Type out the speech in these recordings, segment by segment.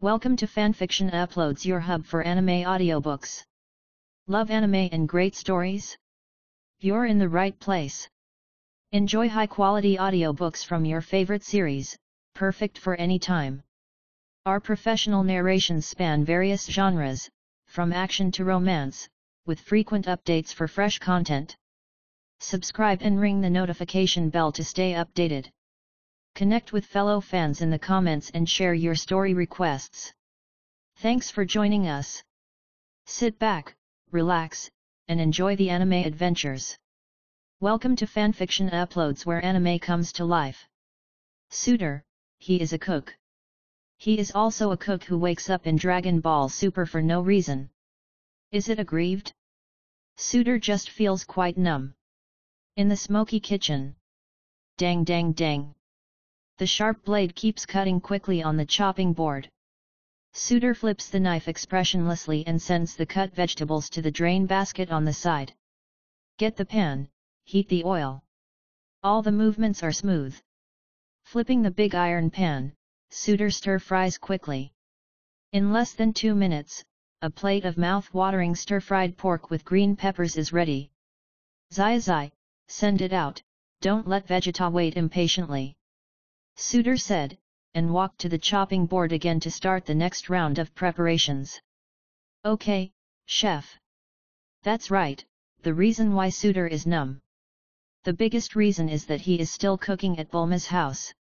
Welcome to Fanfiction Uploads, your hub for anime audiobooks. Love anime and great stories? You're in the right place. Enjoy high-quality audiobooks from your favorite series, perfect for any time. Our professional narrations span various genres, from action to romance, with frequent updates for fresh content. Subscribe and ring the notification bell to stay updated. Connect with fellow fans in the comments and share your story requests. Thanks for joining us. Sit back, relax, and enjoy the anime adventures. Welcome to Fanfiction Uploads, where anime comes to life. Suitor, he is a cook. He is also a cook who wakes up in Dragon Ball Super for no reason. Is it aggrieved? Suitor just feels quite numb. In the smoky kitchen. Dang dang dang. The sharp blade keeps cutting quickly on the chopping board. Suitor flips the knife expressionlessly and sends the cut vegetables to the drain basket on the side. Get the pan, heat the oil. All the movements are smooth. Flipping the big iron pan, Suitor stir-fries quickly. In less than 2 minutes, a plate of mouth-watering stir-fried pork with green peppers is ready. Zai, send it out, don't let Vegeta wait impatiently. Suitor said, and walked to the chopping board again to start the next round of preparations. Okay, chef. That's right, the reason why Suitor is numb. The biggest reason is that he is still cooking at Bulma's house.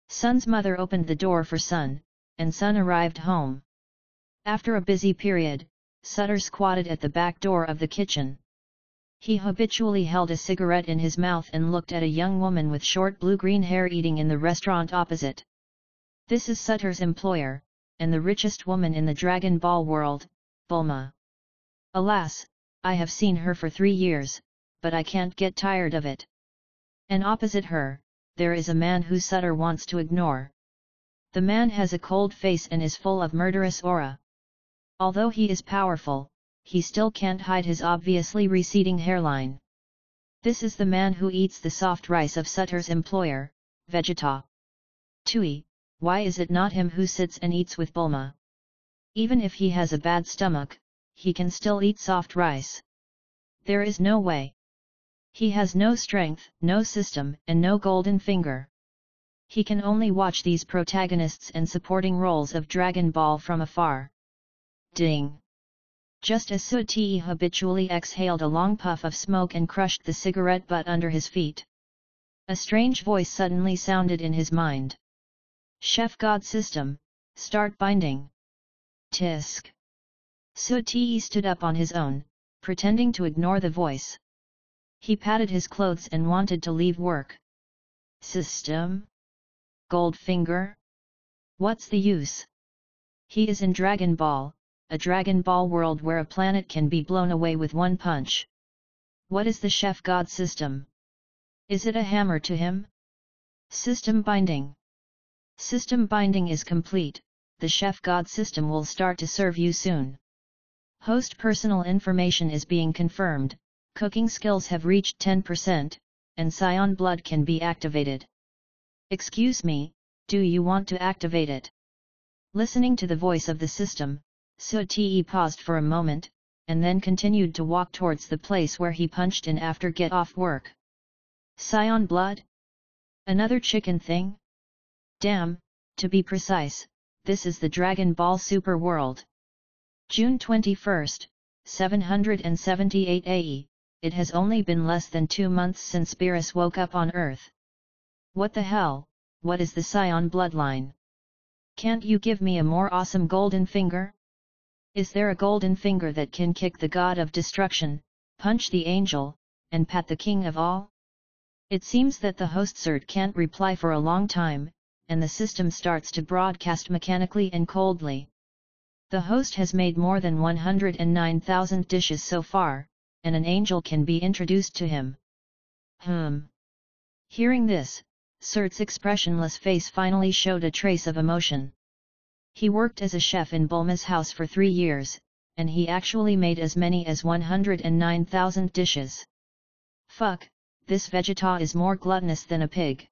Sun's mother opened the door for Sun, and Sun arrived home. After a busy period, Suitor squatted at the back door of the kitchen. He habitually held a cigarette in his mouth and looked at a young woman with short blue-green hair eating in the restaurant opposite. This is Suitor's employer, and the richest woman in the Dragon Ball world, Bulma. Alas, I have seen her for 3 years, but I can't get tired of it. And opposite her, there is a man who Suitor wants to ignore. The man has a cold face and is full of murderous aura. Although he is powerful, he still can't hide his obviously receding hairline. This is the man who eats the soft rice of Suitor's employer, Vegeta. Tui, why is it not him who sits and eats with Bulma? Even if he has a bad stomach, he can still eat soft rice. There is no way. He has no strength, no system, and no golden finger. He can only watch these protagonists and supporting roles of Dragon Ball from afar. Ding! Just as Suti habitually exhaled a long puff of smoke and crushed the cigarette butt under his feet. A strange voice suddenly sounded in his mind. Chef God System, start binding. Tisk. Suti stood up on his own, pretending to ignore the voice. He patted his clothes and wanted to leave work. System? Goldfinger? What's the use? He is in Dragon Ball, a Dragon Ball world where a planet can be blown away with one punch. What is the Chef God System? Is it a hammer to him? System binding. System binding is complete, the Chef God System will start to serve you soon. Host personal information is being confirmed, cooking skills have reached 10%, and Scion blood can be activated. Excuse me, do you want to activate it? Listening to the voice of the system, Suti paused for a moment, and then continued to walk towards the place where he punched in after get off work. Scion blood? Another chicken thing? Damn, to be precise, this is the Dragon Ball Super world. June 21, 778 AE, it has only been less than 2 months since Beerus woke up on Earth. What the hell, what is the Scion bloodline? Can't you give me a more awesome golden finger? Is there a golden finger that can kick the god of destruction, punch the angel, and pat the king of all? It seems that the host Cert can't reply for a long time, and the system starts to broadcast mechanically and coldly. The host has made more than 109,000 dishes so far, and an angel can be introduced to him. Hearing this, Cert's expressionless face finally showed a trace of emotion. He worked as a chef in Bulma's house for 3 years, and he actually made as many as 109,000 dishes. Fuck, this Vegeta is more gluttonous than a pig.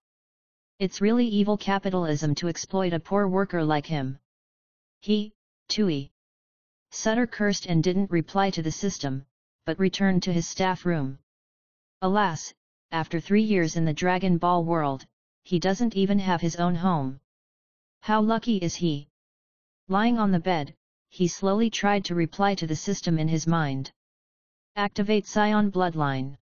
It's really evil capitalism to exploit a poor worker like him. He, Tui. Sutter cursed and didn't reply to the system, but returned to his staff room. Alas, after 3 years in the Dragon Ball world, he doesn't even have his own home. How lucky is he? Lying on the bed, he slowly tried to reply to the system in his mind. Activate Scion Bloodline.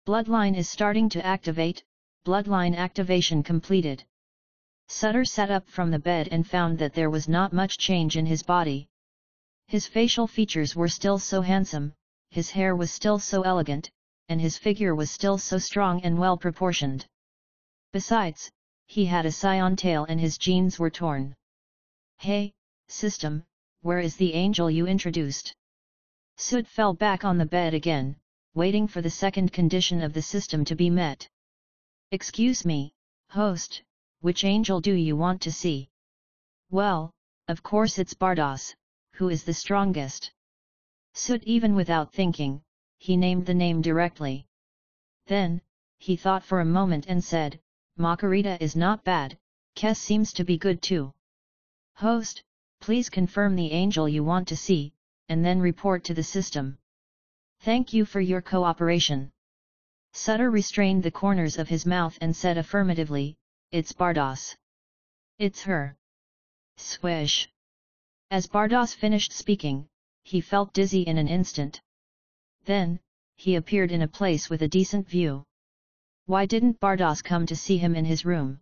Bloodline is starting to activate, bloodline activation completed. Sutter sat up from the bed and found that there was not much change in his body. His facial features were still so handsome, his hair was still so elegant, and his figure was still so strong and well proportioned. Besides, he had a scion tail and his jeans were torn. Hey, system, where is the angel you introduced? Sud fell back on the bed again, waiting for the second condition of the system to be met. Excuse me, host, which angel do you want to see? Well, of course it's Bardos, who is the strongest. Sud, even without thinking, he named the name directly. Then, he thought for a moment and said, Makarita is not bad, Kes seems to be good too. Host, please confirm the angel you want to see, and then report to the system. Thank you for your cooperation. Sutter restrained the corners of his mouth and said affirmatively, it's Bardos. It's her. Swish. As Bardos finished speaking, he felt dizzy in an instant. Then, he appeared in a place with a decent view. Why didn't Bardos come to see him in his room?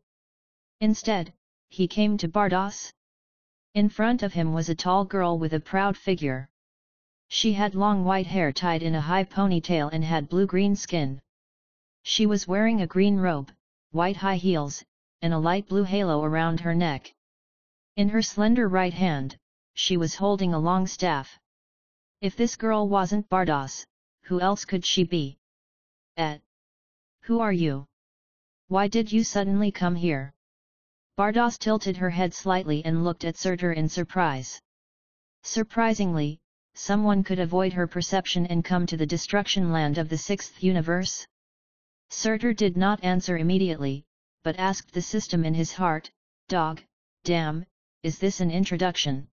Instead, he came to Bardos. In front of him was a tall girl with a proud figure. She had long white hair tied in a high ponytail and had blue-green skin. She was wearing a green robe, white high heels, and a light blue halo around her neck. In her slender right hand, she was holding a long staff. If this girl wasn't Bardos, who else could she be? Who are you? Why did you suddenly come here? Bardos tilted her head slightly and looked at Surtur in surprise. Surprisingly, someone could avoid her perception and come to the destruction land of the sixth universe? Surtur did not answer immediately, but asked the system in his heart, Dog, damn, is this an introduction?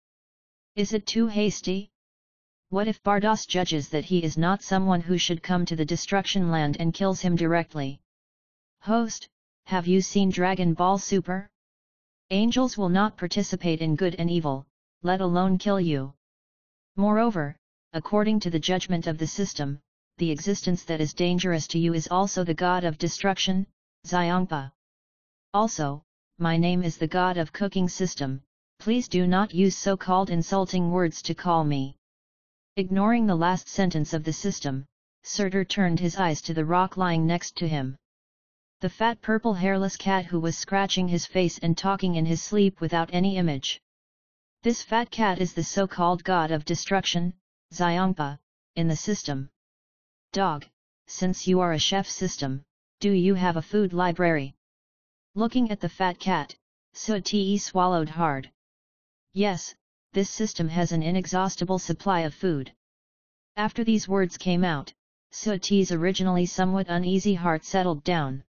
Is it too hasty? What if Bardos judges that he is not someone who should come to the destruction land and kills him directly? Host, have you seen Dragon Ball Super? Angels will not participate in good and evil, let alone kill you. Moreover, according to the judgment of the system, the existence that is dangerous to you is also the god of destruction, Xiongpa. Also, my name is the god of cooking system, please do not use so-called insulting words to call me. Ignoring the last sentence of the system, Surtur turned his eyes to the rock lying next to him. The fat purple hairless cat who was scratching his face and talking in his sleep without any image. This fat cat is the so-called god of destruction, Xiongpa, in the system. Dog, since you are a chef system, do you have a food library? Looking at the fat cat, Sute swallowed hard. Yes, this system has an inexhaustible supply of food. After these words came out, Sute's originally somewhat uneasy heart settled down.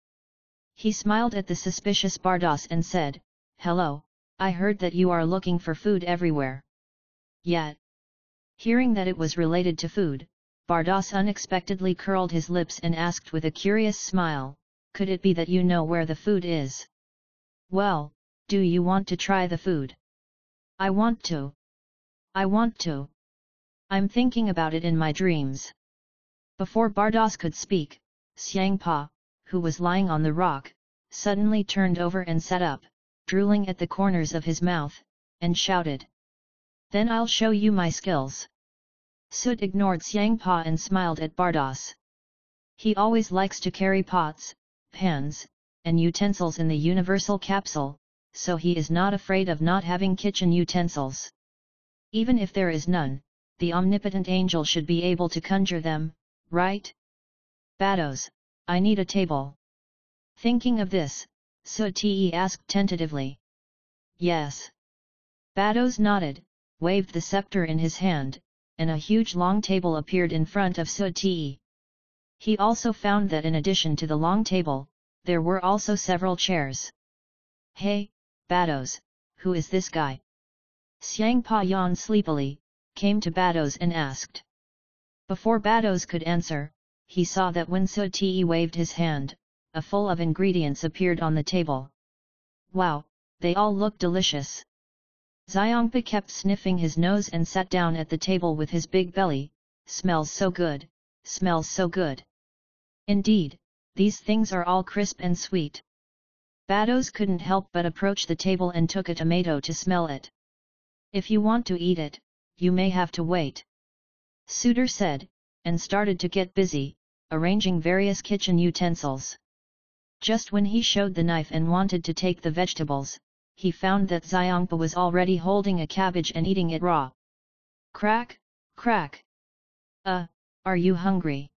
He smiled at the suspicious Bardos and said, Hello, I heard that you are looking for food everywhere. Yet. Hearing that it was related to food, Bardos unexpectedly curled his lips and asked with a curious smile, could it be that you know where the food is? Well, do you want to try the food? I want to. I'm thinking about it in my dreams. Before Bardos could speak, Xiangpa, who was lying on the rock, suddenly turned over and sat up, drooling at the corners of his mouth, and shouted. Then I'll show you my skills. Sud ignored Xiangpa and smiled at Bardos. He always likes to carry pots, pans, and utensils in the universal capsule, so he is not afraid of not having kitchen utensils. Even if there is none, the omnipotent angel should be able to conjure them, right? Bardos, I need a table. Thinking of this, Sute asked tentatively. Yes. Bardos nodded, waved the scepter in his hand, and a huge long table appeared in front of Sute. He also found that in addition to the long table, there were also several chairs. Hey, Bardos, who is this guy? Xiangpa yawned sleepily, came to Bados and asked. Before Bados could answer, he saw that when Su Te waved his hand, a full of ingredients appeared on the table. Wow, they all look delicious. Xiangpa kept sniffing his nose and sat down at the table with his big belly. Smells so good, smells so good. Indeed, these things are all crisp and sweet. Bados couldn't help but approach the table and took a tomato to smell it. If you want to eat it, you may have to wait. Suitor said, and started to get busy, arranging various kitchen utensils. Just when he showed the knife and wanted to take the vegetables, he found that Xiangpa was already holding a cabbage and eating it raw. Crack, crack. Are you hungry?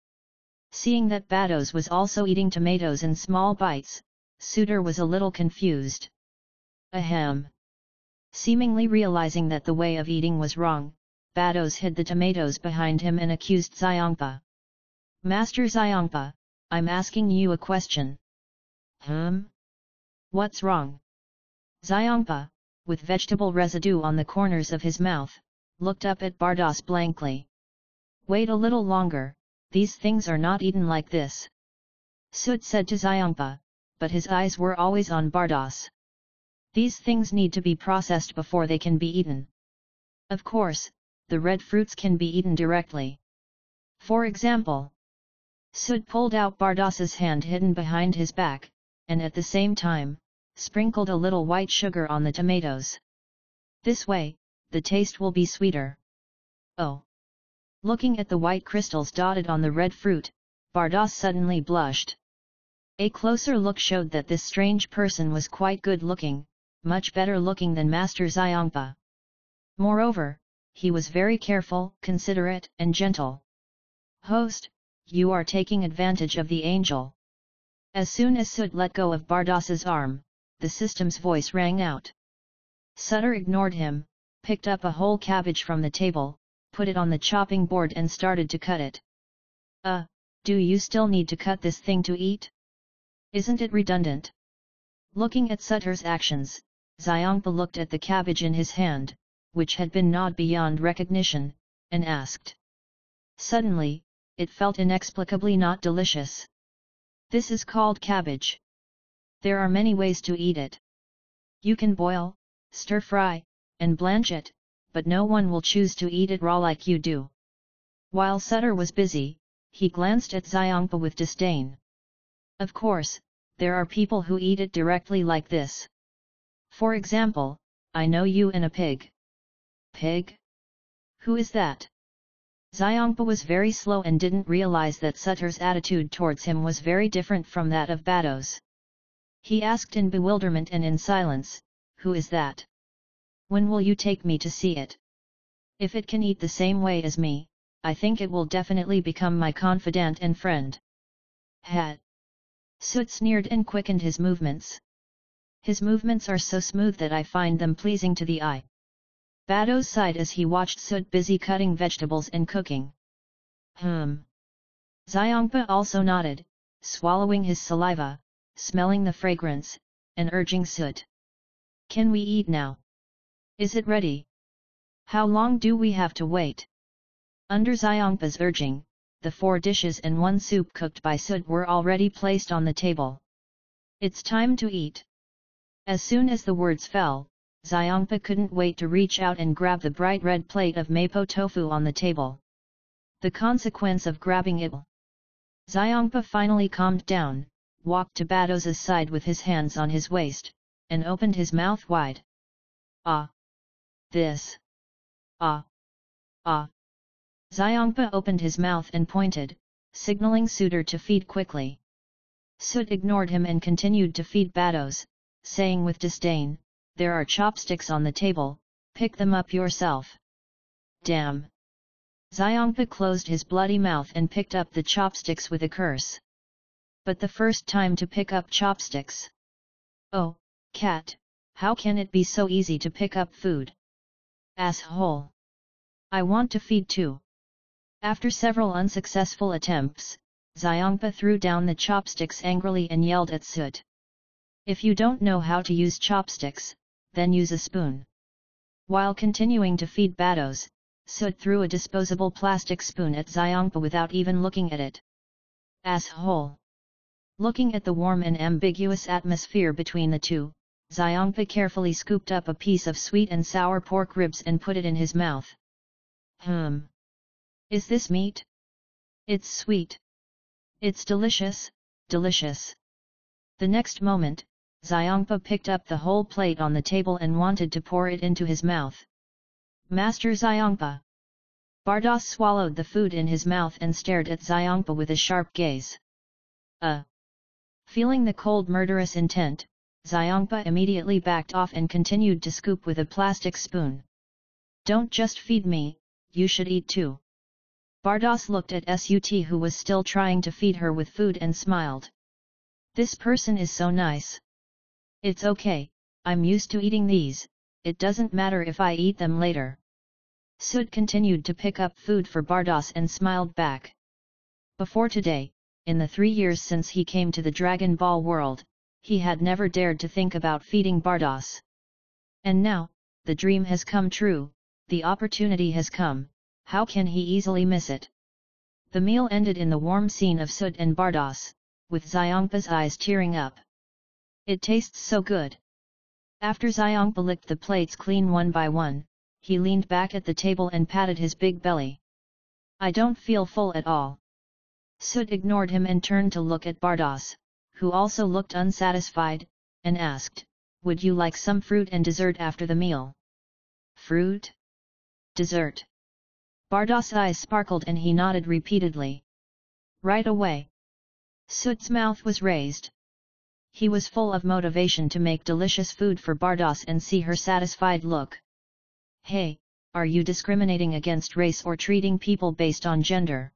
Seeing that Bados was also eating tomatoes in small bites, Suitor was a little confused. Ahem. Seemingly realizing that the way of eating was wrong, Bados hid the tomatoes behind him and accused Xiangpa. Master Xiangpa, I'm asking you a question. What's wrong? Xiangpa, with vegetable residue on the corners of his mouth, looked up at Bardos blankly. Wait a little longer, these things are not eaten like this. Sud said to Xiangpa, but his eyes were always on Bardos. These things need to be processed before they can be eaten. Of course, the red fruits can be eaten directly. For example, Sud pulled out Bardos's hand hidden behind his back, and at the same time, sprinkled a little white sugar on the tomatoes. This way, the taste will be sweeter. Oh! Looking at the white crystals dotted on the red fruit, Bardos suddenly blushed. A closer look showed that this strange person was quite good looking, much better looking than Master Xiangpa. Moreover, he was very careful, considerate, and gentle. Host, you are taking advantage of the angel. As soon as Sud let go of Bardos's arm, the system's voice rang out. Sutter ignored him, picked up a whole cabbage from the table, put it on the chopping board and started to cut it. Do you still need to cut this thing to eat? Isn't it redundant? Looking at Sutter's actions, Xiangpa looked at the cabbage in his hand, which had been gnawed beyond recognition, and asked. Suddenly, it felt inexplicably not delicious. This is called cabbage. There are many ways to eat it. You can boil, stir-fry, and blanch it, but no one will choose to eat it raw like you do. While Sutter was busy, he glanced at Xiangpa with disdain. Of course, there are people who eat it directly like this. For example, I know you and a pig. Pig? Who is that? Xiangpa was very slow and didn't realize that Sutter's attitude towards him was very different from that of Bados. He asked in bewilderment and in silence, who is that? When will you take me to see it? If it can eat the same way as me, I think it will definitely become my confidant and friend. Hat. Sud sneered and quickened his movements. His movements are so smooth that I find them pleasing to the eye. Bados sighed as he watched Sud busy cutting vegetables and cooking. Xiangpa also nodded, swallowing his saliva, smelling the fragrance, and urging Sud. Can we eat now? Is it ready? How long do we have to wait? Under Xiangpa's urging, the 4 dishes and 1 soup cooked by Sud were already placed on the table. It's time to eat. As soon as the words fell, Xiangpa couldn't wait to reach out and grab the bright red plate of mapo tofu on the table. The consequence of grabbing it. Xiangpa finally calmed down, walked to Bados's side with his hands on his waist, and opened his mouth wide. Ah! This! Ah! Ah! Xiangpa opened his mouth and pointed, signaling Suitor to feed quickly. Sud ignored him and continued to feed Bados, saying with disdain, there are chopsticks on the table, pick them up yourself. Damn! Xiangpa closed his bloody mouth and picked up the chopsticks with a curse. But the first time to pick up chopsticks. Oh, cat, how can it be so easy to pick up food? Asshole! I want to feed too. After several unsuccessful attempts, Xiangpa threw down the chopsticks angrily and yelled at Sud. If you don't know how to use chopsticks, then use a spoon. While continuing to feed Bardos, Sud threw a disposable plastic spoon at Xiangpa without even looking at it. Asshole! Looking at the warm and ambiguous atmosphere between the two, Xiangpa carefully scooped up a piece of sweet and sour pork ribs and put it in his mouth. Is this meat? It's sweet. It's delicious, delicious. The next moment, Xiangpa picked up the whole plate on the table and wanted to pour it into his mouth. Master Xiangpa! Bardos swallowed the food in his mouth and stared at Xiangpa with a sharp gaze. Feeling the cold murderous intent, Xiangpa immediately backed off and continued to scoop with a plastic spoon. Don't just feed me, you should eat too. Bardos looked at Sut who was still trying to feed her with food and smiled. This person is so nice. It's okay, I'm used to eating these, it doesn't matter if I eat them later. Sud continued to pick up food for Bardos and smiled back. Before today, in the 3 years since he came to the Dragon Ball world, he had never dared to think about feeding Bardos. And now, the dream has come true, the opportunity has come, how can he easily miss it? The meal ended in the warm scene of Sud and Bardos, with Xiangpa's eyes tearing up. It tastes so good. After Xiangpa licked the plates clean one by one, he leaned back at the table and patted his big belly. I don't feel full at all. Sud ignored him and turned to look at Bardos, who also looked unsatisfied, and asked, would you like some fruit and dessert after the meal? Fruit? Dessert? Bardos' eyes sparkled and he nodded repeatedly. Right away. Sud's mouth was raised. He was full of motivation to make delicious food for Bardos and see her satisfied look. Hey, are you discriminating against race or treating people based on gender?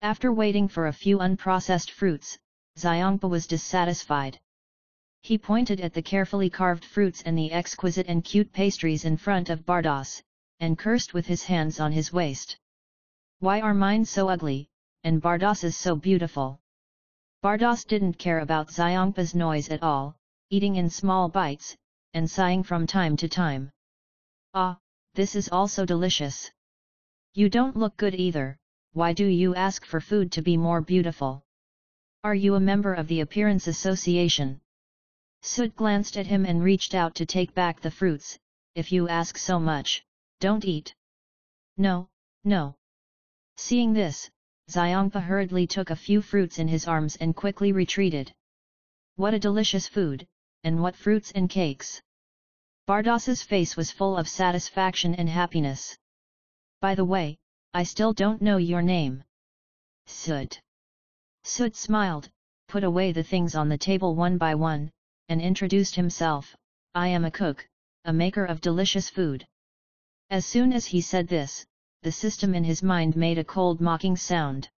After waiting for a few unprocessed fruits, Xiangpa was dissatisfied. He pointed at the carefully carved fruits and the exquisite and cute pastries in front of Bardos, and cursed with his hands on his waist. Why are mine so ugly, and Bardos's so beautiful? Bardos didn't care about Xiangpa's noise at all, eating in small bites, and sighing from time to time. Ah, this is also delicious. You don't look good either, why do you ask for food to be more beautiful? Are you a member of the Appearance Association? Sud glanced at him and reached out to take back the fruits. If you ask so much, don't eat. No, no. Seeing this, Xiangpa hurriedly took a few fruits in his arms and quickly retreated. What a delicious food, and what fruits and cakes! Bardos's face was full of satisfaction and happiness. By the way, I still don't know your name. Sud. Sud smiled, put away the things on the table one by one, and introduced himself. I am a cook, a maker of delicious food. As soon as he said this, the system in his mind made a cold mocking sound.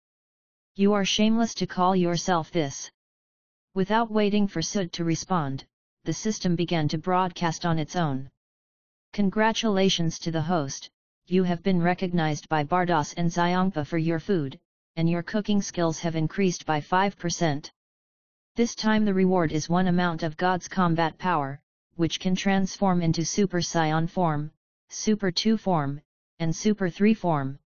You are shameless to call yourself this. Without waiting for Sud to respond, the system began to broadcast on its own. Congratulations to the host, you have been recognized by Bardos and Xiangpa for your food, and your cooking skills have increased by 5%. This time the reward is 1 amount of God's combat power, which can transform into Super Saiyan form, Super 2 form, and Super 3 form.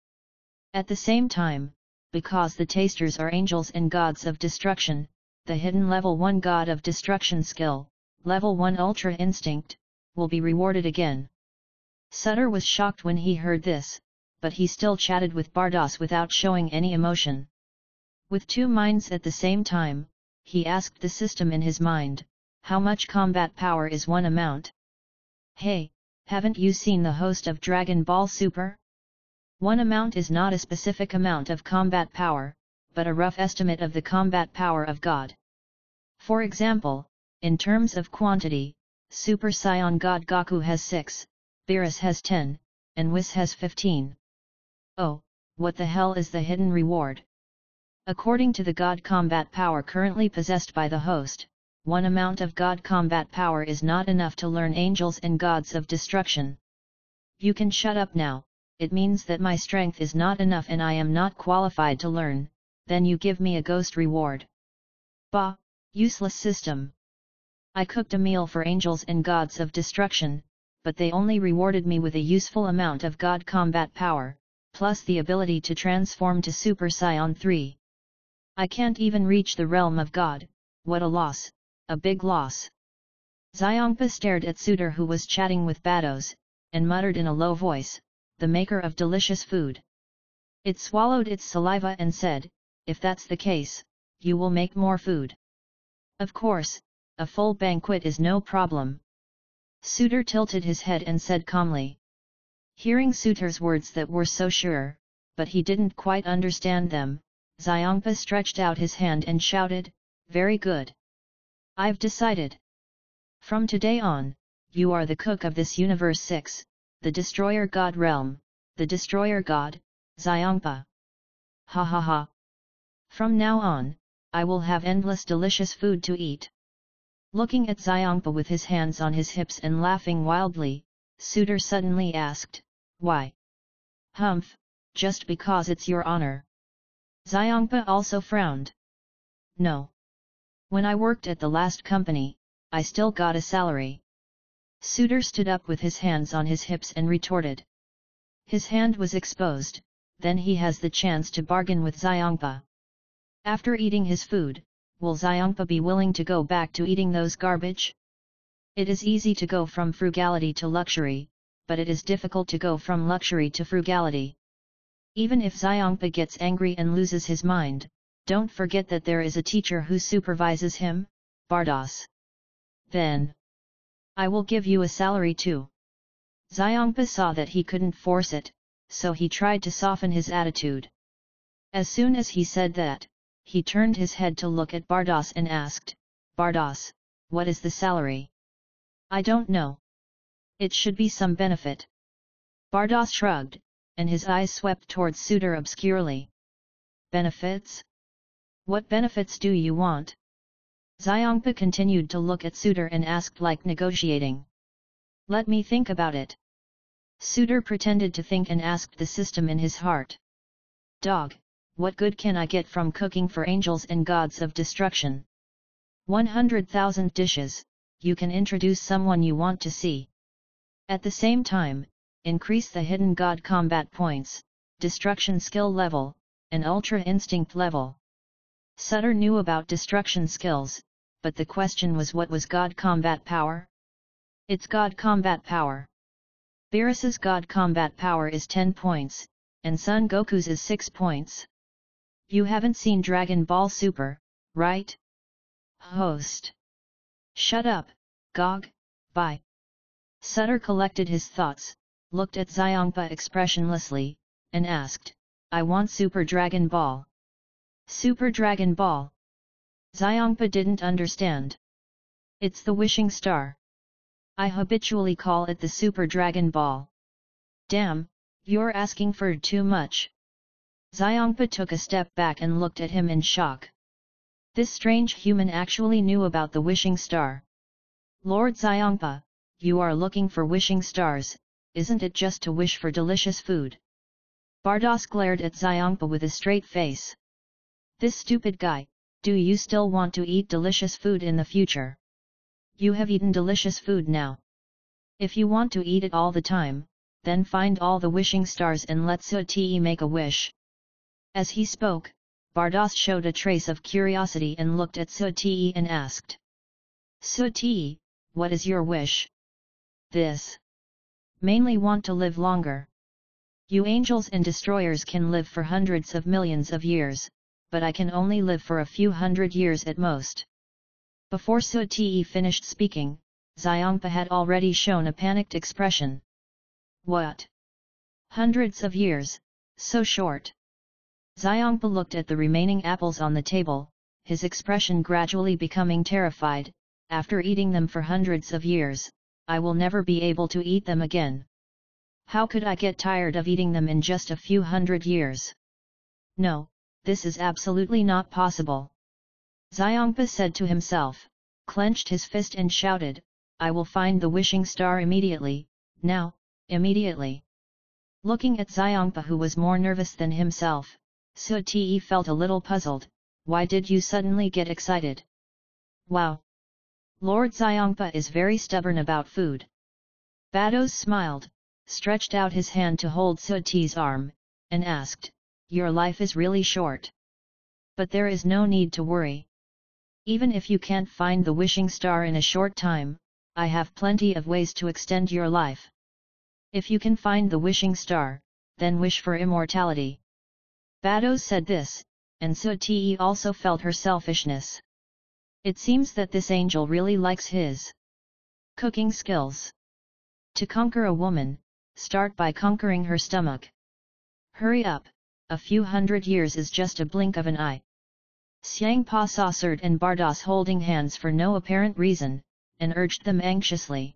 At the same time, because the tasters are angels and gods of destruction, the hidden level 1 god of destruction skill, level 1 Ultra Instinct, will be rewarded again. Sutter was shocked when he heard this, but he still chatted with Bardos without showing any emotion. With 2 minds at the same time, he asked the system in his mind, how much combat power is 1 amount? Hey, haven't you seen the host of Dragon Ball Super? 1 amount is not a specific amount of combat power, but a rough estimate of the combat power of God. For example, in terms of quantity, Super Saiyan God Goku has 6, Beerus has 10, and Whis has 15. Oh, what the hell is the hidden reward? According to the God combat power currently possessed by the host, 1 amount of God combat power is not enough to learn angels and gods of destruction. You can shut up now, it means that my strength is not enough and I am not qualified to learn, then you give me a ghost reward. Bah, useless system. I cooked a meal for angels and gods of destruction, but they only rewarded me with a useful amount of God combat power, plus the ability to transform to Super Saiyan 3. I can't even reach the realm of God. What a loss, a big loss. Xiongpa stared at Suitor, who was chatting with Bados, and muttered in a low voice, the maker of delicious food. It swallowed its saliva and said, if that's the case, you will make more food. Of course, a full banquet is no problem. Suitor tilted his head and said calmly. Hearing Suitor's words that were so sure, but he didn't quite understand them, Xiongpa stretched out his hand and shouted, very good. I've decided. From today on, you are the cook of this Universe 6, the Destroyer God realm, the Destroyer God, Xiongpa. Ha ha ha. From now on, I will have endless delicious food to eat. Looking at Xiongpa with his hands on his hips and laughing wildly, Suitor suddenly asked, why? Humph, just because it's your honor. Xiongpa also frowned. No. When I worked at the last company, I still got a salary. Suitor stood up with his hands on his hips and retorted. His hand was exposed, then he has the chance to bargain with Xiongpa. After eating his food, will Xiongpa be willing to go back to eating those garbage? It is easy to go from frugality to luxury, but it is difficult to go from luxury to frugality. Even if Xiongpa gets angry and loses his mind, don't forget that there is a teacher who supervises him, Bardos. Then, I will give you a salary too. Xiongpa saw that he couldn't force it, so he tried to soften his attitude. As soon as he said that, he turned his head to look at Bardos and asked, Bardos, what is the salary? I don't know. It should be some benefit. Bardos shrugged, and his eyes swept towards Suitor obscurely. Benefits? What benefits do you want? Xiongpa continued to look at Suitor and asked like negotiating. Let me think about it. Suitor pretended to think and asked the system in his heart. Dog, what good can I get from cooking for angels and gods of destruction? 100,000 dishes, you can introduce someone you want to see. At the same time, increase the hidden god combat points, destruction skill level, and ultra instinct level. Suitor knew about destruction skills, but the question was what was god combat power? It's god combat power. Beerus's god combat power is 10 points, and Son Goku's is 6 points. You haven't seen Dragon Ball Super, right? Host. Shut up, Gog, bye. Suitor collected his thoughts, looked at Xiongpa expressionlessly, and asked, I want Super Dragon Ball. Super Dragon Ball? Xiongpa didn't understand. It's the wishing star. I habitually call it the Super Dragon Ball. Damn, you're asking for too much. Xiongpa took a step back and looked at him in shock. This strange human actually knew about the wishing star. Lord Xiongpa, you are looking for wishing stars, isn't it just to wish for delicious food? Bardos glared at Xiongpa with a straight face. This stupid guy, do you still want to eat delicious food in the future? You have eaten delicious food now. If you want to eat it all the time, then find all the wishing stars and let Suti make a wish. As he spoke, Bardos showed a trace of curiosity and looked at Suti and asked. Suti, what is your wish? This. Mainly want to live longer. You angels and destroyers can live for hundreds of millions of years, but I can only live for a few hundred years at most. Before Suti finished speaking, Xiongpa had already shown a panicked expression. What? Hundreds of years, so short. Xiongpa looked at the remaining apples on the table, his expression gradually becoming terrified. After eating them for hundreds of years, I will never be able to eat them again. How could I get tired of eating them in just a few hundred years? No, this is absolutely not possible. Xiongpa said to himself, clenched his fist and shouted, I will find the wishing star immediately, now, immediately. Looking at Xiongpa, who was more nervous than himself, Suti felt a little puzzled. Why did you suddenly get excited? Wow! Lord Xiongpa is very stubborn about food. Bados smiled, stretched out his hand to hold Suti's arm, and asked, "Your life is really short. But there is no need to worry. Even if you can't find the wishing star in a short time, I have plenty of ways to extend your life. If you can find the wishing star, then wish for immortality." Bados said this, and Suti also felt her selfishness. It seems that this angel really likes his cooking skills. To conquer a woman, start by conquering her stomach. Hurry up, a few hundred years is just a blink of an eye. Xiangpa saw Surt and Bardos holding hands for no apparent reason, and urged them anxiously.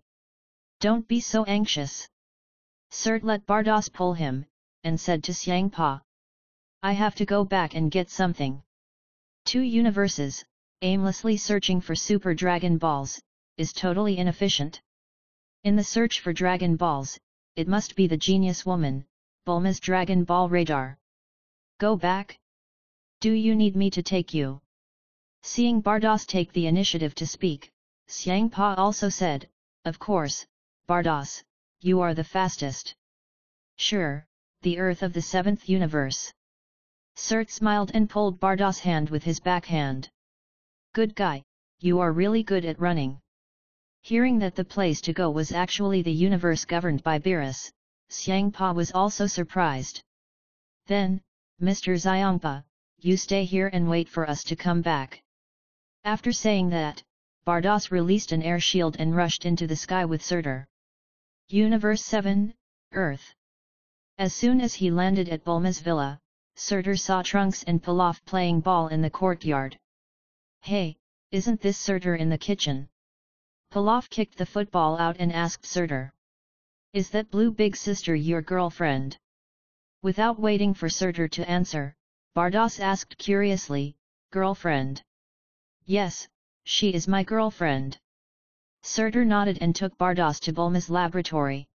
"Don't be so anxious." Surt let Bardos pull him, and said to Xiangpa, "I have to go back and get something." 2 universes, aimlessly searching for Super Dragon Balls, is totally inefficient. In the search for Dragon Balls, it must be the genius woman, Bulma's Dragon Ball radar. "Go back? Do you need me to take you?" Seeing Bardos take the initiative to speak, Xiangpa also said, "Of course, Bardos, you are the fastest." "Sure, the Earth of the 7th universe." Surt smiled and pulled Bardos' hand with his backhand. "Good guy, you are really good at running." Hearing that the place to go was actually the universe governed by Beerus, Xiangpa was also surprised. "Then, Mr. Xiangpa, you stay here and wait for us to come back." After saying that, Bardos released an air shield and rushed into the sky with Surtur. Universe 7, Earth. As soon as he landed at Bulma's villa, Surtur saw Trunks and Pilaf playing ball in the courtyard. "Hey, isn't this Surtur in the kitchen?" Pilaf kicked the football out and asked Surtur. "Is that blue big sister your girlfriend?" Without waiting for Surtur to answer, Bardos asked curiously, "Girlfriend?" "Yes, she is my girlfriend." Surtur nodded and took Bardos to Bulma's laboratory.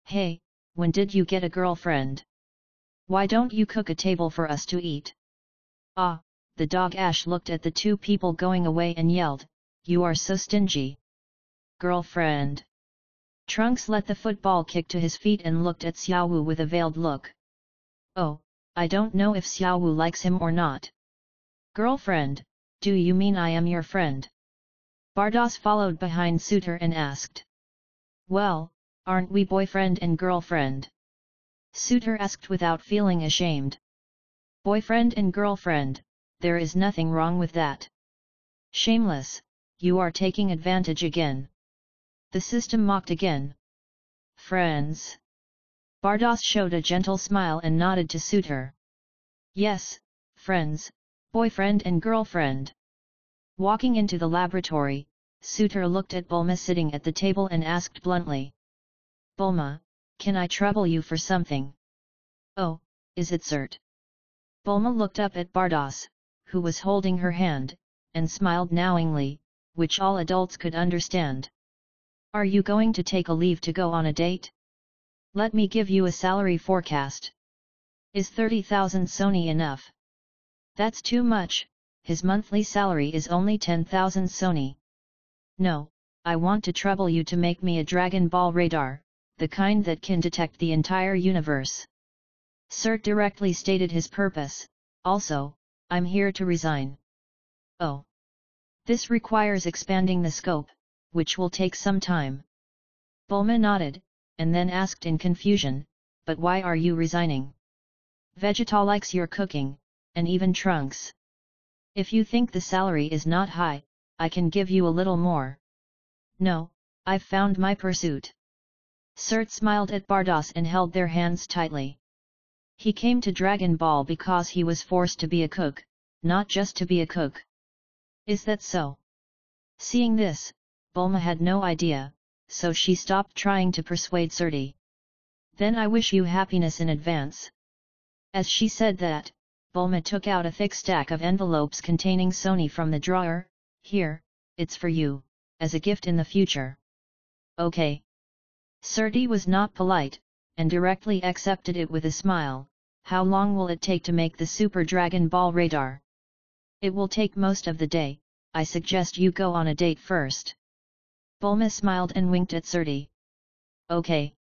"Hey, when did you get a girlfriend? Why don't you cook a table for us to eat?" "Ah," the dog Ash looked at the 2 people going away and yelled, "You are so stingy." "Girlfriend." Trunks let the football kick to his feet and looked at Xiaowu with a veiled look. "Oh, I don't know if Xiaowu likes him or not." "Girlfriend, do you mean I am your friend?" Bardos followed behind Surtur and asked. "Well, aren't we boyfriend and girlfriend?" Surtur asked without feeling ashamed. "Boyfriend and girlfriend, there is nothing wrong with that." "Shameless, you are taking advantage again." The system mocked again. "Friends?" Bardos showed a gentle smile and nodded to Surtur. "Yes, friends, boyfriend and girlfriend." Walking into the laboratory, Surtur looked at Bulma sitting at the table and asked bluntly. "Bulma, can I trouble you for something?" "Oh, is it Surt?" Bulma looked up at Bardos, who was holding her hand, and smiled knowingly, which all adults could understand. "Are you going to take a leave to go on a date? Let me give you a salary forecast. Is 30,000 Sony enough?" "That's too much, his monthly salary is only 10,000 Sony." "No, I want to trouble you to make me a Dragon Ball radar, the kind that can detect the entire universe." Surt directly stated his purpose. "Also, I'm here to resign." "Oh. This requires expanding the scope, which will take some time." Bulma nodded, and then asked in confusion, "But why are you resigning? Vegeta likes your cooking, and even Trunks. If you think the salary is not high, I can give you a little more." "No, I've found my pursuit." Surt smiled at Bardos and held their hands tightly. He came to Dragon Ball because he was forced to be a cook, not just to be a cook. "Is that so?" Seeing this, Bulma had no idea, so she stopped trying to persuade Surti. "Then I wish you happiness in advance." As she said that, Bulma took out a thick stack of envelopes containing Sony from the drawer. "Here, it's for you, as a gift in the future." "Okay." Surti was not polite, and directly accepted it with a smile. "How long will it take to make the Super Dragon Ball radar?" "It will take most of the day, I suggest you go on a date first." Bulma smiled and winked at Surti. Okay.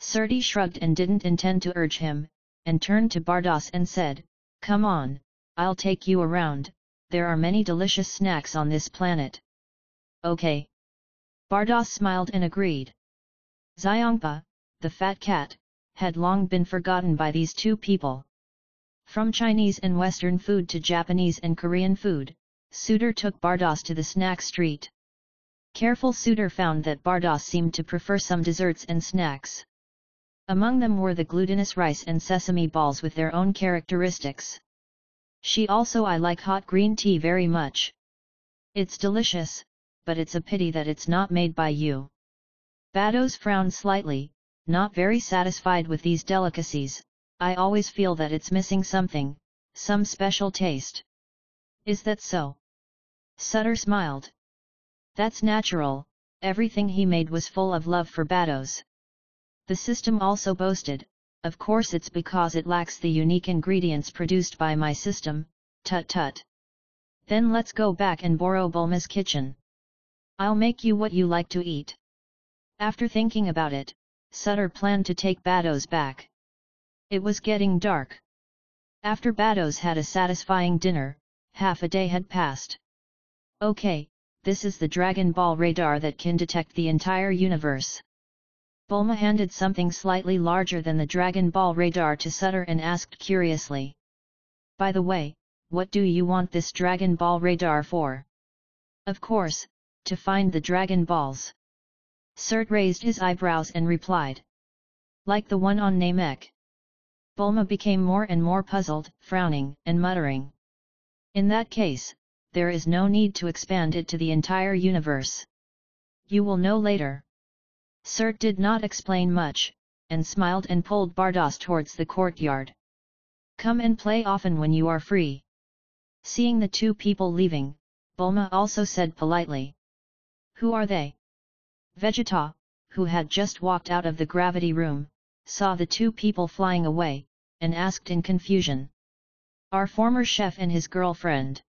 Surti shrugged and didn't intend to urge him, and turned to Bardas and said, "Come on, I'll take you around, there are many delicious snacks on this planet." Okay. Bardas smiled and agreed. Xiangpa, the fat cat, had long been forgotten by these two people. From Chinese and Western food to Japanese and Korean food, Suitor took Bardas to the snack street. Careful Suitor found that Bardas seemed to prefer some desserts and snacks. Among them were the glutinous rice and sesame balls with their own characteristics. She also I like hot green tea very much. It's delicious, but it's a pity that it's not made by you. Bados frowned slightly, not very satisfied with these delicacies. I always feel that it's missing something, some special taste. Is that so? Sutter smiled. That's natural, everything he made was full of love for Bados. The system also boasted, of course it's because it lacks the unique ingredients produced by my system, tut tut. Then let's go back and borrow Bulma's kitchen. I'll make you what you like to eat. After thinking about it, Sutter planned to take Bados back. It was getting dark. After Bados had a satisfying dinner, half a day had passed. Okay, this is the Dragon Ball radar that can detect the entire universe. Bulma handed something slightly larger than the Dragon Ball radar to Sutter and asked curiously. By the way, what do you want this Dragon Ball radar for? Of course, to find the Dragon Balls. Surt raised his eyebrows and replied. Like the one on Namek. Bulma became more and more puzzled, frowning and muttering. In that case, there is no need to expand it to the entire universe. You will know later. Surt did not explain much, and smiled and pulled Bardas towards the courtyard. Come and play often when you are free. Seeing the two people leaving, Bulma also said politely. Who are they? Vegeta, who had just walked out of the gravity room, saw the two people flying away, and asked in confusion. Our former chef and his girlfriend.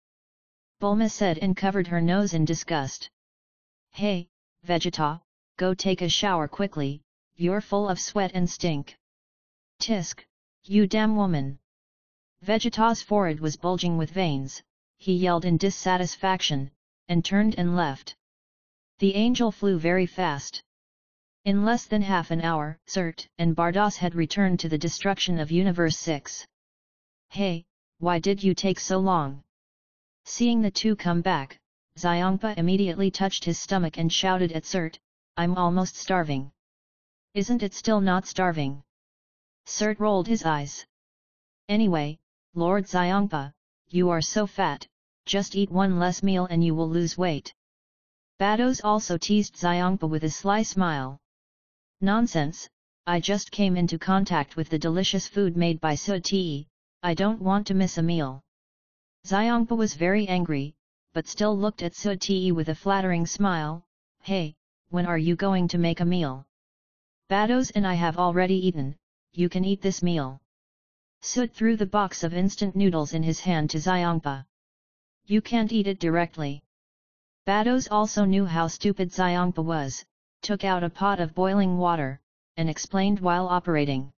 Bulma said and covered her nose in disgust. Hey, Vegeta, go take a shower quickly, you're full of sweat and stink. Tisk, you damn woman. Vegeta's forehead was bulging with veins, he yelled in dissatisfaction, and turned and left. The angel flew very fast. In less than half an hour, Surt and Bardas had returned to the destruction of Universe 6. Hey, why did you take so long? Seeing the two come back, Xiangpa immediately touched his stomach and shouted at Surt, I'm almost starving. Isn't it still not starving? Surt rolled his eyes. Anyway, Lord Xiangpa, you are so fat, just eat one less meal and you will lose weight. Bados also teased Xiangpa with a sly smile. Nonsense, I just came into contact with the delicious food made by Suti, I don't want to miss a meal. Xiangpa was very angry, but still looked at Suti with a flattering smile. Hey, when are you going to make a meal? Bados and I have already eaten, you can eat this meal. Sut threw the box of instant noodles in his hand to Xiangpa. You can't eat it directly. Bados also knew how stupid Xiangpa was, took out a pot of boiling water, and explained while operating.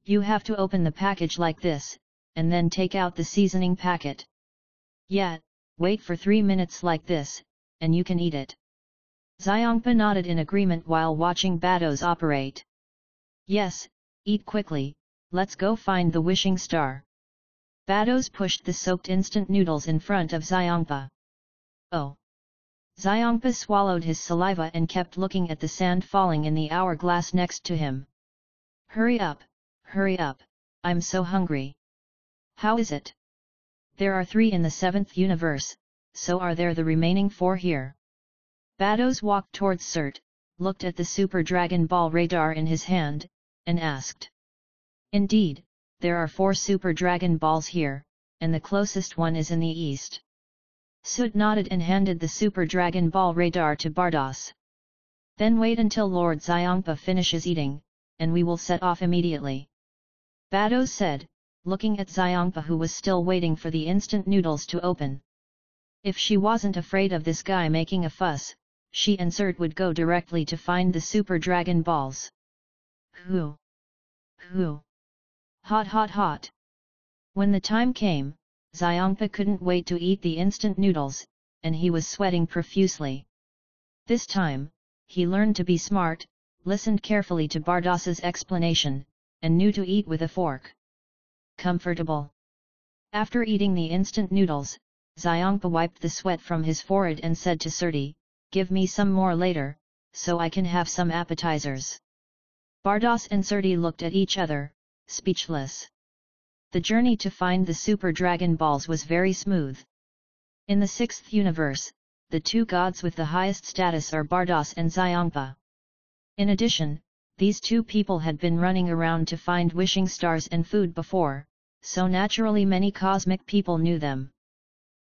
You have to open the package like this, and then take out the seasoning packet. Yeah, wait for 3 minutes like this, and you can eat it. Xiangpa nodded in agreement while watching Bados operate. Yes, eat quickly, let's go find the wishing star. Bados pushed the soaked instant noodles in front of Xiangpa. Oh! Xiangpa swallowed his saliva and kept looking at the sand falling in the hourglass next to him. Hurry up, I'm so hungry. How is it? There are 3 in the 7th universe, so are there the remaining 4 here? Bados walked towards Surt, looked at the Super Dragon Ball radar in his hand, and asked. Indeed, there are 4 Super Dragon Balls here, and the closest one is in the east. Sut nodded and handed the Super Dragon Ball radar to Bardas. Then wait until Lord Xiangpa finishes eating, and we will set off immediately. Bados said, looking at Xiangpa who was still waiting for the instant noodles to open. If she wasn't afraid of this guy making a fuss, she and Surt would go directly to find the Super Dragon Balls. Hoo! Hoo! Hot hot hot! When the time came, Xiangpa couldn't wait to eat the instant noodles, and he was sweating profusely. This time, he learned to be smart, listened carefully to Bardas's explanation, and knew to eat with a fork. Comfortable. After eating the instant noodles, Xiangpa wiped the sweat from his forehead and said to Surti, "Give me some more later, so I can have some appetizers." Bardas and Surti looked at each other, speechless. The journey to find the Super Dragon Balls was very smooth. In the 6th universe, the two gods with the highest status are Bardas and Xiangpa. In addition, these two people had been running around to find wishing stars and food before, so naturally many cosmic people knew them.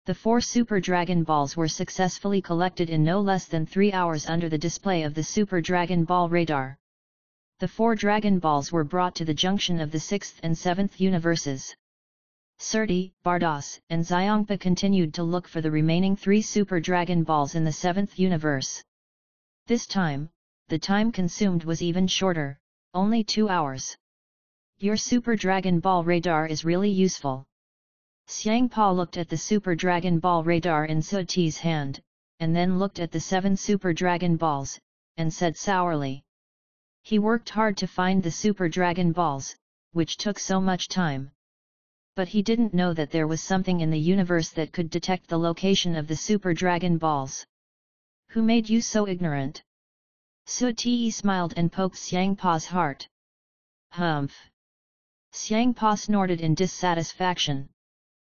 The 4 Super Dragon Balls were successfully collected in no less than 3 hours under the display of the Super Dragon Ball radar. The 4 Dragon Balls were brought to the junction of the 6th and 7th universes. Surti, Bardas, and Xiangpa continued to look for the remaining 3 Super Dragon Balls in the 7th universe. This time, the time consumed was even shorter, only 2 hours. Your Super Dragon Ball radar is really useful. Xiangpa looked at the Super Dragon Ball radar in Surti's hand, and then looked at the 7 Super Dragon Balls, and said sourly. He worked hard to find the Super Dragon Balls, which took so much time. But he didn't know that there was something in the universe that could detect the location of the Super Dragon Balls. Who made you so ignorant? Surti smiled and poked Xiangpa's heart. Humph! Xiangpa snorted in dissatisfaction.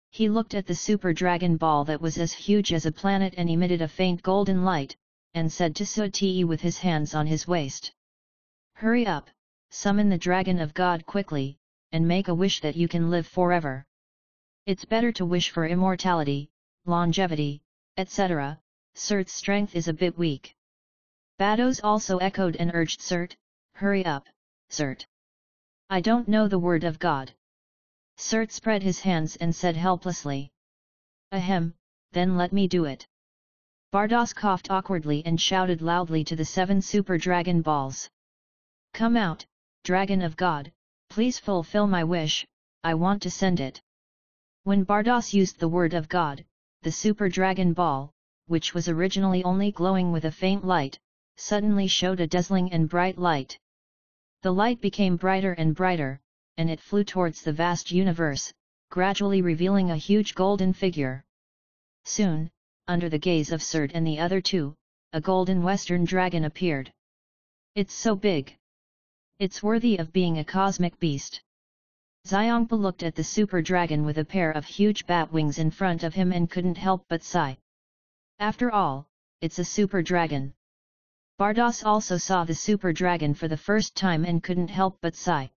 He looked at the Super Dragon Ball that was as huge as a planet and emitted a faint golden light, and said to Surti with his hands on his waist. Hurry up, summon the Dragon of God quickly, and make a wish that you can live forever. It's better to wish for immortality, longevity, etc. Surt's strength is a bit weak. Bardas also echoed and urged Surt, hurry up, Surt. I don't know the word of God. Surt spread his hands and said helplessly. Ahem, then let me do it. Bardas coughed awkwardly and shouted loudly to the 7 Super Dragon Balls. Come out, Dragon of God, please fulfill my wish, I want to send it. When Bardas used the word of God, the Super Dragon Ball, which was originally only glowing with a faint light, suddenly showed a dazzling and bright light. The light became brighter and brighter, and it flew towards the vast universe, gradually revealing a huge golden figure. Soon, under the gaze of Surt and the other two, a golden western dragon appeared. It's so big. It's worthy of being a cosmic beast. Xiangpa looked at the super dragon with a pair of huge bat wings in front of him and couldn't help but sigh. After all, it's a super dragon. Bardas also saw the super dragon for the first time and couldn't help but sigh.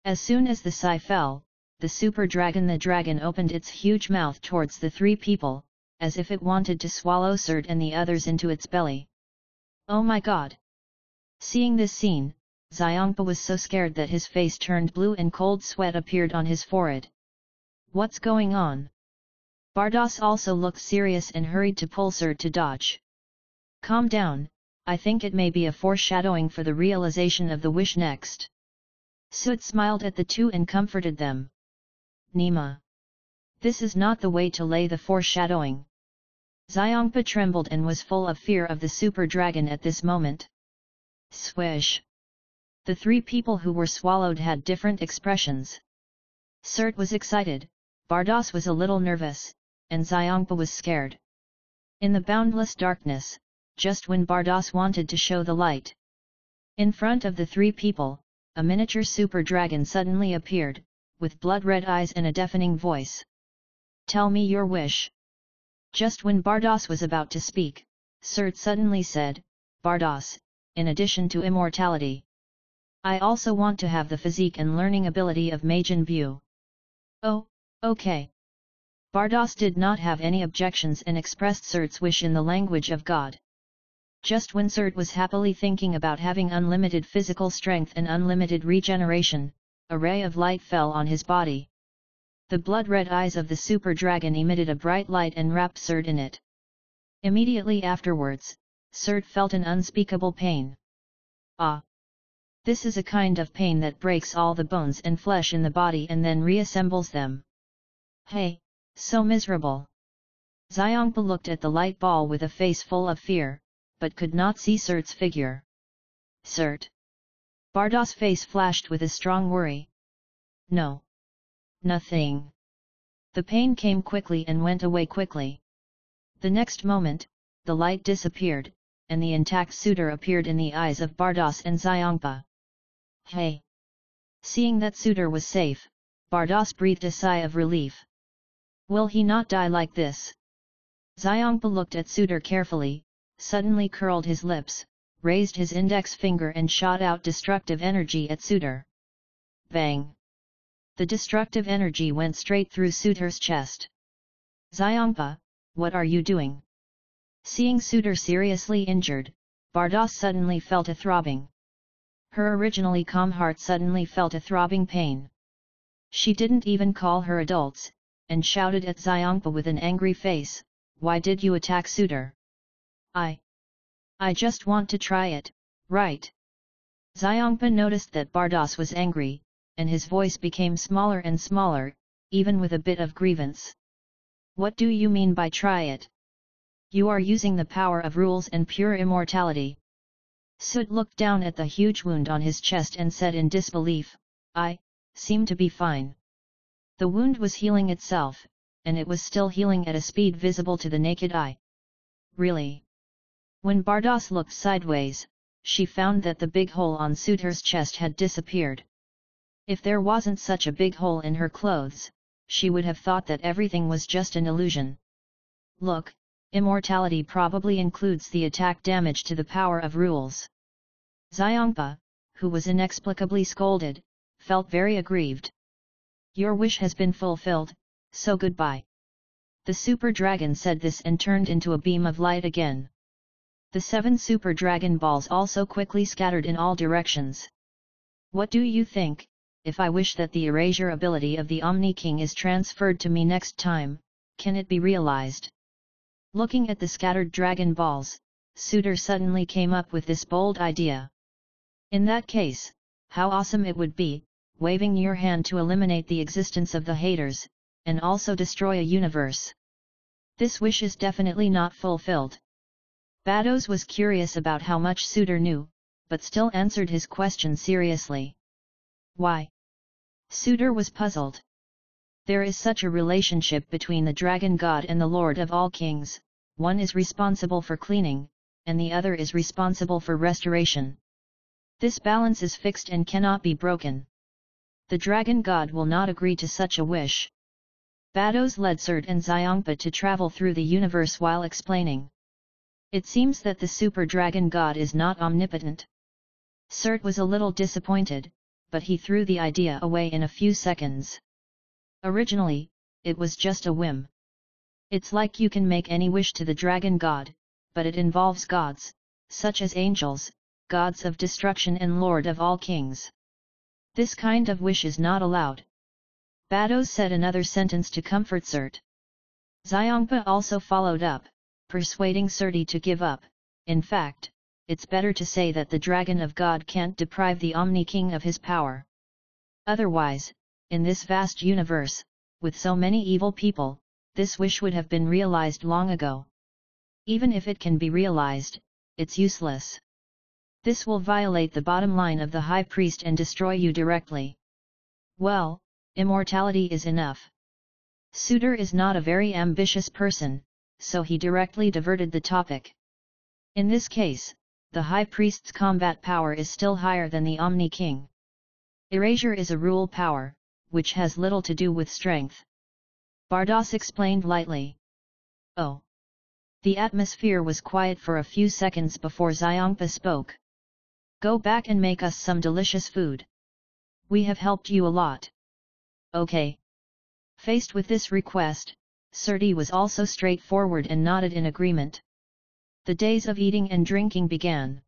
As soon as the sigh fell, the super dragon opened its huge mouth towards the 3 people, as if it wanted to swallow Surt and the others into its belly. Oh my god! Seeing this scene, Xiangpa was so scared that his face turned blue and cold sweat appeared on his forehead. What's going on? Bardas also looked serious and hurried to pull Surt to dodge. Calm down, I think it may be a foreshadowing for the realization of the wish next. Surt smiled at the two and comforted them. Nima. This is not the way to lay the foreshadowing. Xiangpa trembled and was full of fear of the super dragon at this moment. Swish. The 3 people who were swallowed had different expressions. Surt was excited, Bardas was a little nervous, and Xiangpa was scared. In the boundless darkness, just when Bardas wanted to show the light, in front of the 3 people, a miniature super dragon suddenly appeared, with blood-red eyes and a deafening voice. Tell me your wish. Just when Bardas was about to speak, Surt suddenly said, Bardas, in addition to immortality, I also want to have the physique and learning ability of Majin Buu. Oh, okay. Bardas did not have any objections and expressed Surt's wish in the language of God. Just when Surt was happily thinking about having unlimited physical strength and unlimited regeneration, a ray of light fell on his body. The blood-red eyes of the super dragon emitted a bright light and wrapped Surt in it. Immediately afterwards, Surt felt an unspeakable pain. Ah! This is a kind of pain that breaks all the bones and flesh in the body and then reassembles them. Hey, so miserable! Xiongpa looked at the light ball with a face full of fear, but could not see Surt's figure. Surt! Bardos' face flashed with a strong worry. No. Nothing. The pain came quickly and went away quickly. The next moment, the light disappeared, and the intact suitor appeared in the eyes of Bardos and Xiongpa. Hey! Seeing that suitor was safe, Bardos breathed a sigh of relief. Will he not die like this? Xiongpa looked at suitor carefully, suddenly curled his lips, raised his index finger and shot out destructive energy at suitor. Bang! The destructive energy went straight through suitor's chest. Xiongpa, what are you doing? Seeing suitor seriously injured, Bardos suddenly felt a throbbing. Her originally calm heart suddenly felt a throbbing pain. She didn't even call her adults, and shouted at Xiongpa with an angry face, why did you attack suitor? I just want to try it, right? Xiongpa noticed that Bardos was angry, and his voice became smaller and smaller, even with a bit of grievance. What do you mean by try it? You are using the power of rules and pure immortality. Surt looked down at the huge wound on his chest and said in disbelief, I seem to be fine. The wound was healing itself, and it was still healing at a speed visible to the naked eye. Really? When Bardos looked sideways, she found that the big hole on suitor's chest had disappeared. If there wasn't such a big hole in her clothes, she would have thought that everything was just an illusion. Look, immortality probably includes the attack damage to the power of rules. Xiongpa, who was inexplicably scolded, felt very aggrieved. Your wish has been fulfilled, so goodbye. The super dragon said this and turned into a beam of light again. The 7 super dragon balls also quickly scattered in all directions. What do you think, if I wish that the erasure ability of the Omni King is transferred to me next time, can it be realized? Looking at the scattered dragon balls, Suitor suddenly came up with this bold idea. In that case, how awesome it would be, waving your hand to eliminate the existence of the haters, and also destroy a universe. This wish is definitely not fulfilled. Bardos was curious about how much Suitor knew, but still answered his question seriously. Why? Suitor was puzzled. There is such a relationship between the Dragon God and the Lord of all Kings, one is responsible for cleaning, and the other is responsible for restoration. This balance is fixed and cannot be broken. The Dragon God will not agree to such a wish. Bardos led Surt and Xiongpa to travel through the universe while explaining. It seems that the Super Dragon God is not omnipotent. Surt was a little disappointed, but he threw the idea away in a few seconds. Originally, it was just a whim. It's like you can make any wish to the Dragon God, but it involves gods, such as angels, gods of destruction and Lord of all kings. This kind of wish is not allowed. Bardos said another sentence to comfort Surt. Xiongpa also followed up, persuading Surti to give up. In fact, it's better to say that the Dragon of God can't deprive the Omni King of his power. Otherwise, in this vast universe, with so many evil people, this wish would have been realized long ago. Even if it can be realized, it's useless. This will violate the bottom line of the High Priest and destroy you directly. Well, immortality is enough. Suitor is not a very ambitious person, so he directly diverted the topic. In this case, the High Priest's combat power is still higher than the Omni King. Erasure is a rule power, which has little to do with strength. Bardos explained lightly. Oh. The atmosphere was quiet for a few seconds before Xiongpa spoke. Go back and make us some delicious food. We have helped you a lot. Okay. Faced with this request, Surti was also straightforward and nodded in agreement. The days of eating and drinking began.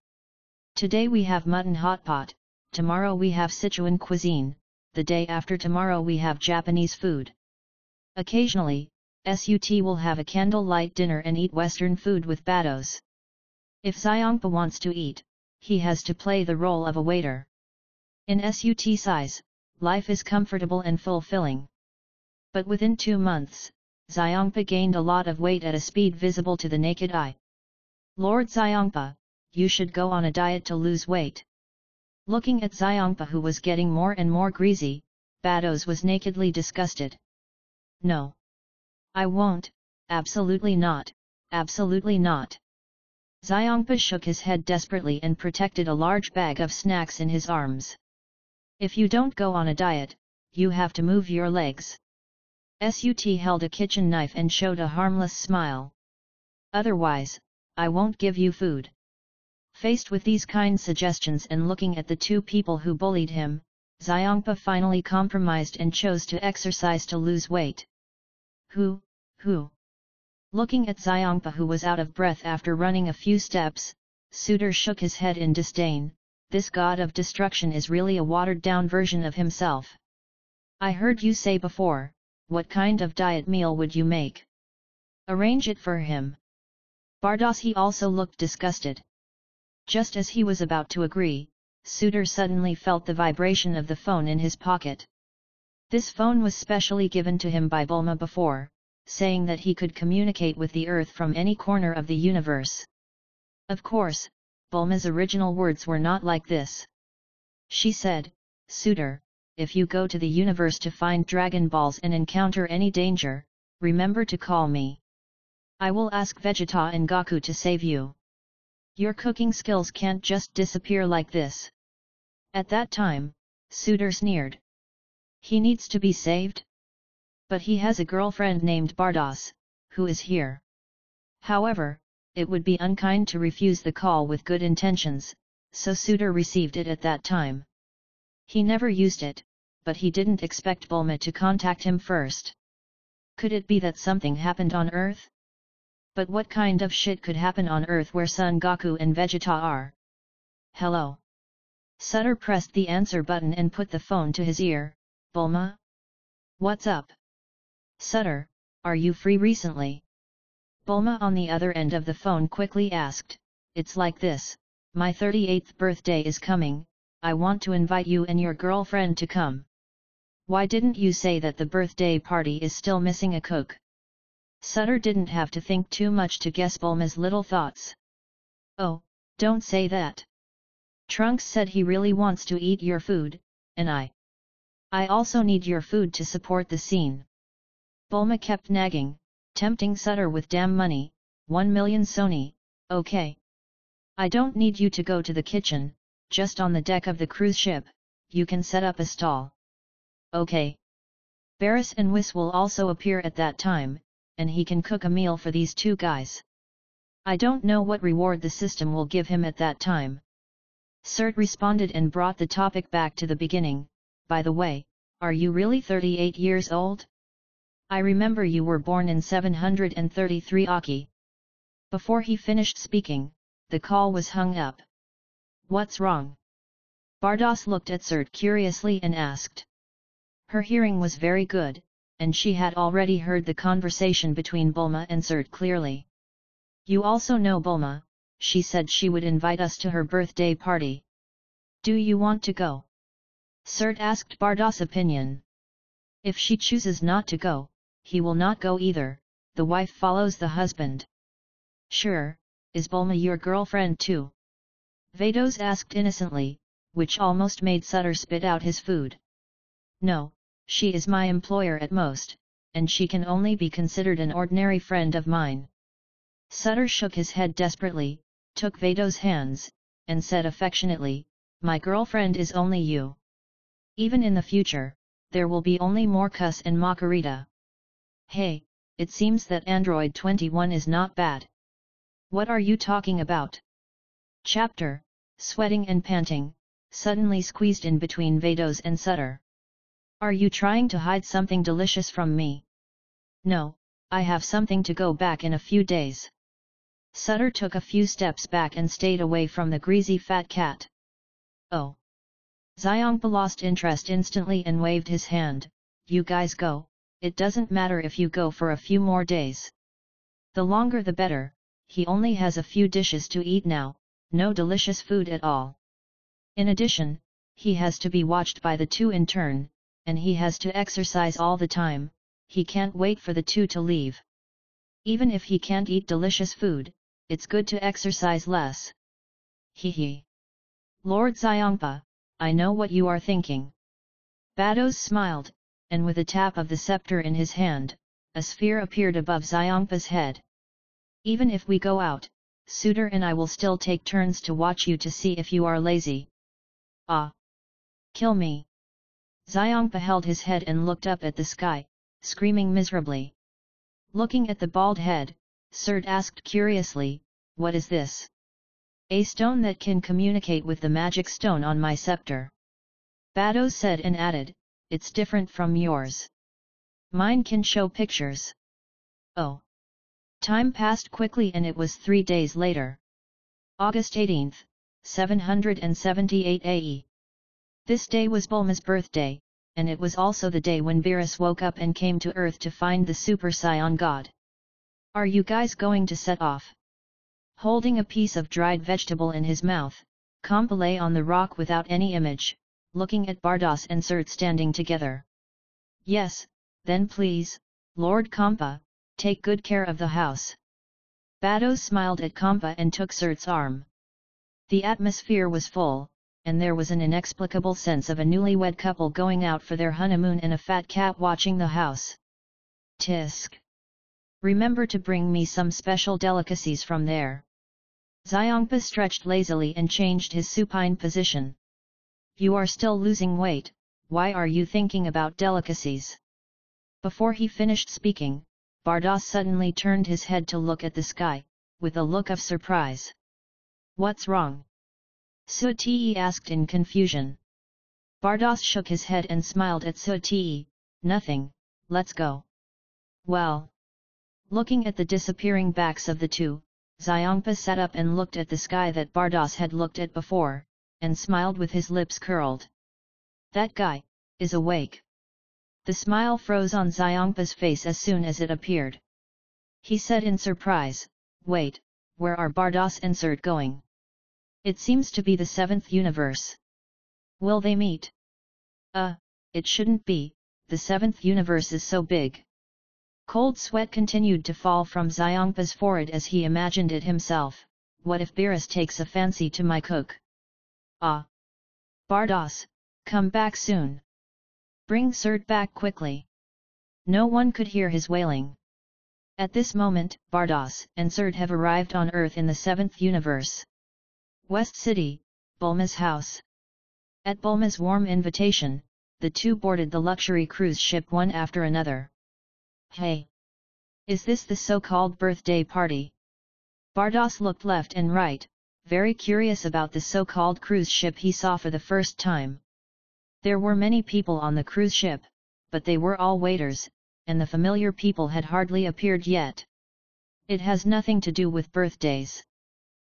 Today we have mutton hot pot, tomorrow we have Sichuan cuisine, the day after tomorrow we have Japanese food. Occasionally, SUT will have a candlelight dinner and eat Western food with Bardos. If Xiongpa wants to eat, he has to play the role of a waiter. In SUT size, life is comfortable and fulfilling. But within 2 months, Xiongpa gained a lot of weight at a speed visible to the naked eye. Lord Xiongpa, you should go on a diet to lose weight. Looking at Xiongpa, who was getting more and more greasy, Bados was nakedly disgusted. No. I won't, absolutely not, absolutely not. Xiongpa shook his head desperately and protected a large bag of snacks in his arms. If you don't go on a diet, you have to move your legs. SUT held a kitchen knife and showed a harmless smile. Otherwise, I won't give you food. Faced with these kind suggestions and looking at the 2 people who bullied him, Xiongpa finally compromised and chose to exercise to lose weight. Who? Looking at Xiongpa, who was out of breath after running a few steps, Suitor shook his head in disdain. This god of destruction is really a watered-down version of himself. I heard you say before, what kind of diet meal would you make? Arrange it for him. Bardos, he also looked disgusted. Just as he was about to agree, Suitor suddenly felt the vibration of the phone in his pocket. This phone was specially given to him by Bulma before, saying that he could communicate with the Earth from any corner of the universe. Of course, Bulma's original words were not like this. She said, Suitor, if you go to the universe to find Dragon Balls and encounter any danger, remember to call me. I will ask Vegeta and Goku to save you. Your cooking skills can't just disappear like this. At that time, Suitor sneered. He needs to be saved? But he has a girlfriend named Bardos, who is here. However, it would be unkind to refuse the call with good intentions, so Suitor received it at that time. He never used it, but he didn't expect Bulma to contact him first. Could it be that something happened on Earth? But what kind of shit could happen on Earth where Son Goku and Vegeta are? Hello? Sutter pressed the answer button and put the phone to his ear. Bulma? What's up? Sutter, are you free recently? Bulma on the other end of the phone quickly asked. It's like this, my 38th birthday is coming, I want to invite you and your girlfriend to come. Why didn't you say that the birthday party is still missing a cook? Sutter didn't have to think too much to guess Bulma's little thoughts. Oh, don't say that. Trunks said he really wants to eat your food, and I also need your food to support the scene. Bulma kept nagging, tempting Sutter with damn money, 1 million Sony, okay. I don't need you to go to the kitchen, just on the deck of the cruise ship, you can set up a stall. Okay. Barris and Whis will also appear at that time, and he can cook a meal for these 2 guys. I don't know what reward the system will give him at that time. Cert responded and brought the topic back to the beginning. By the way, are you really 38 years old? I remember you were born in 733 Aki. Before he finished speaking, the call was hung up. What's wrong? Bardos looked at Cert curiously and asked. Her hearing was very good, and she had already heard the conversation between Bulma and Cert clearly. You also know Bulma, she said she would invite us to her birthday party. Do you want to go? Cert asked Bardos' opinion. If she chooses not to go, he will not go either, the wife follows the husband. Sure, is Bulma your girlfriend too? Vados asked innocently, which almost made Sutter spit out his food. No, she is my employer at most, and she can only be considered an ordinary friend of mine. Sutter shook his head desperately, took Vados' hands, and said affectionately, my girlfriend is only you. Even in the future, there will be only more Cuss and Makarita. Hey, it seems that Android 21 is not bad. What are you talking about? Chapter, sweating and panting, suddenly squeezed in between Vados and Sutter. Are you trying to hide something delicious from me? No, I have something to go back in a few days. Sutter took a few steps back and stayed away from the greasy fat cat. Oh. Xiongpa lost interest instantly and waved his hand. You guys go, it doesn't matter if you go for a few more days. The longer the better, he only has a few dishes to eat now, no delicious food at all. In addition, he has to be watched by the two in turn, and he has to exercise all the time, he can't wait for the two to leave. Even if he can't eat delicious food, it's good to exercise less. Hee. Lord Xiongpa, I know what you are thinking. Bados smiled, and with a tap of the scepter in his hand, a sphere appeared above Xiongpa's head. Even if we go out, Suitor and I will still take turns to watch you to see if you are lazy. Ah! Kill me! Xiongpa held his head and looked up at the sky, screaming miserably. Looking at the bald head, Surt asked curiously, what is this? A stone that can communicate with the magic stone on my scepter. Bados said and added, it's different from yours. Mine can show pictures. Oh! Time passed quickly and it was 3 days later. August 18th, 778 AE. This day was Bulma's birthday, and it was also the day when Beerus woke up and came to Earth to find the Super Saiyan God. Are you guys going to set off? Holding a piece of dried vegetable in his mouth, Kampa lay on the rock without any image, looking at Bardos and Surt standing together. Yes, then please, Lord Kampa, take good care of the house. Bados smiled at Kampa and took Surt's arm. The atmosphere was full, and there was an inexplicable sense of a newlywed couple going out for their honeymoon and a fat cat watching the house. Tisk. Remember to bring me some special delicacies from there. Xiongpa stretched lazily and changed his supine position. You are still losing weight, why are you thinking about delicacies? Before he finished speaking, Bardos suddenly turned his head to look at the sky, with a look of surprise. What's wrong? Suti asked in confusion. Bardos shook his head and smiled at Suti, nothing, let's go. Well. Looking at the disappearing backs of the two, Xiongpa sat up and looked at the sky that Bardos had looked at before, and smiled with his lips curled. That guy is awake. The smile froze on Xiongpa's face as soon as it appeared. He said in surprise, wait, where are Bardos and Surt going? It seems to be the 7th universe. Will they meet? It shouldn't be, the 7th universe is so big. Cold sweat continued to fall from Xiongpa's forehead as he imagined it himself, what if Beerus takes a fancy to my cook? Ah! Bardos, come back soon. Bring Surt back quickly. No one could hear his wailing. At this moment, Bardos and Surt have arrived on Earth in the 7th universe. West City, Bulma's house. At Bulma's warm invitation, the two boarded the luxury cruise ship one after another. Hey! Is this the so-called birthday party? Bardos looked left and right, very curious about the so-called cruise ship he saw for the first time. There were many people on the cruise ship, but they were all waiters, and the familiar people had hardly appeared yet. It has nothing to do with birthdays.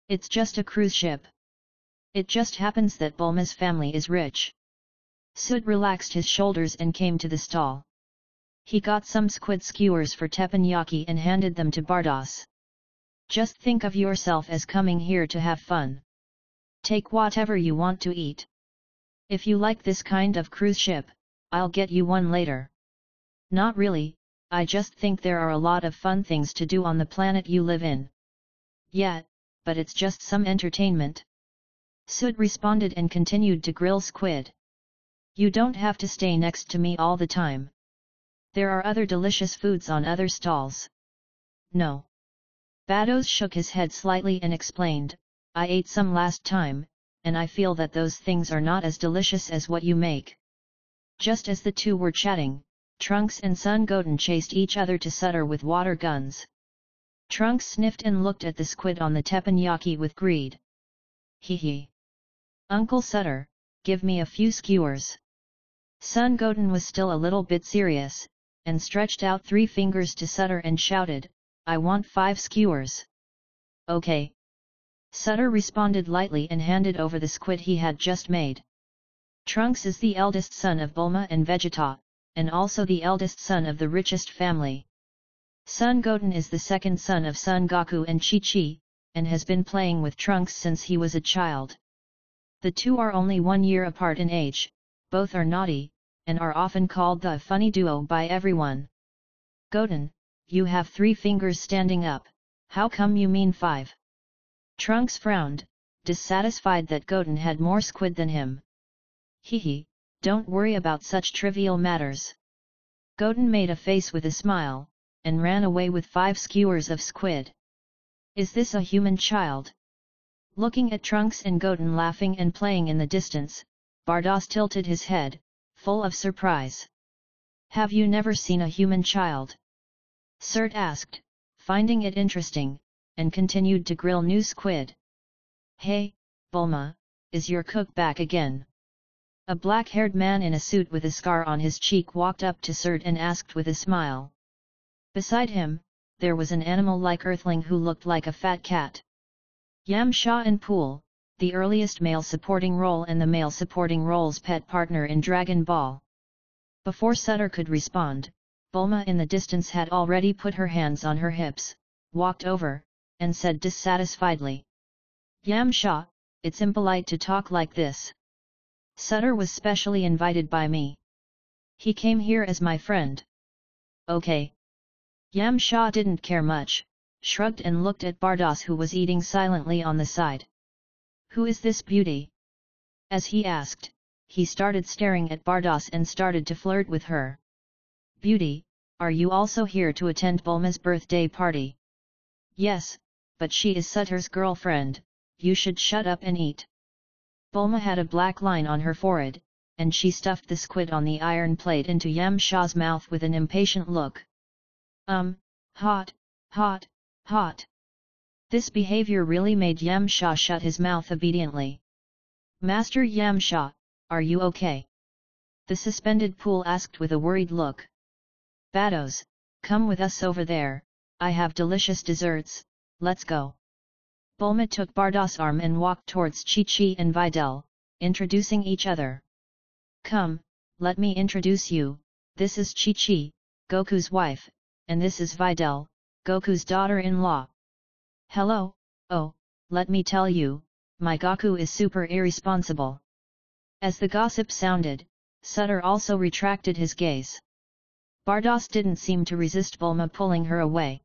It's just a cruise ship. It just happens that Bulma's family is rich. Surt relaxed his shoulders and came to the stall. He got some squid skewers for teppanyaki and handed them to Bardos. Just think of yourself as coming here to have fun. Take whatever you want to eat. If you like this kind of cruise ship, I'll get you one later. Not really, I just think there are a lot of fun things to do on the planet you live in. Yeah, but it's just some entertainment. Surt responded and continued to grill squid. You don't have to stay next to me all the time. There are other delicious foods on other stalls. No. Bados shook his head slightly and explained, I ate some last time, and I feel that those things are not as delicious as what you make. Just as the two were chatting, Trunks and Sun Goten chased each other to Sutter with water guns. Trunks sniffed and looked at the squid on the teppanyaki with greed. Hee. Uncle Sutter, give me a few skewers. Sun Goten was still a little bit serious, and stretched out 3 fingers to Sutter and shouted, I want 5 skewers. Okay. Sutter responded lightly and handed over the squid he had just made. Trunks is the eldest son of Bulma and Vegeta, and also the eldest son of the richest family. Son Goten is the second son of Son Goku and Chi-Chi, and has been playing with Trunks since he was a child. The two are only 1 year apart in age, both are naughty, and are often called the funny duo by everyone. Goten, you have 3 fingers standing up, how come you mean 5? Trunks frowned, dissatisfied that Goten had more squid than him. Hehe, don't worry about such trivial matters. Goten made a face with a smile, and ran away with 5 skewers of squid. Is this a human child? Looking at Trunks and Goten laughing and playing in the distance, Bardos tilted his head, full of surprise. Have you never seen a human child? Surt asked, finding it interesting, and continued to grill new squid. Hey, Bulma, is your cook back again? A black-haired man in a suit with a scar on his cheek walked up to Surt and asked with a smile. Beside him, there was an animal-like earthling who looked like a fat cat. Yamcha and Pool, the earliest male supporting role and the male supporting role's pet partner in Dragon Ball. Before Sutter could respond, Bulma in the distance had already put her hands on her hips, walked over, and said dissatisfiedly. Yamcha, it's impolite to talk like this. Sutter was specially invited by me. He came here as my friend. Okay. Yamcha didn't care much, shrugged and looked at Bardos who was eating silently on the side. Who is this beauty? As he asked, he started staring at Bardos and started to flirt with her. Beauty, are you also here to attend Bulma's birthday party? Yes, but she is Sutter's girlfriend, you should shut up and eat. Bulma had a black line on her forehead, and she stuffed the squid on the iron plate into Yamcha's mouth with an impatient look. Hot, hot, hot. This behavior really made Yamcha shut his mouth obediently. Master Yamcha, are you okay? The suspended Pool asked with a worried look. Bados, come with us over there, I have delicious desserts, let's go. Bulma took Bardos' arm and walked towards Chi-Chi and Videl, introducing each other. Come, let me introduce you, this is Chi-Chi, Goku's wife, and this is Videl, Goku's daughter-in-law. Hello, oh, let me tell you, my Goku is super irresponsible. As the gossip sounded, Sutter also retracted his gaze. Bardos didn't seem to resist Bulma pulling her away.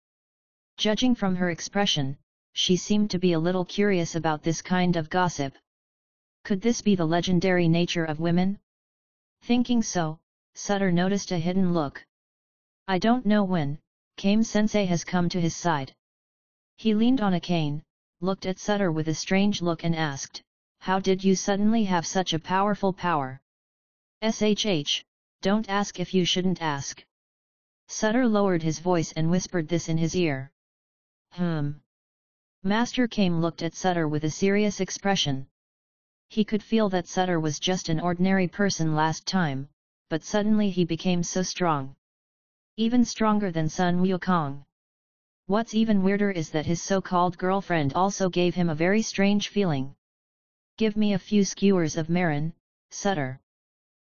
Judging from her expression, she seemed to be a little curious about this kind of gossip. Could this be the legendary nature of women? Thinking so, Sutter noticed a hidden look. I don't know when, Kame-sensei has come to his side. He leaned on a cane, looked at Sutter with a strange look and asked, how did you suddenly have such a powerful power? SHH, don't ask if you shouldn't ask. Sutter lowered his voice and whispered this in his ear. Master Kame looked at Sutter with a serious expression. He could feel that Sutter was just an ordinary person last time, but suddenly he became so strong. Even stronger than Sun Wukong. What's even weirder is that his so-called girlfriend also gave him a very strange feeling. Give me a few skewers of Marin, Sutter.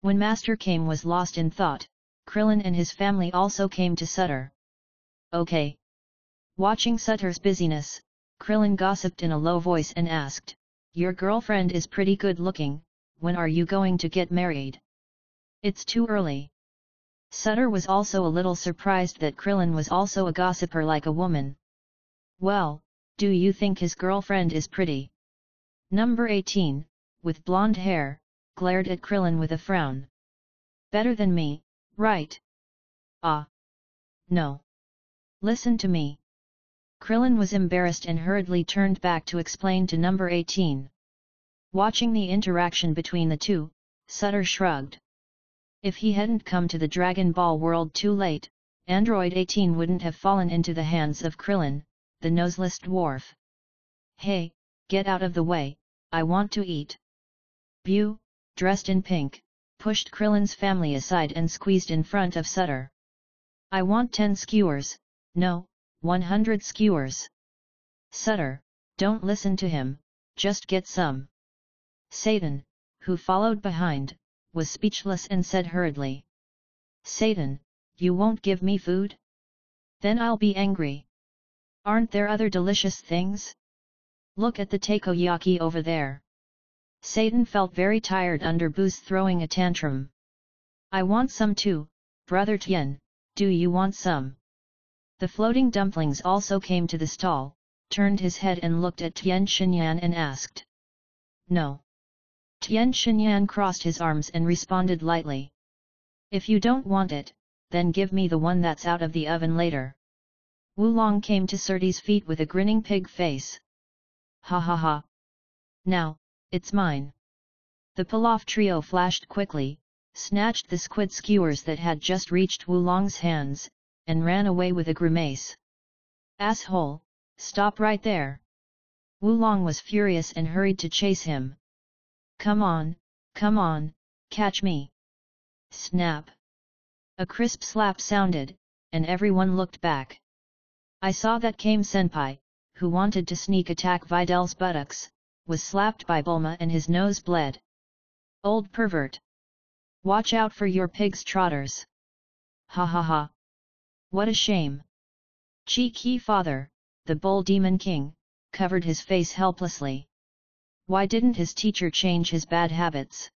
When Master Kame was lost in thought, Krillin and his family also came to Sutter. Okay. Watching Sutter's busyness, Krillin gossiped in a low voice and asked, your girlfriend is pretty good looking, when are you going to get married? It's too early. Sutter was also a little surprised that Krillin was also a gossiper like a woman. Well, do you think his girlfriend is pretty? Number 18, with blonde hair, glared at Krillin with a frown. Better than me, right? Ah. No. Listen to me. Krillin was embarrassed and hurriedly turned back to explain to number 18. Watching the interaction between the two, Sutter shrugged. If he hadn't come to the Dragon Ball world too late, Android 18 wouldn't have fallen into the hands of Krillin, the noseless dwarf. Hey, get out of the way, I want to eat. Bu, dressed in pink, pushed Krillin's family aside and squeezed in front of Sutter. I want 10 skewers, no, 100 skewers. Sutter, don't listen to him, just get some. Satan, who followed behind, was speechless and said hurriedly. Satan, you won't give me food? Then I'll be angry. Aren't there other delicious things? Look at the takoyaki over there. Satan felt very tired under Bu's throwing a tantrum. I want some too, Brother Tian, do you want some? The floating dumplings also came to the stall, turned his head and looked at Tian Xinyan and asked. No. Tian Xinyan crossed his arms and responded lightly. If you don't want it, then give me the one that's out of the oven later. Wulong came to Surti's feet with a grinning pig face. Ha ha ha. Now, it's mine. The pilaf trio flashed quickly, snatched the squid skewers that had just reached Wulong's hands, and ran away with a grimace. Asshole, stop right there. Wulong was furious and hurried to chase him. Come on, catch me. Snap. A crisp slap sounded, and everyone looked back. I saw that Kame Senpai, who wanted to sneak attack Vidal's buttocks, was slapped by Bulma and his nose bled. Old pervert. Watch out for your pig's trotters. Ha ha ha. What a shame. Cheeky father, the bull demon king, covered his face helplessly. Why didn't his teacher change his bad habits?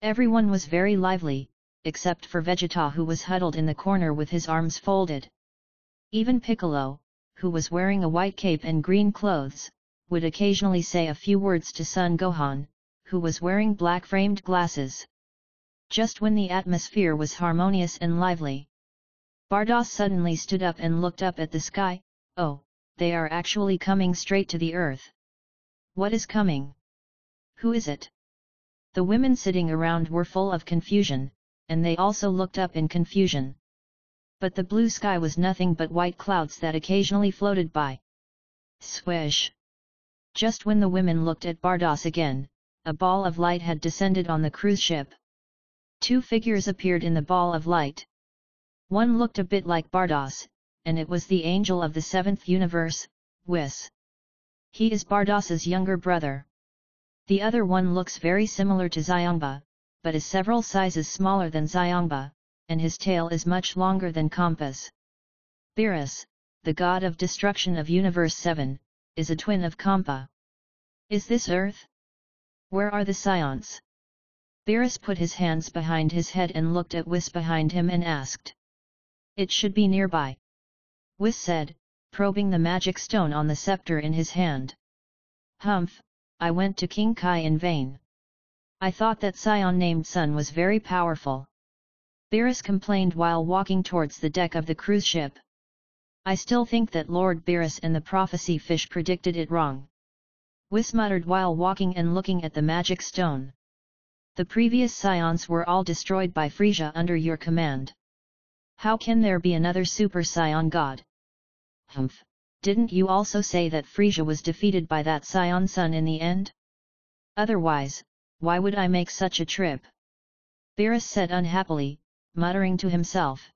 Everyone was very lively, except for Vegeta, who was huddled in the corner with his arms folded. Even Piccolo, who was wearing a white cape and green clothes, would occasionally say a few words to Son Gohan, who was wearing black framed glasses. Just when the atmosphere was harmonious and lively, Bardoss suddenly stood up and looked up at the sky. Oh, they are actually coming straight to the earth. What is coming? Who is it? The women sitting around were full of confusion, and they also looked up in confusion. But the blue sky was nothing but white clouds that occasionally floated by. Swish! Just when the women looked at Bardoss again, a ball of light had descended on the cruise ship. Two figures appeared in the ball of light. One looked a bit like Bardoss, and it was the angel of the seventh universe, Whis. He is Bardoss's younger brother. The other one looks very similar to Xiongba, but is several sizes smaller than Xiongba, and his tail is much longer than Kampa's. Beerus, the god of destruction of Universe 7, is a twin of Kampa. Is this Earth? Where are the Scions? Beerus put his hands behind his head and looked at Whis behind him and asked. It should be nearby. Whis said, probing the magic stone on the scepter in his hand. Humph, I went to King Kai in vain. I thought that Scion named Sun was very powerful. Beerus complained while walking towards the deck of the cruise ship. I still think that Lord Beerus and the prophecy fish predicted it wrong. Whis muttered while walking and looking at the magic stone. The previous Scions were all destroyed by Frisia under your command. How can there be another Super Scion god? Humph, didn't you also say that Frisia was defeated by that Scion son in the end? Otherwise, why would I make such a trip? Beerus said unhappily, muttering to himself.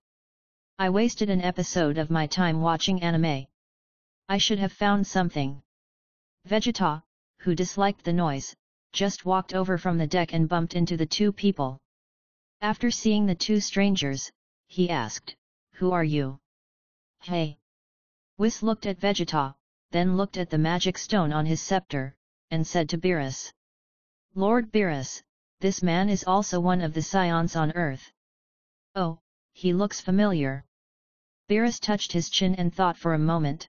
I wasted an episode of my time watching anime. I should have found something. Vegeta, who disliked the noise, just walked over from the deck and bumped into the two people. After seeing the two strangers, he asked, Who are you? Hey! Whis looked at Vegeta, then looked at the magic stone on his scepter, and said to Beerus. Lord Beerus, this man is also one of the Scions on Earth. Oh, he looks familiar. Beerus touched his chin and thought for a moment.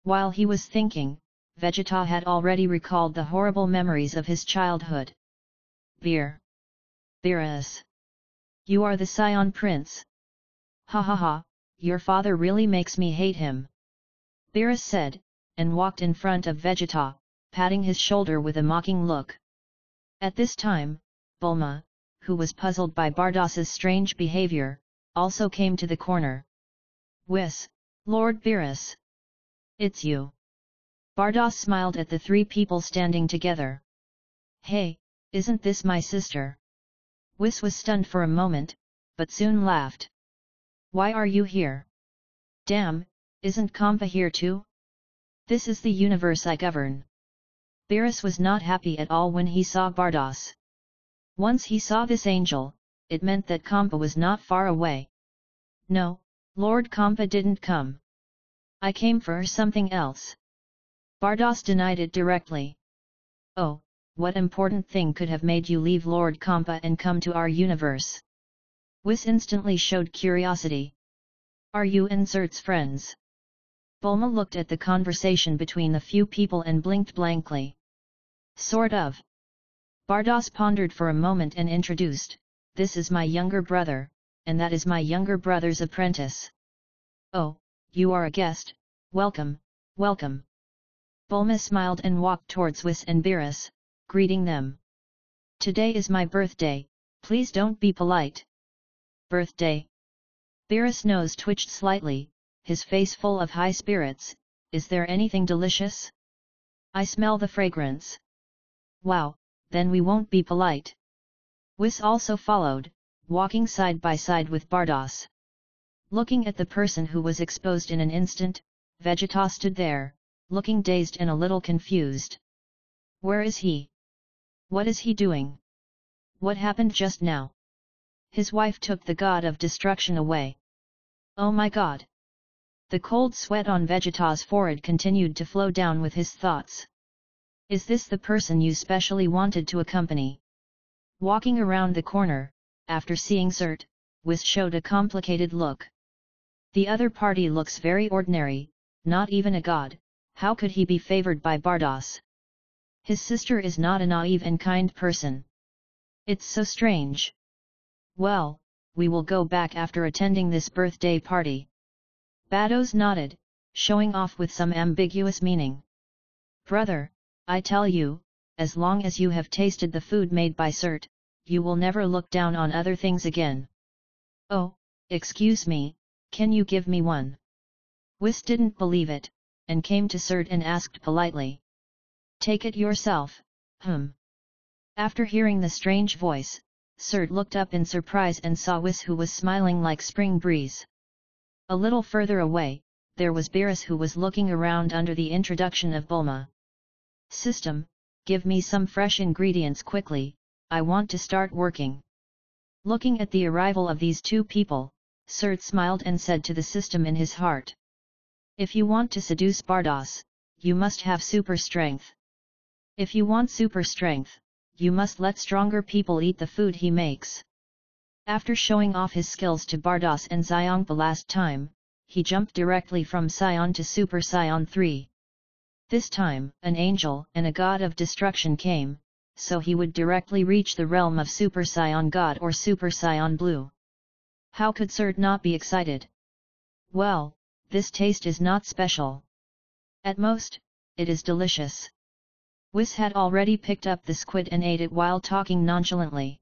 While he was thinking, Vegeta had already recalled the horrible memories of his childhood. Beerus. You are the Scion Prince. Ha ha ha, your father really makes me hate him. Beerus said, and walked in front of Vegeta, patting his shoulder with a mocking look. At this time, Bulma, who was puzzled by Bardoss's strange behavior, also came to the corner. Whis, Lord Beerus. It's you. Bardoss smiled at the three people standing together. Hey, isn't this my sister? Whis was stunned for a moment, but soon laughed. Why are you here? Damn, isn't Kampa here too? This is the universe I govern. Beerus was not happy at all when he saw Bardoss. Once he saw this angel, it meant that Kampa was not far away. No, Lord Kampa didn't come. I came for something else. Bardas denied it directly. Oh, what important thing could have made you leave Lord Kampa and come to our universe? Whis instantly showed curiosity. Are you and Surt's friends? Bulma looked at the conversation between the few people and blinked blankly. Sort of. Bardas pondered for a moment and introduced, this is my younger brother, and that is my younger brother's apprentice. Oh, you are a guest, welcome, welcome. Bulma smiled and walked towards Whis and Beerus, greeting them. Today is my birthday, please don't be polite. Birthday? Beerus' nose twitched slightly, his face full of high spirits. Is there anything delicious? I smell the fragrance. Wow, then we won't be polite. Whis also followed, walking side by side with Bardas. Looking at the person who was exposed in an instant, Vegeta stood there, looking dazed and a little confused. Where is he? What is he doing? What happened just now? His wife took the god of destruction away. Oh my god! The cold sweat on Vegeta's forehead continued to flow down with his thoughts. Is this the person you specially wanted to accompany? Walking around the corner, after seeing Surt, Whis showed a complicated look. The other party looks very ordinary, not even a god, how could he be favored by Bardas? His sister is not a naive and kind person. It's so strange. Well, we will go back after attending this birthday party. Bados nodded, showing off with some ambiguous meaning. Brother, I tell you, as long as you have tasted the food made by Surt, you will never look down on other things again. Oh, excuse me, can you give me one? Whis didn't believe it, and came to Surt and asked politely. Take it yourself, After hearing the strange voice, Surt looked up in surprise and saw Whis, who was smiling like spring breeze. A little further away, there was Beerus, who was looking around under the introduction of Bulma. System, give me some fresh ingredients quickly, I want to start working. Looking at the arrival of these two people, Surt smiled and said to the system in his heart. If you want to seduce Bardas, you must have super strength. If you want super strength, you must let stronger people eat the food he makes. After showing off his skills to Bardas and Xiongpa last time, he jumped directly from Saiyan to Super Saiyan 3. This time, an angel and a god of destruction came, so he would directly reach the realm of Super Saiyan God or Super Saiyan Blue. How could Surt not be excited? Well, this taste is not special. At most, it is delicious. Whis had already picked up the squid and ate it while talking nonchalantly.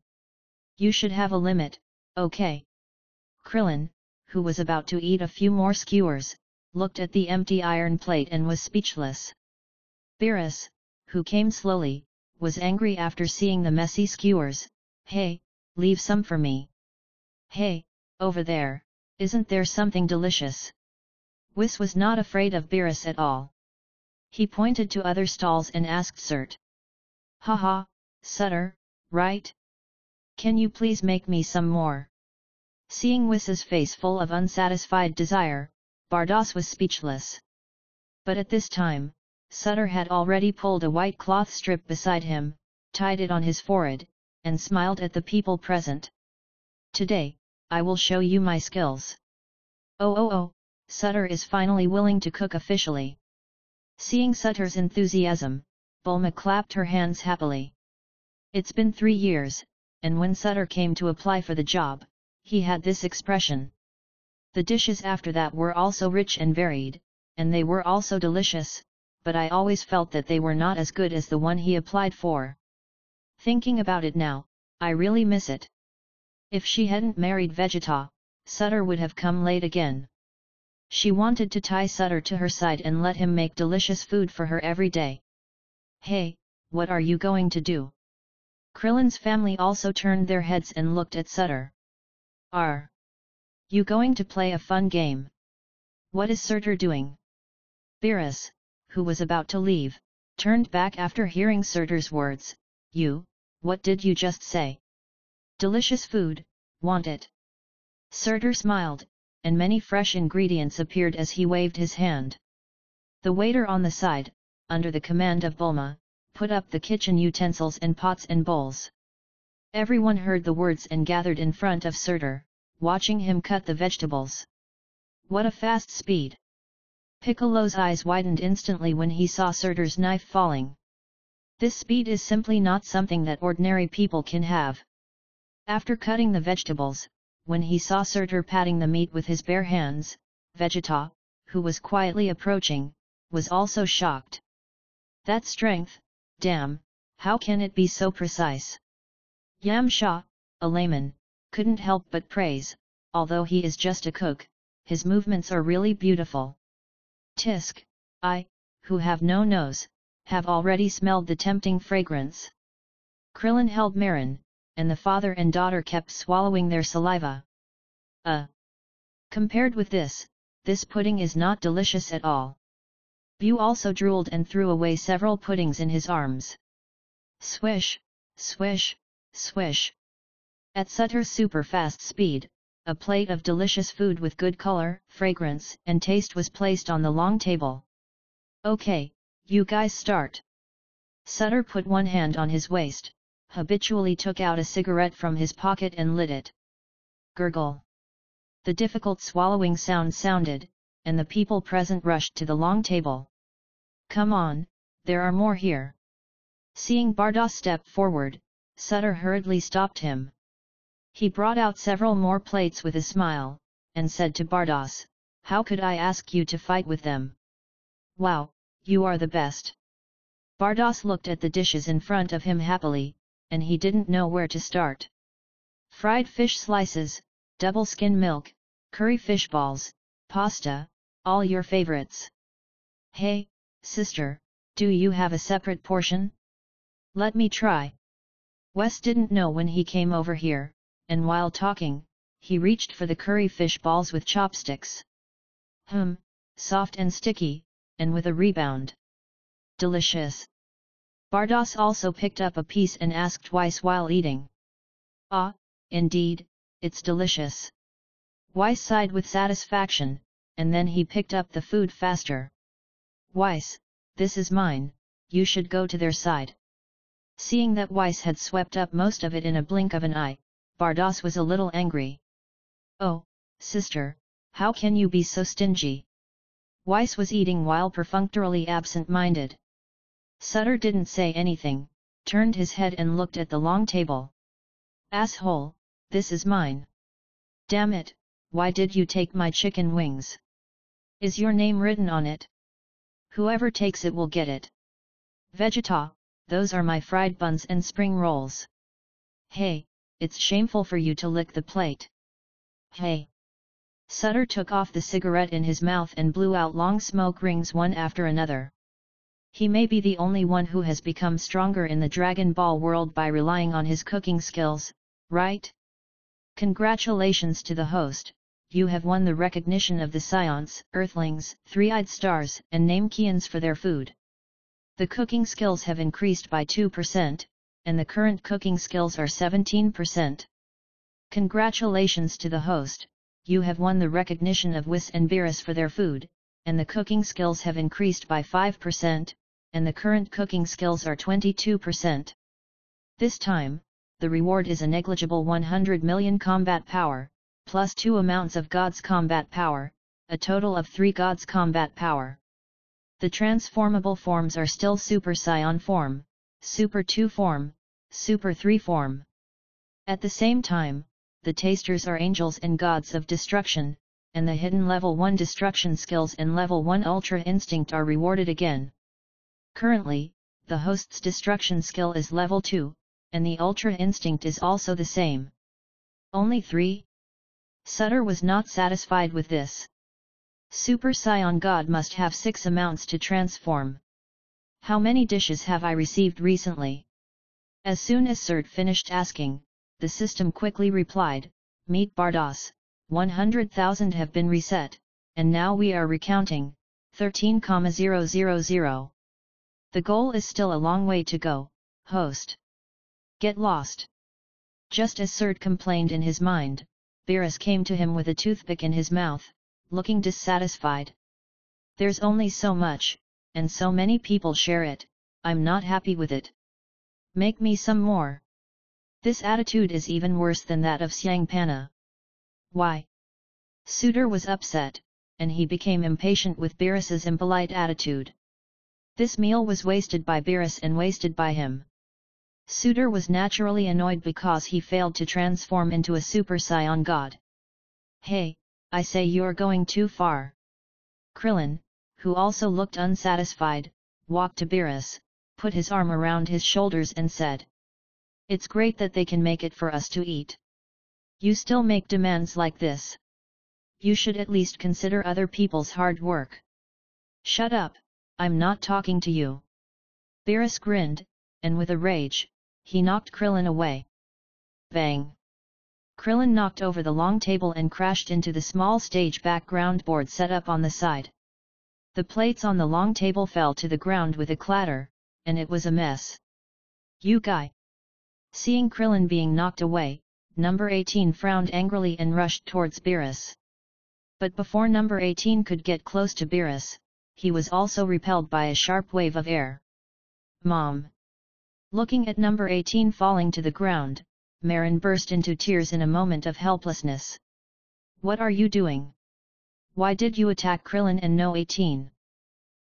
You should have a limit, okay? Krillin, who was about to eat a few more skewers, looked at the empty iron plate and was speechless. Beerus, who came slowly, was angry after seeing the messy skewers. Hey, leave some for me. Hey, over there, isn't there something delicious? Whis was not afraid of Beerus at all. He pointed to other stalls and asked Surt. Haha, Sutter, right? Can you please make me some more? Seeing Whis's face full of unsatisfied desire, Bardas was speechless. But at this time, Sutter had already pulled a white cloth strip beside him, tied it on his forehead, and smiled at the people present. Today, I will show you my skills. Oh, Sutter is finally willing to cook officially. Seeing Sutter's enthusiasm, Bulma clapped her hands happily. It's been 3 years, and when Sutter came to apply for the job, he had this expression. The dishes after that were also rich and varied, and they were also delicious, but I always felt that they were not as good as the one he applied for. Thinking about it now, I really miss it. If she hadn't married Vegeta, Sutter would have come late again. She wanted to tie Sutter to her side and let him make delicious food for her every day. Hey, what are you going to do? Krillin's family also turned their heads and looked at Sutter. Are you going to play a fun game? What is Surtur doing? Beerus, who was about to leave, turned back after hearing Surtur's words. What did you just say? Delicious food, want it? Surtur smiled, and many fresh ingredients appeared as he waved his hand. The waiter on the side, under the command of Bulma, put up the kitchen utensils and pots and bowls. Everyone heard the words and gathered in front of Surtur, watching him cut the vegetables. What a fast speed! Piccolo's eyes widened instantly when he saw Surtur's knife falling. This speed is simply not something that ordinary people can have. After cutting the vegetables, when he saw Surtur patting the meat with his bare hands, Vegeta, who was quietly approaching, was also shocked. That strength, damn, how can it be so precise? Yamcha, a layman, couldn't help but praise, although he is just a cook, his movements are really beautiful. Tisk, I, who have no nose, have already smelled the tempting fragrance. Krillin held Marin, and the father and daughter kept swallowing their saliva. Compared with this pudding is not delicious at all. Bu also drooled and threw away several puddings in his arms. Swish, swish, swish. At Surtur's super fast speed, a plate of delicious food with good color, fragrance, and taste was placed on the long table. Okay, you guys start. Surtur put one hand on his waist, habitually took out a cigarette from his pocket and lit it. Gurgle. The difficult swallowing sound sounded, and the people present rushed to the long table. Come on, there are more here. Seeing Bardoss step forward, Surtur hurriedly stopped him. He brought out several more plates with a smile, and said to Bardoss, "How could I ask you to fight with them? Wow, you are the best." Bardoss looked at the dishes in front of him happily, and he didn't know where to start. Fried fish slices, double skin milk, curry fish balls, pasta, all your favorites. Hey, sister, do you have a separate portion? Let me try. Wes didn't know when he came over here, and while talking, he reached for the curry fish balls with chopsticks. Soft and sticky, and with a rebound. Delicious. Bardoss also picked up a piece and asked Weiss while eating. Ah, indeed, it's delicious. Weiss sighed with satisfaction, and then he picked up the food faster. Weiss, this is mine, you should go to their side. Seeing that Weiss had swept up most of it in a blink of an eye, Bardoss was a little angry. Oh, sister, how can you be so stingy? Weiss was eating while perfunctorily absent-minded. Surtur didn't say anything, turned his head and looked at the long table. Asshole, this is mine. Damn it, why did you take my chicken wings? Is your name written on it? Whoever takes it will get it. Vegeta, those are my fried buns and spring rolls. Hey, it's shameful for you to lick the plate. Hey. Surtur took off the cigarette in his mouth and blew out long smoke rings one after another. He may be the only one who has become stronger in the Dragon Ball world by relying on his cooking skills, right? Congratulations to the host, you have won the recognition of the Scions, Earthlings, Three-Eyed Stars, and Namekians for their food. The cooking skills have increased by 2%, and the current cooking skills are 17%. Congratulations to the host, you have won the recognition of Whis and Beerus for their food, and the cooking skills have increased by 5%, and the current cooking skills are 22%. This time, the reward is a negligible 100 million combat power, plus 2 amounts of God's combat power, a total of 3 God's combat power. The transformable forms are still Super Saiyan form, Super 2 form, Super 3 form. At the same time, the tasters are angels and gods of destruction, and the hidden level 1 destruction skills and level 1 Ultra Instinct are rewarded again. Currently, the host's destruction skill is level 2, and the Ultra Instinct is also the same. Only 3? Surtur was not satisfied with this. Super Saiyan God must have 6 amounts to transform. How many dishes have I received recently? As soon as Surtur finished asking, the system quickly replied, Meet Bardoss, 100,000 have been reset, and now we are recounting, 13,000. The goal is still a long way to go, host. Get lost. Just as Surtur complained in his mind, Beerus came to him with a toothpick in his mouth, looking dissatisfied. There's only so much, and so many people share it, I'm not happy with it. Make me some more. This attitude is even worse than that of Syangpana. Why? Suitor was upset, and he became impatient with Beerus's impolite attitude. This meal was wasted by Beerus and wasted by him. Suitor was naturally annoyed because he failed to transform into a Super Saiyan god. Hey, I say you're going too far. Krillin, who also looked unsatisfied, walked to Beerus, put his arm around his shoulders and said, "It's great that they can make it for us to eat. You still make demands like this. You should at least consider other people's hard work." "Shut up, I'm not talking to you." Beerus grinned, and with a rage, he knocked Krillin away. Bang! Krillin knocked over the long table and crashed into the small stage background board set up on the side. The plates on the long table fell to the ground with a clatter, and it was a mess. "You guy!" Seeing Krillin being knocked away, number 18 frowned angrily and rushed towards Beerus. But before number 18 could get close to Beerus, he was also repelled by a sharp wave of air. "Mom!" Looking at number 18 falling to the ground, Marin burst into tears in a moment of helplessness. "What are you doing? Why did you attack Krillin and no 18?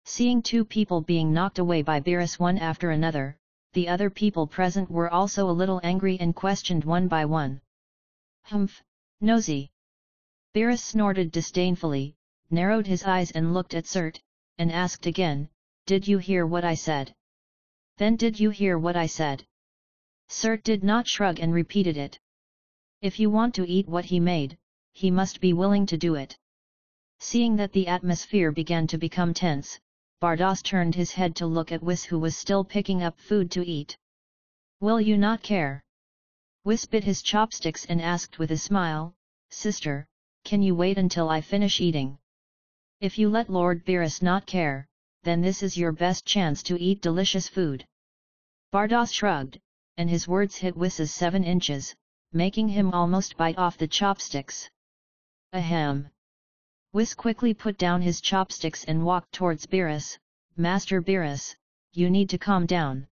Seeing two people being knocked away by Beerus one after another, the other people present were also a little angry and questioned one by one. "Humph, nosy!" Beerus snorted disdainfully, narrowed his eyes and looked at Surt, and asked again, "Did you hear what I said? Then did you hear what I said?" Surt did not shrug and repeated it. If you want to eat what he made, he must be willing to do it. Seeing that the atmosphere began to become tense, Bardos turned his head to look at Whis, who was still picking up food to eat. "Will you not care?" Whis bit his chopsticks and asked with a smile, "Sister, can you wait until I finish eating? If you let Lord Beerus not care, then this is your best chance to eat delicious food." Bardos shrugged, and his words hit Whis's 7 inches, making him almost bite off the chopsticks. Ahem! Whis quickly put down his chopsticks and walked towards Beerus. "Master Beerus, you need to calm down."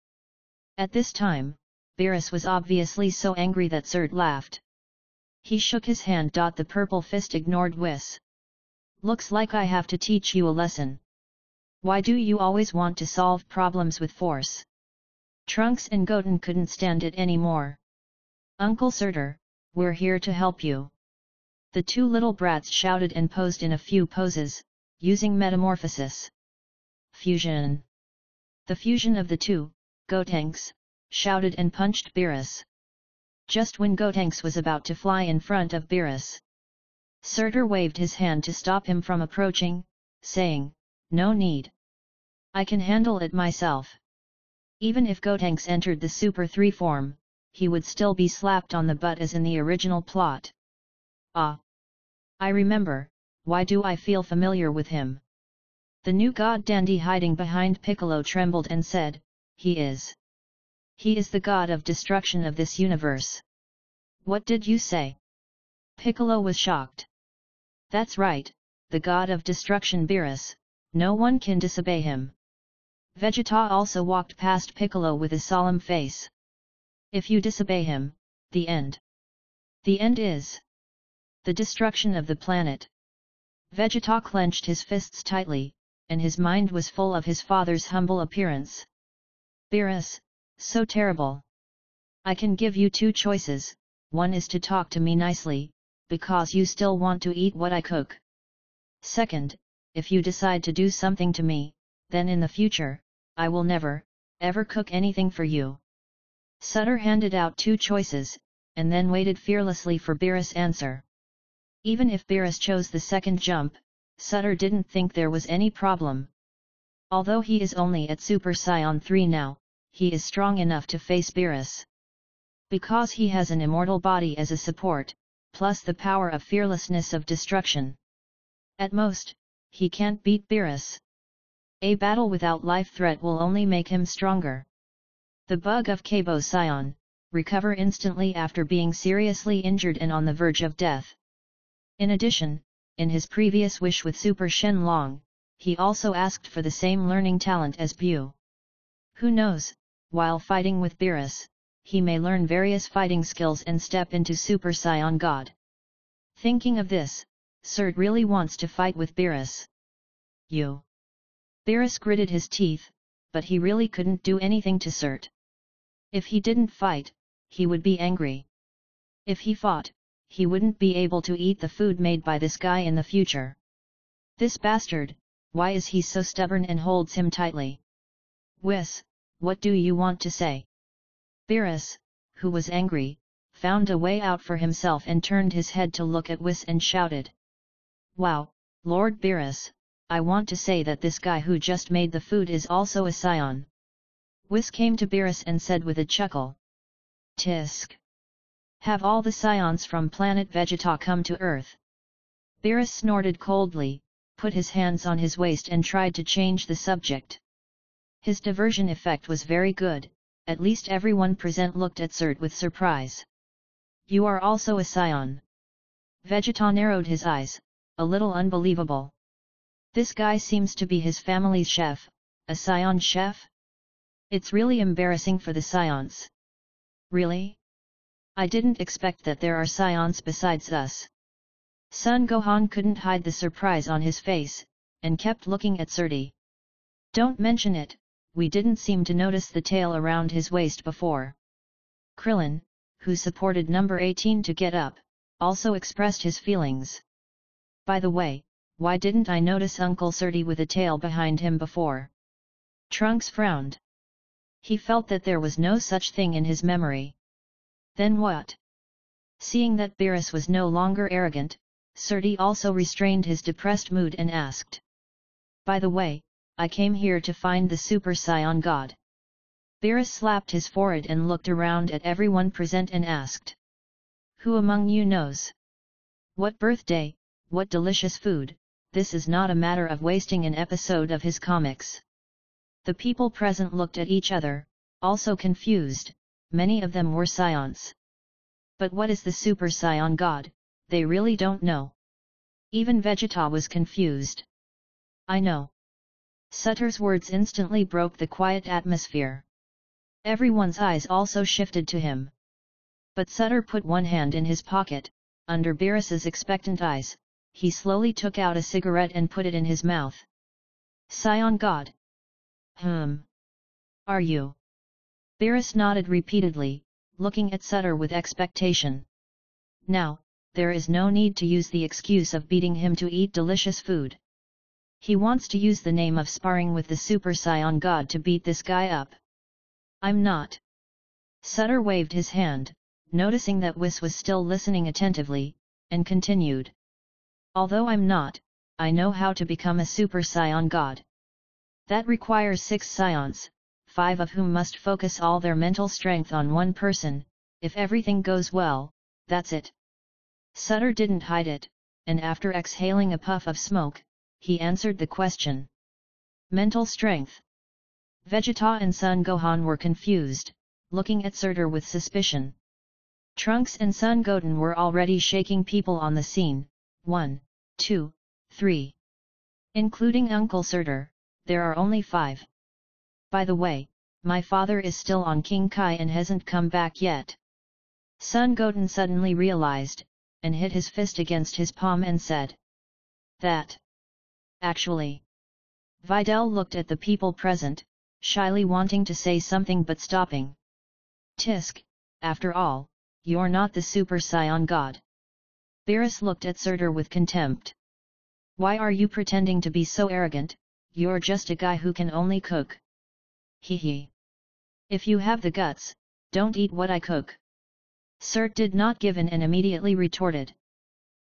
At this time, Beerus was obviously so angry that Surt laughed. He shook his hand. The purple fist ignored Whis. "Looks like I have to teach you a lesson. Why do you always want to solve problems with force?" Trunks and Goten couldn't stand it anymore. "Uncle Surtur, we're here to help you." The two little brats shouted and posed in a few poses, using metamorphosis. Fusion. The fusion of the two, Gotenks, shouted and punched Beerus. Just when Gotenks was about to fly in front of Beerus, Surtur waved his hand to stop him from approaching, saying, "No need. I can handle it myself." Even if Gotenks entered the Super 3 form, he would still be slapped on the butt as in the original plot. "Ah! I remember, why do I feel familiar with him?" The new god Dandy hiding behind Piccolo trembled and said, He is the god of destruction of this universe." "What did you say?" Piccolo was shocked. "That's right, the god of destruction Beerus, no one can disobey him." Vegeta also walked past Piccolo with a solemn face. "If you disobey him, the end. The end is the destruction of the planet." Vegeta clenched his fists tightly, and his mind was full of his father's humble appearance. "Beerus, so terrible. I can give you two choices. One is to talk to me nicely, because you still want to eat what I cook. Second, if you decide to do something to me, then in the future, I will never, ever cook anything for you." Sutter handed out two choices, and then waited fearlessly for Beerus' answer. Even if Beerus chose the second jump, Sutter didn't think there was any problem. Although he is only at Super Saiyan 3 now, he is strong enough to face Beerus. Because he has an immortal body as a support, plus the power of fearlessness of destruction. At most, he can't beat Beerus. A battle without life threat will only make him stronger. The bug of Kabo Saiyan, recover instantly after being seriously injured and on the verge of death. In addition, in his previous wish with Super Shenlong, he also asked for the same learning talent as Bu. Who knows, while fighting with Beerus, he may learn various fighting skills and step into Super Saiyan God. Thinking of this, Surt really wants to fight with Beerus. You. Beerus gritted his teeth, but he really couldn't do anything to Surt. If he didn't fight, he would be angry. If he fought, he wouldn't be able to eat the food made by this guy in the future. This bastard, why is he so stubborn and holds him tightly? Whis, what do you want to say? Beerus, who was angry, found a way out for himself and turned his head to look at Whis and shouted. Wow, Lord Beerus, I want to say that this guy who just made the food is also a Scion. Whis came to Beerus and said with a chuckle. Tisk. Have all the Scions from planet Vegeta come to Earth? Beerus snorted coldly, put his hands on his waist and tried to change the subject. His diversion effect was very good, at least everyone present looked at Surt with surprise. You are also a Scion. Vegeta narrowed his eyes, a little unbelievable. This guy seems to be his family's chef, a Scion chef? It's really embarrassing for the Scions. Really? I didn't expect that there are Scions besides us. Son Gohan couldn't hide the surprise on his face, and kept looking at Surti. Don't mention it, we didn't seem to notice the tail around his waist before. Krillin, who supported number 18 to get up, also expressed his feelings. By the way, why didn't I notice Uncle Surti with a tail behind him before? Trunks frowned. He felt that there was no such thing in his memory. Then what? Seeing that Beerus was no longer arrogant, Surti also restrained his depressed mood and asked. By the way, I came here to find the Super Saiyan God. Beerus slapped his forehead and looked around at everyone present and asked. Who among you knows? What birthday, what delicious food, this is not a matter of wasting an episode of his comics. The people present looked at each other, also confused, many of them were Scions. But what is the Super Saiyan God, they really don't know. Even Vegeta was confused. I know. Sutter's words instantly broke the quiet atmosphere. Everyone's eyes also shifted to him. But Sutter put one hand in his pocket, under Beerus's expectant eyes, he slowly took out a cigarette and put it in his mouth. Saiyan God. Are you? Beerus nodded repeatedly, looking at Sutter with expectation. Now, there is no need to use the excuse of beating him to eat delicious food. He wants to use the name of sparring with the Super Saiyan God to beat this guy up. I'm not. Sutter waved his hand, noticing that Whis was still listening attentively, and continued. Although I'm not, I know how to become a Super Saiyan God. That requires 6 Scions, 5 of whom must focus all their mental strength on one person. If everything goes well, that's it. Sutter didn't hide it, and after exhaling a puff of smoke, he answered the question. Mental strength. Vegeta and Son Gohan were confused, looking at Surtur with suspicion. Trunks and Son Goten were already shaking people on the scene, 1, 2, 3. Including Uncle Surtur, there are only 5. By the way, my father is still on King Kai and hasn't come back yet. Son Goten suddenly realized, and hit his fist against his palm and said. That. Actually. Videl looked at the people present, shyly wanting to say something but stopping. Tisk, after all, you're not the Super Saiyan God. Beerus looked at Surtur with contempt. Why are you pretending to be so arrogant? You're just a guy who can only cook. Hee hee. If you have the guts, don't eat what I cook. Surt did not give in and immediately retorted.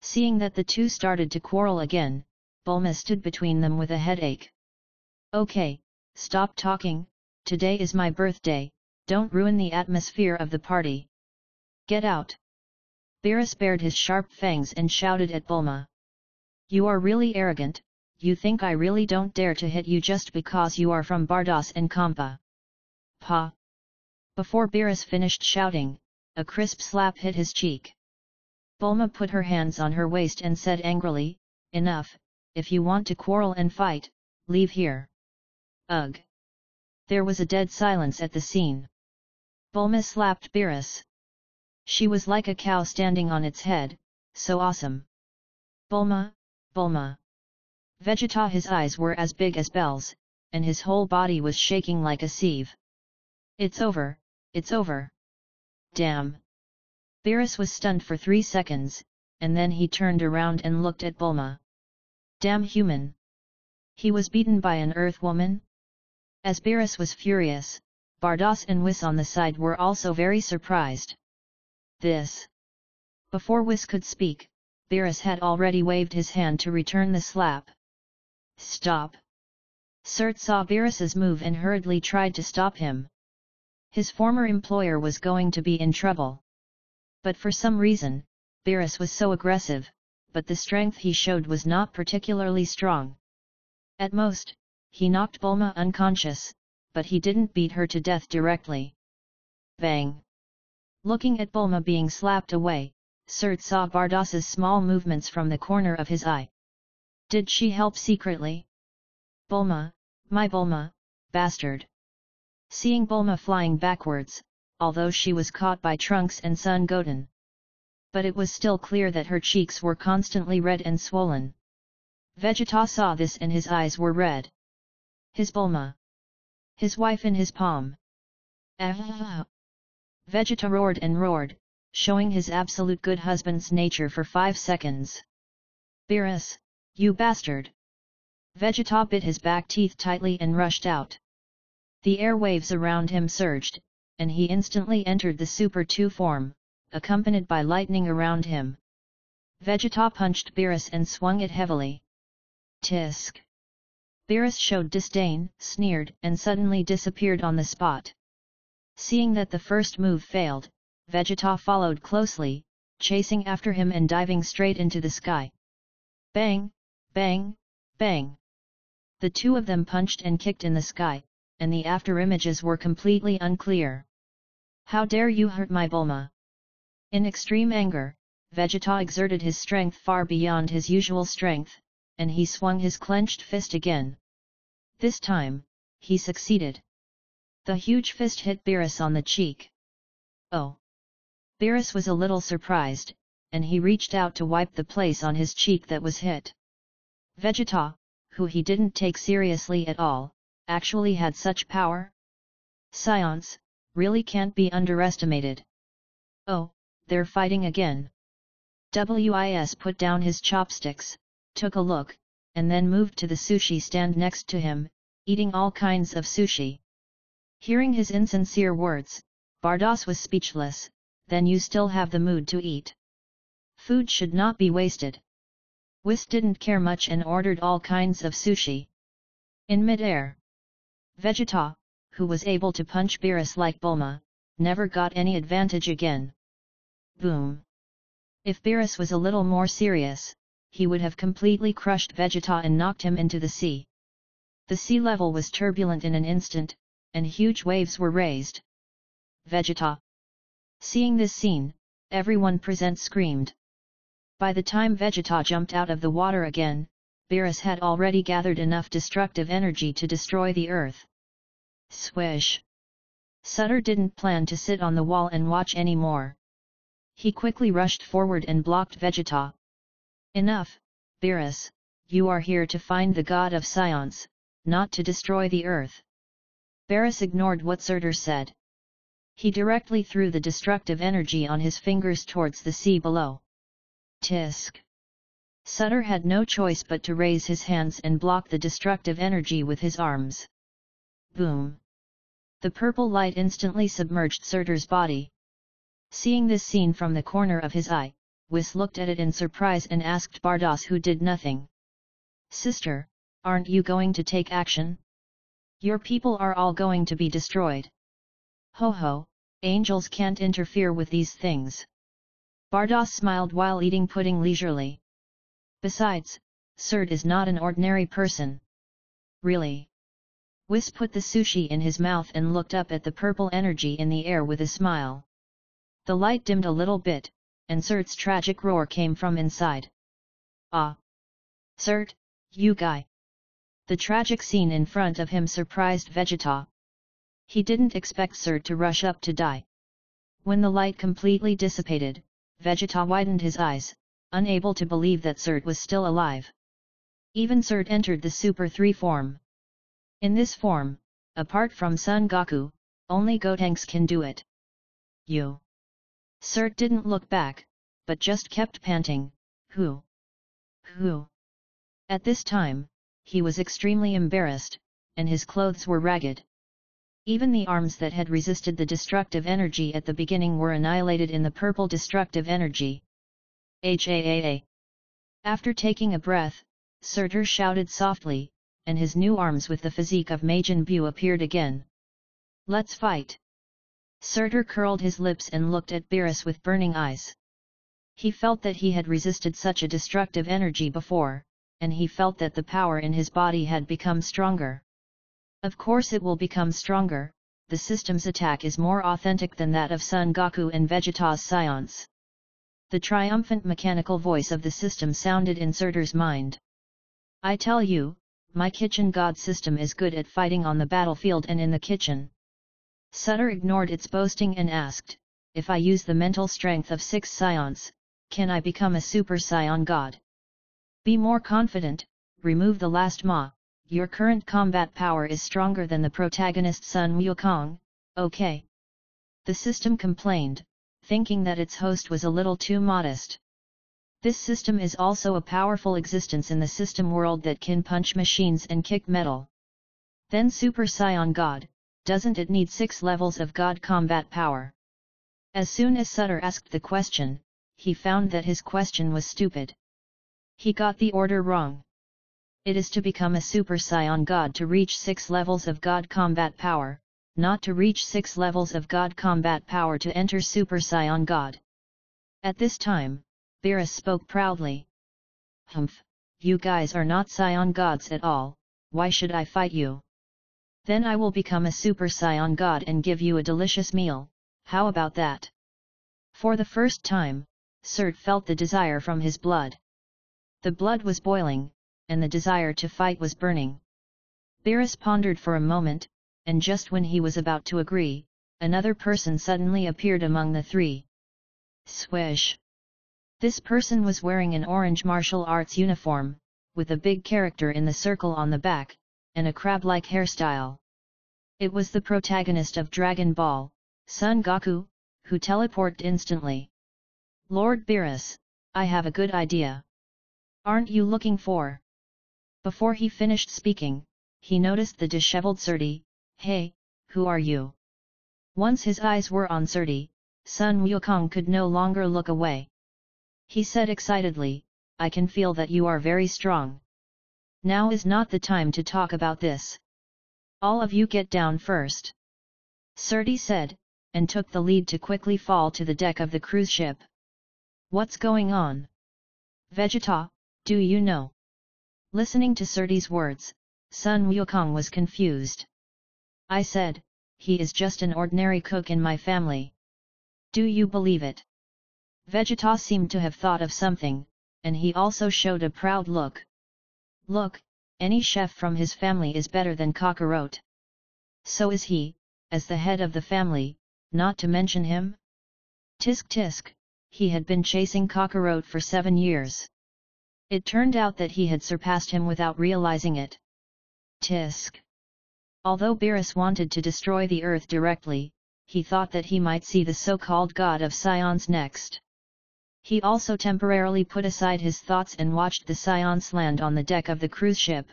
Seeing that the two started to quarrel again, Bulma stood between them with a headache. Okay, stop talking, today is my birthday, don't ruin the atmosphere of the party. Get out. Beerus bared his sharp fangs and shouted at Bulma. You are really arrogant, you think I really don't dare to hit you just because you are from Bardos and Kampa. Pa. Before Beerus finished shouting, a crisp slap hit his cheek. Bulma put her hands on her waist and said angrily, "Enough, if you want to quarrel and fight, leave here." Ugh! There was a dead silence at the scene. Bulma slapped Beerus. She was like a cow standing on its head, so awesome. "Bulma, Bulma!" Vegeta, his eyes were as big as bells, and his whole body was shaking like a sieve. "It's over, it's over." Damn! Beerus was stunned for 3 seconds, and then he turned around and looked at Bulma. Damn human! He was beaten by an Earth woman? As Beerus was furious, Bardoss and Whis on the side were also very surprised. This. Before Whis could speak, Beerus had already waved his hand to return the slap. "Stop!" Surt saw Beerus's move and hurriedly tried to stop him. His former employer was going to be in trouble. But for some reason, Beerus was so aggressive, but the strength he showed was not particularly strong. At most, he knocked Bulma unconscious, but he didn't beat her to death directly. Bang! Looking at Bulma being slapped away, Surt saw Bardoss's small movements from the corner of his eye. Did she help secretly? "Bulma, my Bulma, bastard!" Seeing Bulma flying backwards, although she was caught by Trunks and Son Goten. But it was still clear that her cheeks were constantly red and swollen. Vegeta saw this and his eyes were red. His Bulma. His wife in his palm. Ah! Vegeta roared and roared, showing his absolute good husband's nature for 5 seconds. "Beerus, you bastard!" Vegeta bit his back teeth tightly and rushed out. The airwaves around him surged, and he instantly entered the Super 2 form, accompanied by lightning around him. Vegeta punched Beerus and swung it heavily. Tisk! Beerus showed disdain, sneered, and suddenly disappeared on the spot. Seeing that the first move failed, Vegeta followed closely, chasing after him and diving straight into the sky. Bang! Bang! Bang! The two of them punched and kicked in the sky, and the after-images were completely unclear. "How dare you hurt my Bulma!" In extreme anger, Vegeta exerted his strength far beyond his usual strength, and he swung his clenched fist again. This time, he succeeded. The huge fist hit Beerus on the cheek. Oh! Beerus was a little surprised, and he reached out to wipe the place on his cheek that was hit. Vegeta, who he didn't take seriously at all, actually had such power? Science really can't be underestimated. Oh, they're fighting again. Whis put down his chopsticks, took a look, and then moved to the sushi stand next to him, eating all kinds of sushi. Hearing his insincere words, Bardoss was speechless. "Then you still have the mood to eat. Food should not be wasted." Whis didn't care much and ordered all kinds of sushi. In mid-air, Vegeta, who was able to punch Beerus like Bulma, never got any advantage again. Boom! If Beerus was a little more serious, he would have completely crushed Vegeta and knocked him into the sea. The sea level was turbulent in an instant, and huge waves were raised. Vegeta! Seeing this scene, everyone present screamed. By the time Vegeta jumped out of the water again, Beerus had already gathered enough destructive energy to destroy the earth. Swish! Sutter didn't plan to sit on the wall and watch anymore. He quickly rushed forward and blocked Vegeta. "Enough, Beerus, you are here to find the god of science, not to destroy the earth." Beerus ignored what Surtur said. He directly threw the destructive energy on his fingers towards the sea below. Tisk! Sutter had no choice but to raise his hands and block the destructive energy with his arms. Boom! The purple light instantly submerged Surtur's body. Seeing this scene from the corner of his eye, Whis looked at it in surprise and asked Bardoss, who did nothing. "Sister, aren't you going to take action? Your people are all going to be destroyed." "Ho ho, angels can't interfere with these things." Bardoss smiled while eating pudding leisurely. "Besides, Surt is not an ordinary person." "Really? Whis put the sushi in his mouth and looked up at the purple energy in the air with a smile. The light dimmed a little bit, and Sirt's tragic roar came from inside. Ah! Sirt, you guy! The tragic scene in front of him surprised Vegeta. He didn't expect Sirt to rush up to die. When the light completely dissipated, Vegeta widened his eyes, unable to believe that Sirt was still alive. Even Sirt entered the Super 3 form. In this form, apart from Son Goku, only Gotenks can do it. You! Sirt didn't look back, but just kept panting, Who? Who? At this time, he was extremely embarrassed, and his clothes were ragged. Even the arms that had resisted the destructive energy at the beginning were annihilated in the purple destructive energy. HAAA! After taking a breath, Surtur shouted softly, and his new arms with the physique of Majin Buu appeared again. Let's fight! Surtur curled his lips and looked at Beerus with burning eyes. He felt that he had resisted such a destructive energy before, and he felt that the power in his body had become stronger. Of course it will become stronger, the system's attack is more authentic than that of Son Goku and Vegeta's science. The triumphant mechanical voice of the system sounded in Surtur's mind. I tell you, my kitchen god system is good at fighting on the battlefield and in the kitchen. Surtur ignored its boasting and asked, if I use the mental strength of 6 scions, can I become a Super Saiyan God? Be more confident, remove the last Ma, your current combat power is stronger than the protagonist Sun Wukong, okay? The system complained, thinking that its host was a little too modest. This system is also a powerful existence in the system world that can punch machines and kick metal. Then Super Saiyan God, doesn't it need 6 levels of God combat power? As soon as Surtur asked the question, he found that his question was stupid. He got the order wrong. It is to become a Super Saiyan God to reach 6 levels of God combat power, not to reach 6 levels of God combat power to enter Super Saiyan God. At this time, Beerus spoke proudly. Humph, you guys are not Saiyan gods at all, why should I fight you? Then I will become a Super Saiyan God and give you a delicious meal, how about that? For the first time, Surt felt the desire from his blood. The blood was boiling, and the desire to fight was burning. Beerus pondered for a moment, and just when he was about to agree, another person suddenly appeared among the 3. Swish! This person was wearing an orange martial arts uniform, with a big character in the circle on the back, and a crab-like hairstyle. It was the protagonist of Dragon Ball, Son Goku, who teleported instantly. Lord Beerus, I have a good idea. Aren't you looking for? Before he finished speaking, he noticed the disheveled Surti. Hey, who are you? Once his eyes were on Surti, Sun Wukong could no longer look away. He said excitedly, I can feel that you are very strong. Now is not the time to talk about this. All of you get down first. Surti said, and took the lead to quickly fall to the deck of the cruise ship. What's going on? Vegeta, do you know? Listening to Surti's words, Sun Wukong was confused. I said, he is just an ordinary cook in my family. Do you believe it? Vegeta seemed to have thought of something, and he also showed a proud look. Look, any chef from his family is better than Kakarot. So is he, as the head of the family, not to mention him? Tisk tisk, he had been chasing Kakarot for 7 years. It turned out that he had surpassed him without realizing it. Tisk. Although Beerus wanted to destroy the earth directly, he thought that he might see the so-called god of Scions next. He also temporarily put aside his thoughts and watched the Scions land on the deck of the cruise ship.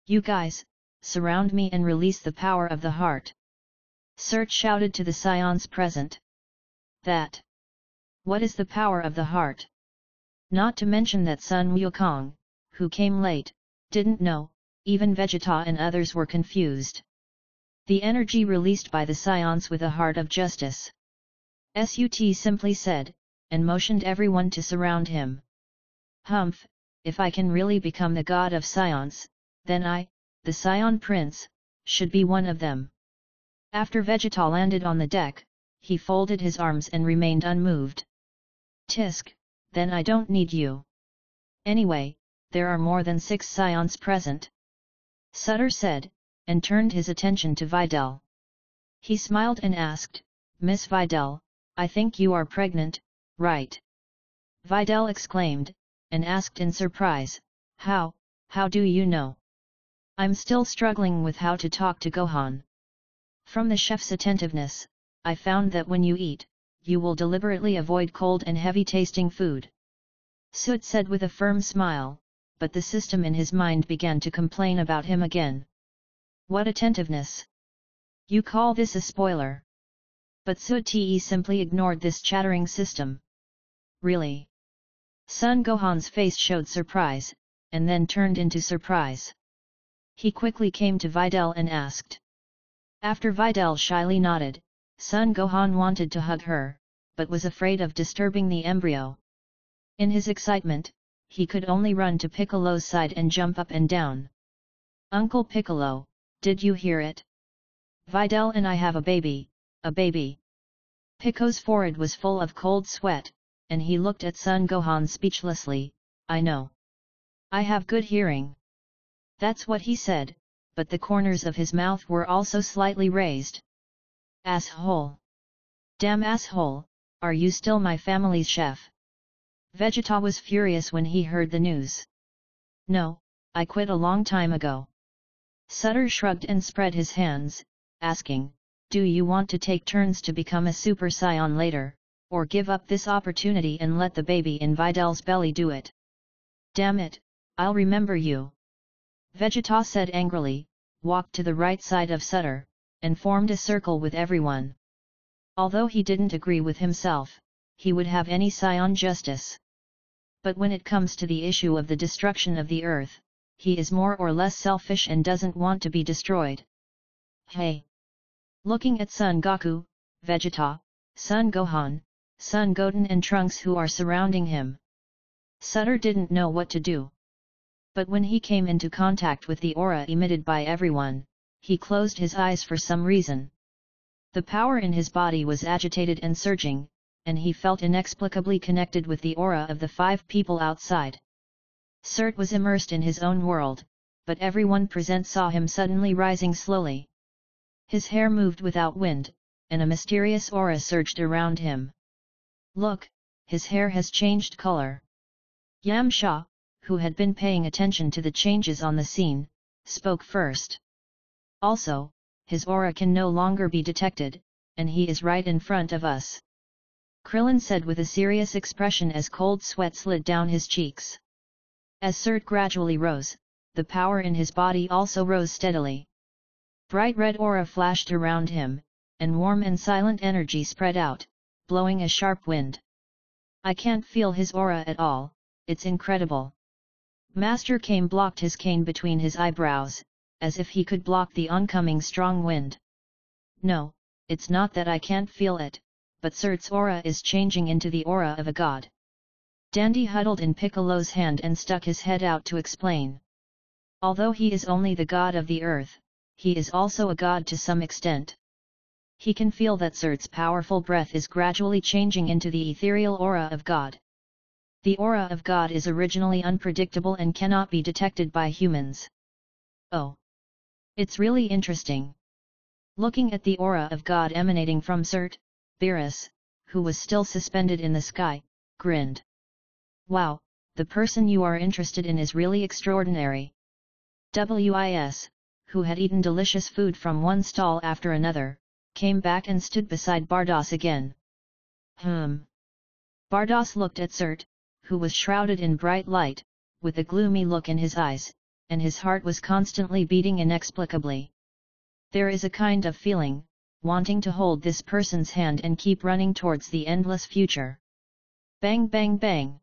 You guys, surround me and release the power of the heart. Surt shouted to the Scions present. That. What is the power of the heart? Not to mention that Sun Wukong, who came late, didn't know, even Vegeta and others were confused. The energy released by the Scions with a heart of justice. Sut simply said, and motioned everyone to surround him. Humph, if I can really become the god of Scions, then I, the Scion Prince, should be one of them. After Vegeta landed on the deck, he folded his arms and remained unmoved. Tisk, then I don't need you. Anyway, there are more than 6 scions present. Sutter said, and turned his attention to Videl. He smiled and asked, Miss Videl, I think you are pregnant, right? Videl exclaimed, and asked in surprise, how do you know? I'm still struggling with how to talk to Gohan. From the chef's attentiveness, I found that when you eat, you will deliberately avoid cold and heavy-tasting food. Soot said with a firm smile, but the system in his mind began to complain about him again. What attentiveness! You call this a spoiler? But Soot simply ignored this chattering system. Really? Son Gohan's face showed surprise, and then turned into surprise. He quickly came to Videl and asked. After Videl shyly nodded, Son Gohan wanted to hug her, but was afraid of disturbing the embryo. In his excitement, he could only run to Piccolo's side and jump up and down. Uncle Piccolo, did you hear it? Videl and I have a baby, a baby. Pico's forehead was full of cold sweat, and he looked at Son Gohan speechlessly. I know. I have good hearing. That's what he said, but the corners of his mouth were also slightly raised. Asshole! Damn asshole, are you still my family's chef? Vegeta was furious when he heard the news. No, I quit a long time ago. Sutter shrugged and spread his hands, asking, do you want to take turns to become a Super Saiyan later, or give up this opportunity and let the baby in Videl's belly do it? Damn it, I'll remember you. Vegeta said angrily, walked to the right side of Sutter, and formed a circle with everyone. Although he didn't agree with himself, he would have any Saiyan justice. But when it comes to the issue of the destruction of the earth, he is more or less selfish and doesn't want to be destroyed. Hey! Looking at Son Goku, Vegeta, Son Gohan, Son Goten and Trunks who are surrounding him, Sutter didn't know what to do. But when he came into contact with the aura emitted by everyone, he closed his eyes for some reason. The power in his body was agitated and surging, and he felt inexplicably connected with the aura of the 5 people outside. Surt was immersed in his own world, but everyone present saw him suddenly rising slowly. His hair moved without wind, and a mysterious aura surged around him. Look, his hair has changed color. Yamcha, who had been paying attention to the changes on the scene, spoke first. Also, his aura can no longer be detected, and he is right in front of us. Krillin said with a serious expression as cold sweat slid down his cheeks. As Surt gradually rose, the power in his body also rose steadily. Bright red aura flashed around him, and warm and silent energy spread out, blowing a sharp wind. I can't feel his aura at all, it's incredible. Master Kame blocked his cane between his eyebrows, as if he could block the oncoming strong wind. No, it's not that I can't feel it, but Surt's aura is changing into the aura of a god. Dandy huddled in Piccolo's hand and stuck his head out to explain. Although he is only the god of the earth, he is also a god to some extent. He can feel that Surt's powerful breath is gradually changing into the ethereal aura of God. The aura of God is originally unpredictable and cannot be detected by humans. Oh! It's really interesting. Looking at the aura of God emanating from Surt, Beerus, who was still suspended in the sky, grinned. Wow, the person you are interested in is really extraordinary. Whis, who had eaten delicious food from one stall after another, came back and stood beside Bardos again. Bardos looked at Surt, who was shrouded in bright light, with a gloomy look in his eyes, and his heart was constantly beating inexplicably. There is a kind of feeling, wanting to hold this person's hand and keep running towards the endless future. Bang bang bang!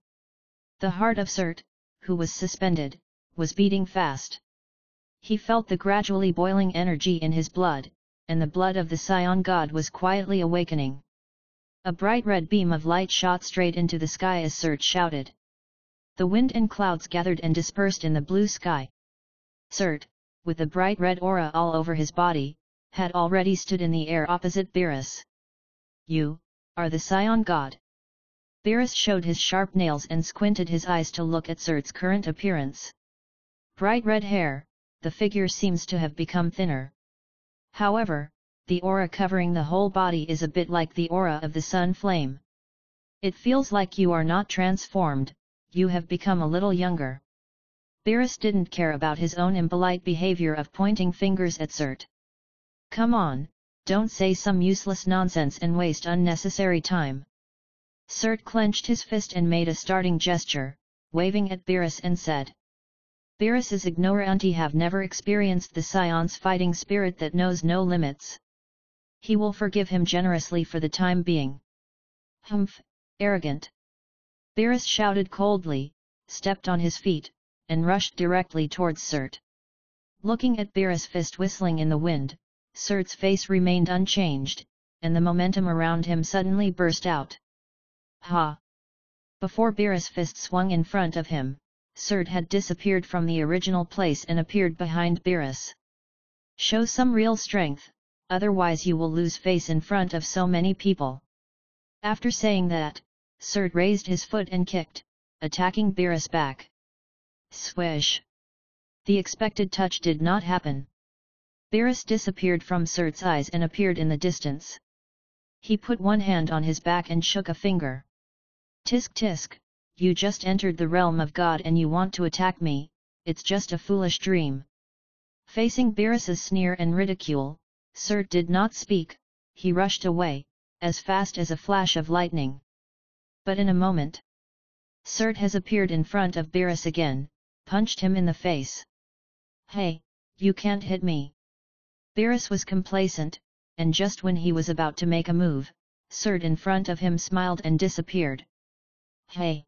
The heart of Surt, who was suspended, was beating fast. He felt the gradually boiling energy in his blood, and the blood of the Saiyan god was quietly awakening. A bright red beam of light shot straight into the sky as Surt shouted. The wind and clouds gathered and dispersed in the blue sky. Surt, with a bright red aura all over his body, had already stood in the air opposite Beerus. "You are the Scion God." Beerus showed his sharp nails and squinted his eyes to look at Surt's current appearance. Bright red hair, the figure seems to have become thinner. However, the aura covering the whole body is a bit like the aura of the sun flame. It feels like you are not transformed, you have become a little younger. Beerus didn't care about his own impolite behavior of pointing fingers at Surt. "Come on, don't say some useless nonsense and waste unnecessary time." Surt clenched his fist and made a starting gesture, waving at Beerus and said. Beerus is ignorant, he have never experienced the Scion's fighting spirit that knows no limits. He will forgive him generously for the time being. "Humph, arrogant!" Beerus shouted coldly, stepped on his feet, and rushed directly towards Surt. Looking at Beerus' fist whistling in the wind, Surt's face remained unchanged, and the momentum around him suddenly burst out. Ha! Before Beerus' fist swung in front of him, Surt had disappeared from the original place and appeared behind Beerus. "Show some real strength, otherwise you will lose face in front of so many people." After saying that, Surt raised his foot and kicked, attacking Beerus back. Swish! The expected touch did not happen. Beerus disappeared from Surt's eyes and appeared in the distance. He put one hand on his back and shook a finger. "Tisk tisk, you just entered the realm of God and you want to attack me, it's just a foolish dream." Facing Beerus's sneer and ridicule, Surt did not speak, he rushed away, as fast as a flash of lightning. But in a moment, Surt has appeared in front of Beerus again, punched him in the face. "Hey, you can't hit me." Beerus was complacent, and just when he was about to make a move, Surt in front of him smiled and disappeared. "Hey!"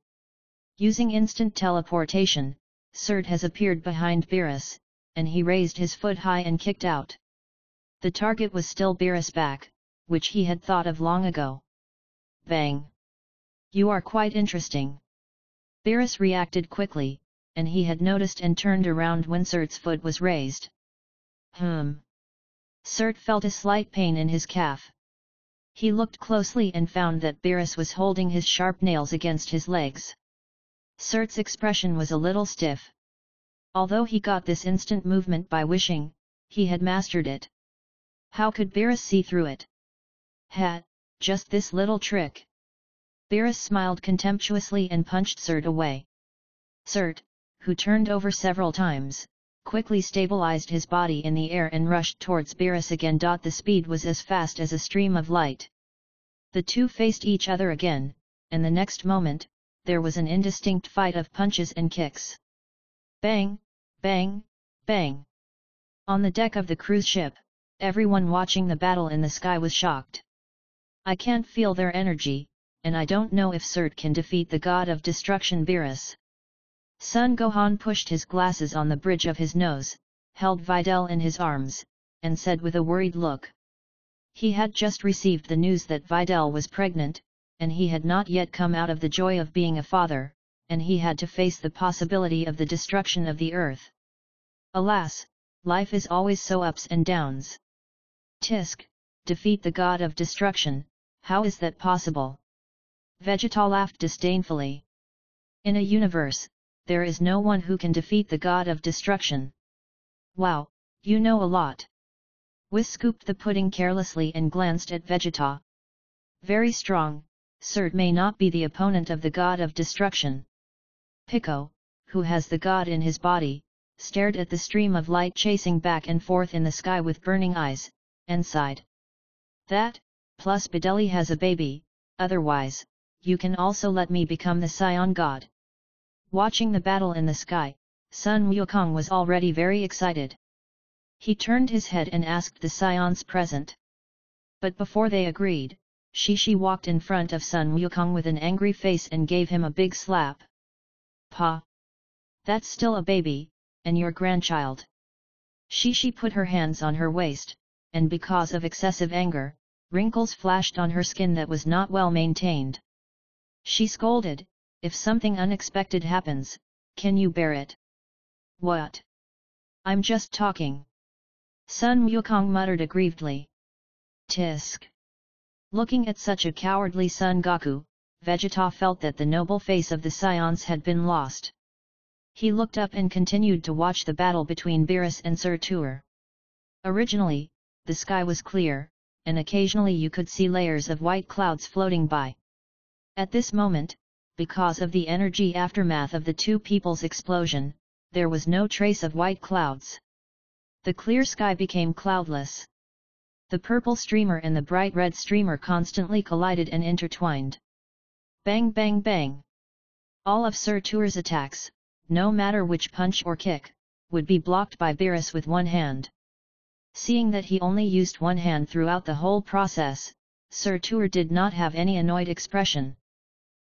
Using instant teleportation, Surt has appeared behind Beerus, and he raised his foot high and kicked out. The target was still Beerus' back, which he had thought of long ago. Bang! "You are quite interesting." Beerus reacted quickly, and he had noticed and turned around when Surt's foot was raised. Surt felt a slight pain in his calf. He looked closely and found that Beerus was holding his sharp nails against his legs. Surt's expression was a little stiff. Although he got this instant movement by wishing, he had mastered it. How could Beerus see through it? Just this little trick. Beerus smiled contemptuously and punched Surt away. Surt, who turned over several times, quickly stabilized his body in the air and rushed towards Beerus again. The speed was as fast as a stream of light. The two faced each other again, and the next moment, there was an indistinct fight of punches and kicks. Bang, bang, bang. On the deck of the cruise ship, everyone watching the battle in the sky was shocked. "I can't feel their energy, and I don't know if Surt can defeat the god of destruction Beerus." Sun Gohan pushed his glasses on the bridge of his nose, held Videl in his arms, and said with a worried look. He had just received the news that Videl was pregnant, and he had not yet come out of the joy of being a father, and he had to face the possibility of the destruction of the earth. Alas, life is always so ups and downs. Tisk, defeat the god of destruction, how is that possible? Vegeta laughed disdainfully. In a universe, there is no one who can defeat the god of destruction. Wow, you know a lot. Whis scooped the pudding carelessly and glanced at Vegeta. Very strong, Surt may not be the opponent of the god of destruction. Pico, who has the god in his body, stared at the stream of light chasing back and forth in the sky with burning eyes, and sighed. That, plus Bedeli has a baby, otherwise, you can also let me become the Scion god. Watching the battle in the sky, Sun Wukong was already very excited. He turned his head and asked the Scions present. But before they agreed, Shishi walked in front of Sun Wukong with an angry face and gave him a big slap. Pa! That's still a baby, and your grandchild. Shishi put her hands on her waist, and because of excessive anger, wrinkles flashed on her skin that was not well maintained. She scolded, if something unexpected happens, can you bear it? What? I'm just talking. Sun Wukong muttered aggrievedly. Tisk. Looking at such a cowardly Son Goku, Vegeta felt that the noble face of the Scions had been lost. He looked up and continued to watch the battle between Beerus and Sir Tuor. Originally, the sky was clear, and occasionally you could see layers of white clouds floating by. At this moment, because of the energy aftermath of the two people's explosion, there was no trace of white clouds. The clear sky became cloudless. The purple streamer and the bright red streamer constantly collided and intertwined. Bang bang bang! All of Sir Tuor's attacks, no matter which punch or kick, would be blocked by Beerus with one hand. Seeing that he only used one hand throughout the whole process, Sir Tuor did not have any annoyed expression.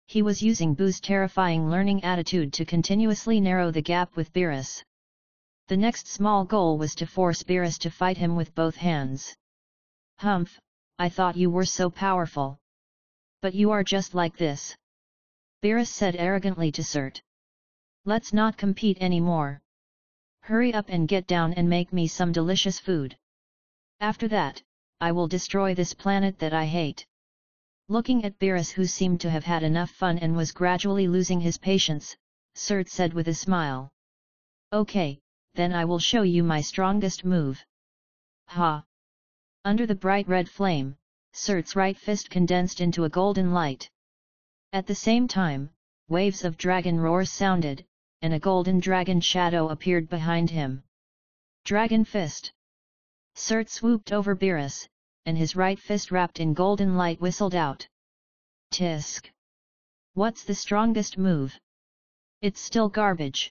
He was using Buu's terrifying learning attitude to continuously narrow the gap with Beerus. The next small goal was to force Beerus to fight him with both hands. Humph, I thought you were so powerful. But you are just like this. Beerus said arrogantly to Surt. Let's not compete anymore. Hurry up and get down and make me some delicious food. After that, I will destroy this planet that I hate. Looking at Beerus, who seemed to have had enough fun and was gradually losing his patience, Surt said with a smile. Okay, then I will show you my strongest move. Ha! Under the bright red flame, Surt's right fist condensed into a golden light. At the same time, waves of dragon roars sounded, and a golden dragon shadow appeared behind him. Dragon Fist! Surt swooped over Beerus, and his right fist wrapped in golden light whistled out. Tisk! What's the strongest move? It's still garbage.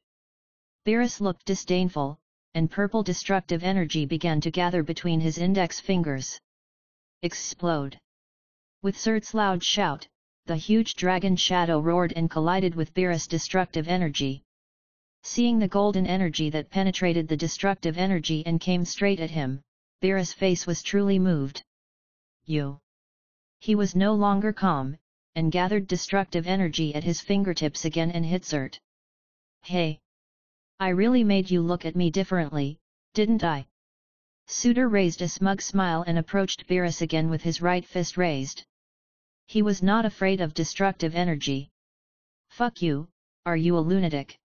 Beerus looked disdainful, and purple destructive energy began to gather between his index fingers. Explode! With Surt's loud shout, the huge dragon shadow roared and collided with Beerus' destructive energy. Seeing the golden energy that penetrated the destructive energy and came straight at him, Beerus' face was truly moved. You! He was no longer calm, and gathered destructive energy at his fingertips again and hit Surt. Hey! I really made you look at me differently, didn't I? Suitor raised a smug smile and approached Beerus again with his right fist raised. He was not afraid of destructive energy. Fuck you, are you a lunatic?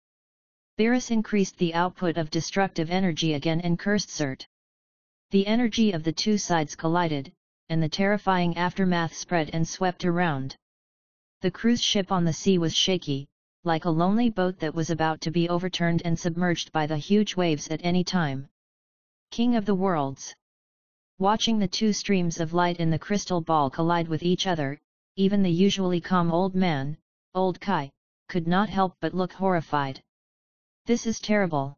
Beerus increased the output of destructive energy again and cursed Surt. The energy of the two sides collided, and the terrifying aftermath spread and swept around. The cruise ship on the sea was shaky, like a lonely boat that was about to be overturned and submerged by the huge waves at any time. King of the Worlds! Watching the two streams of light in the crystal ball collide with each other, even the usually calm old man, Old Kai, could not help but look horrified. This is terrible.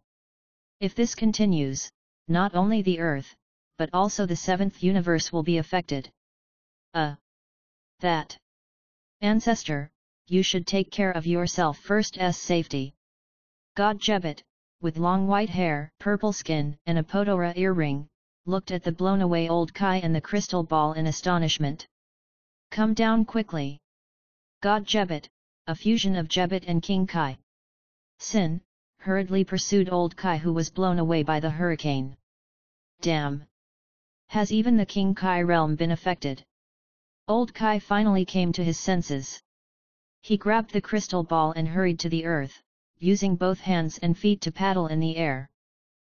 If this continues, not only the Earth, but also the seventh universe will be affected. That. Ancestor, you should take care of yourself first. Safety. God Jebbet, with long white hair, purple skin, and a Podora earring, looked at the blown-away Old Kai and the crystal ball in astonishment. Come down quickly. God Jebbet, a fusion of Jebbet and King Kai. Sin, hurriedly pursued Old Kai, who was blown away by the hurricane. Damn! Has even the King Kai realm been affected? Old Kai finally came to his senses. He grabbed the crystal ball and hurried to the earth, using both hands and feet to paddle in the air.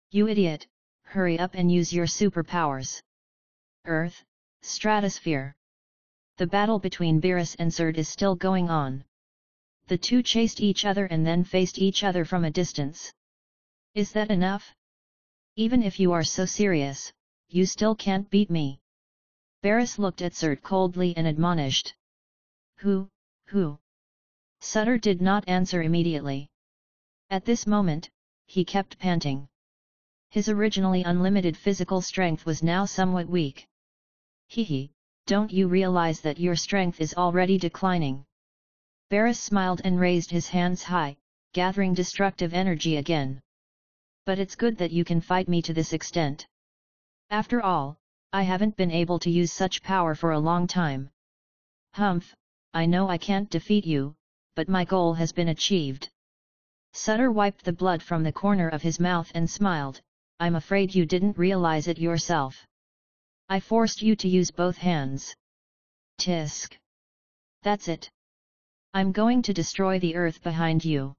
You idiot, hurry up and use your superpowers. Earth, stratosphere. The battle between Beerus and Surt is still going on. The two chased each other and then faced each other from a distance. Is that enough? Even if you are so serious, you still can't beat me. Beerus looked at Surt coldly and admonished. Who? Sutter did not answer immediately. At this moment, he kept panting. His originally unlimited physical strength was now somewhat weak. Hehe, don't you realize that your strength is already declining? Beerus smiled and raised his hands high, gathering destructive energy again. But it's good that you can fight me to this extent. After all, I haven't been able to use such power for a long time. Humph, I know I can't defeat you, but my goal has been achieved. Sutter wiped the blood from the corner of his mouth and smiled, I'm afraid you didn't realize it yourself. I forced you to use both hands. Tisk. That's it. I'm going to destroy the earth behind you.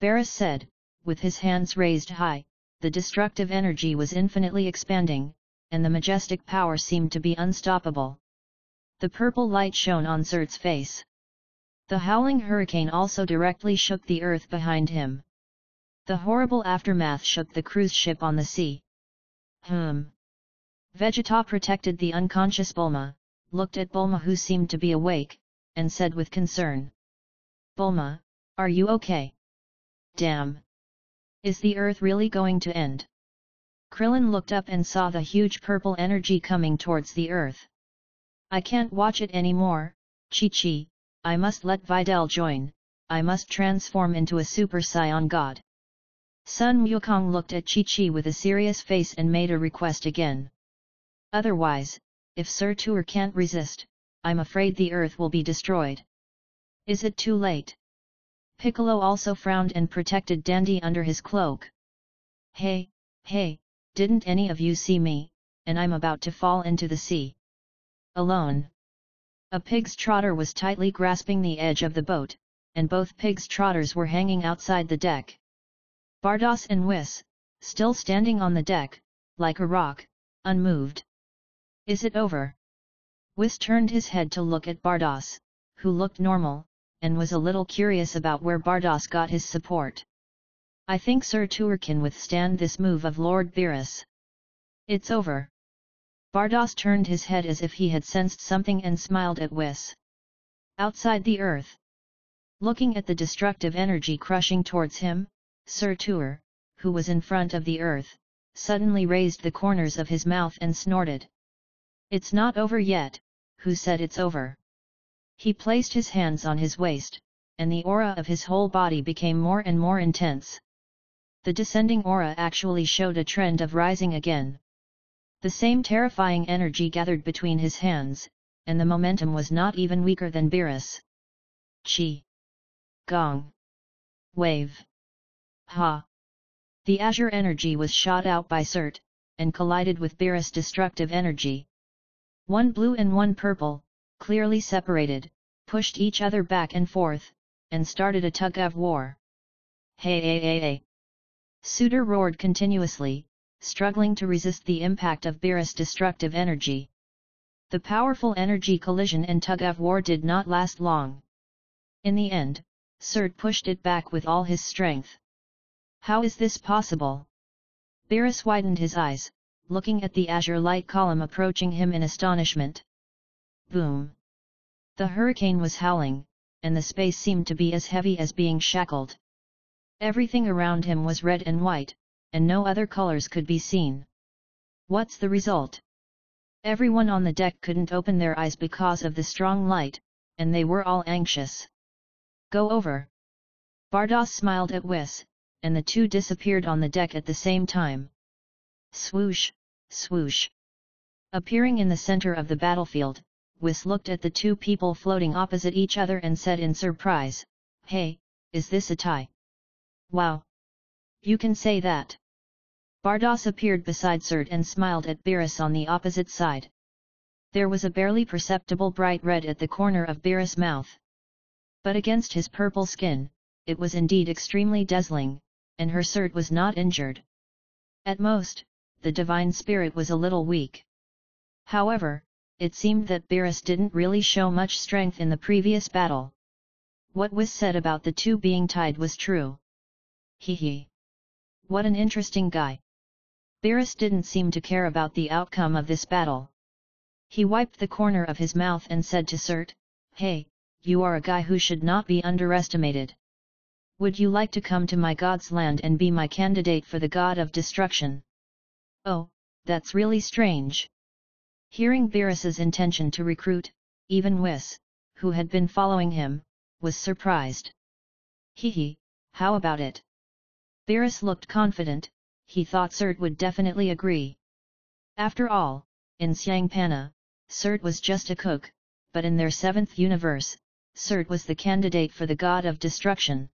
Beerus said, with his hands raised high. The destructive energy was infinitely expanding, and the majestic power seemed to be unstoppable. The purple light shone on Surt's face. The howling hurricane also directly shook the earth behind him. The horrible aftermath shook the cruise ship on the sea. Vegeta protected the unconscious Bulma, looked at Bulma who seemed to be awake, and said with concern. Bulma, are you okay? Damn! Is the earth really going to end? Krillin looked up and saw the huge purple energy coming towards the earth. I can't watch it anymore, Chi-Chi, I must let Videl join, I must transform into a Super Saiyan God. Sun Wukong looked at Chi-Chi with a serious face and made a request again. Otherwise, if Sir Tuer can't resist, I'm afraid the earth will be destroyed. Is it too late? Piccolo also frowned and protected Dandy under his cloak. Hey, didn't any of you see me, and I'm about to fall into the sea. Alone. A pig's trotter was tightly grasping the edge of the boat, and both pigs' trotters were hanging outside the deck. Bardoss and Whis, still standing on the deck, like a rock, unmoved. Is it over? Whis turned his head to look at Bardoss, who looked normal, and was a little curious about where Bardoss got his support. I think Sir Tuer can withstand this move of Lord Beerus. It's over. Bardoss turned his head as if he had sensed something and smiled at Whis. Outside the earth. Looking at the destructive energy crushing towards him, Sir Tuer, who was in front of the earth, suddenly raised the corners of his mouth and snorted. It's not over yet, who said it's over? He placed his hands on his waist, and the aura of his whole body became more and more intense. The descending aura actually showed a trend of rising again. The same terrifying energy gathered between his hands, and the momentum was not even weaker than Beerus. Chi. Gong. Wave. Ha. The azure energy was shot out by Surt, and collided with Beerus' destructive energy. One blue and one purple, clearly separated, pushed each other back and forth, and started a tug-of-war. Hey! Suitor roared continuously, struggling to resist the impact of Beerus' destructive energy. The powerful energy collision and tug-of-war did not last long. In the end, Surt pushed it back with all his strength. How is this possible? Beerus widened his eyes, looking at the azure light column approaching him in astonishment. Boom! The hurricane was howling, and the space seemed to be as heavy as being shackled. Everything around him was red and white, and no other colors could be seen. What's the result? Everyone on the deck couldn't open their eyes because of the strong light, and they were all anxious. Go over. Bardoss smiled at Whis, and the two disappeared on the deck at the same time. Swoosh, swoosh. Appearing in the center of the battlefield, Whis looked at the two people floating opposite each other and said in surprise, Hey, is this a tie? Wow! You can say that. Bardoss appeared beside Surt and smiled at Beerus on the opposite side. There was a barely perceptible bright red at the corner of Beerus' mouth. But against his purple skin, it was indeed extremely dazzling, and her Surt was not injured. At most, the divine spirit was a little weak. However, it seemed that Beerus didn't really show much strength in the previous battle. What Whis said about the two being tied was true. Hee. What an interesting guy. Beerus didn't seem to care about the outcome of this battle. He wiped the corner of his mouth and said to Surt, Hey, you are a guy who should not be underestimated. Would you like to come to my god's land and be my candidate for the god of destruction? Oh, that's really strange. Hearing Beerus's intention to recruit, even Whis, who had been following him, was surprised. Hee, how about it? Beerus looked confident, he thought Surt would definitely agree. After all, in Xiangpana, Surt was just a cook, but in their seventh universe, Surt was the candidate for the god of destruction.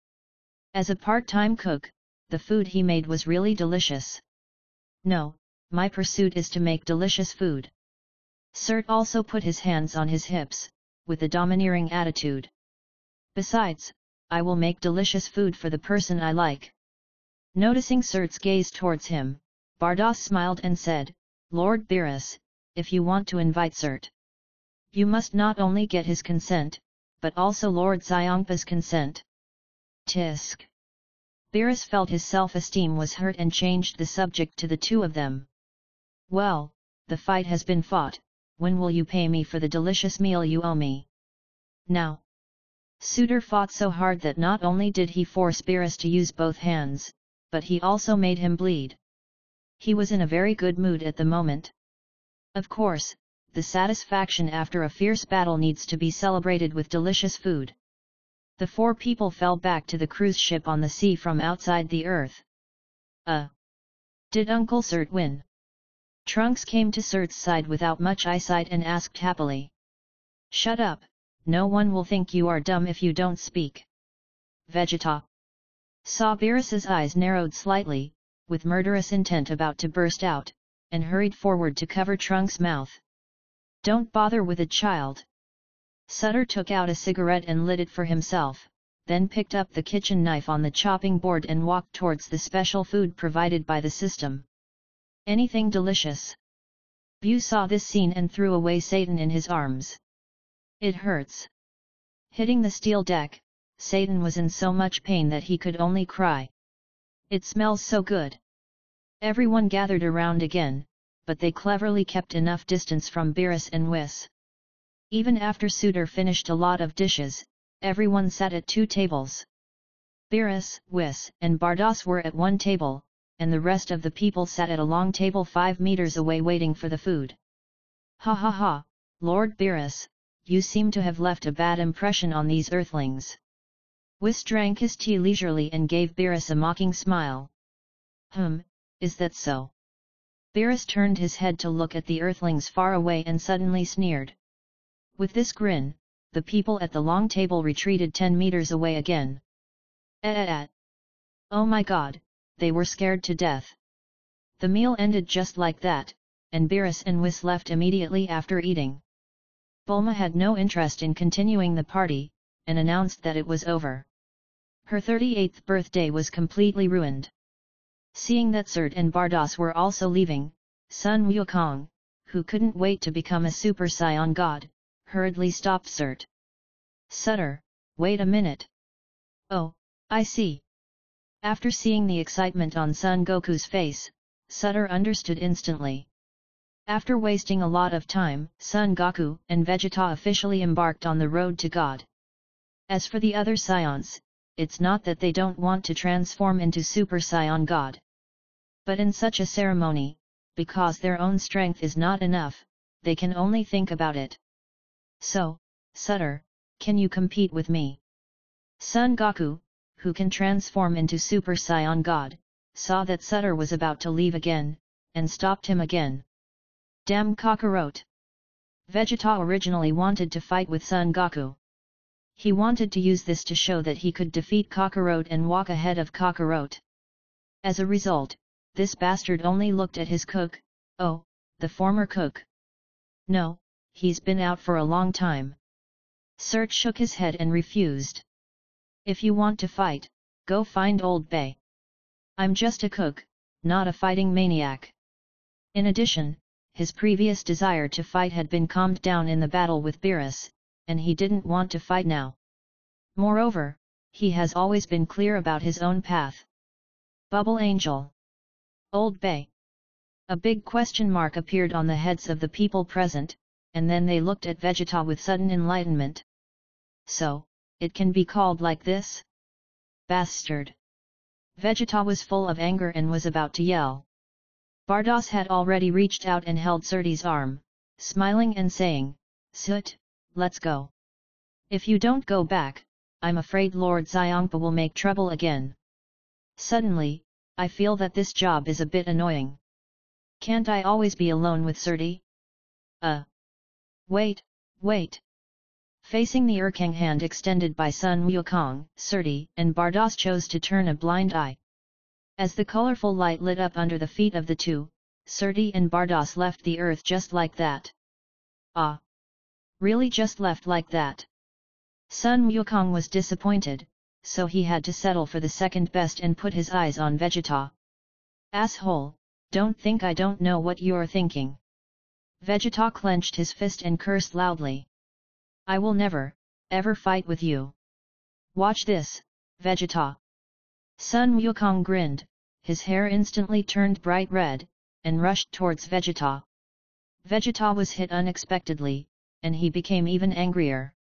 As a part-time cook, the food he made was really delicious. No, my pursuit is to make delicious food. Surt also put his hands on his hips, with a domineering attitude. Besides, I will make delicious food for the person I like. Noticing Surt's gaze towards him, Bardas smiled and said, Lord Beerus, if you want to invite Surt, you must not only get his consent, but also Lord Xiongpa's consent. Tisk. Beerus felt his self-esteem was hurt and changed the subject to the two of them. Well, the fight has been fought, when will you pay me for the delicious meal you owe me? Now. Suitor fought so hard that not only did he force Beerus to use both hands, but he also made him bleed. He was in a very good mood at the moment. Of course, the satisfaction after a fierce battle needs to be celebrated with delicious food. The four people fell back to the cruise ship on the sea from outside the earth. Did Uncle Surt win? Trunks came to Surt's side without much eyesight and asked happily. Shut up, no one will think you are dumb if you don't speak. Vegeta saw Beerus's eyes narrowed slightly, with murderous intent about to burst out, and hurried forward to cover Trunks' mouth. Don't bother with a child. Sutter took out a cigarette and lit it for himself, then picked up the kitchen knife on the chopping board and walked towards the special food provided by the system. Anything delicious. Bu saw this scene and threw away Satan in his arms. It hurts. Hitting the steel deck, Satan was in so much pain that he could only cry. It smells so good. Everyone gathered around again, but they cleverly kept enough distance from Beerus and Whis. Even after Suitor finished a lot of dishes, everyone sat at two tables. Beerus, Whis, and Bardas were at one table, and the rest of the people sat at a long table 5 meters away waiting for the food. Ha ha ha, Lord Beerus, you seem to have left a bad impression on these earthlings. Whis drank his tea leisurely and gave Beerus a mocking smile. Is that so? Beerus turned his head to look at the earthlings far away and suddenly sneered. With this grin, the people at the long table retreated 10 meters away again. Oh my god, they were scared to death. The meal ended just like that, and Beerus and Whis left immediately after eating. Bulma had no interest in continuing the party, and announced that it was over. Her 38th birthday was completely ruined. Seeing that Surt and Bardas were also leaving, Sun Wukong, who couldn't wait to become a Super Saiyan God, hurriedly stopped Surt. Sutter, wait a minute. Oh, I see. After seeing the excitement on Son Goku's face, Sutter understood instantly. After wasting a lot of time, Son Goku and Vegeta officially embarked on the road to God. As for the other Saiyans, it's not that they don't want to transform into Super Saiyan God. But in such a ceremony, because their own strength is not enough, they can only think about it. So, Sutter, can you compete with me? Son Goku, who can transform into Super Saiyan God, saw that Sutter was about to leave again, and stopped him again. Damn Kakarot! Vegeta originally wanted to fight with Son Goku. He wanted to use this to show that he could defeat Kakarot and walk ahead of Kakarot. As a result, this bastard only looked at his cook, the former cook. No, he's been out for a long time. Surt shook his head and refused. If you want to fight, go find Old Bay. I'm just a cook, not a fighting maniac. In addition, his previous desire to fight had been calmed down in the battle with Beerus, and he didn't want to fight now. Moreover, he has always been clear about his own path. Bubble Angel. Old Bay. A big question mark appeared on the heads of the people present, and then they looked at Vegeta with sudden enlightenment. So, it can be called like this? Bastard! Vegeta was full of anger and was about to yell. Bardas had already reached out and held Surt's arm, smiling and saying, Surt, let's go. If you don't go back, I'm afraid Lord Xiongpa will make trouble again. Suddenly, I feel that this job is a bit annoying. Can't I always be alone with Surt? Wait. Facing the Urkang hand extended by Sun Wukong, Surt and Bardas chose to turn a blind eye. As the colorful light lit up under the feet of the two, Surti and Bardos left the earth just like that. Ah! Really just left like that? Sun Wukong was disappointed, so he had to settle for the second best and put his eyes on Vegeta. Asshole, don't think I don't know what you're thinking. Vegeta clenched his fist and cursed loudly. I will never, ever fight with you. Watch this, Vegeta. Sun Wukong grinned, his hair instantly turned bright red, and rushed towards Vegeta. Vegeta was hit unexpectedly, and he became even angrier.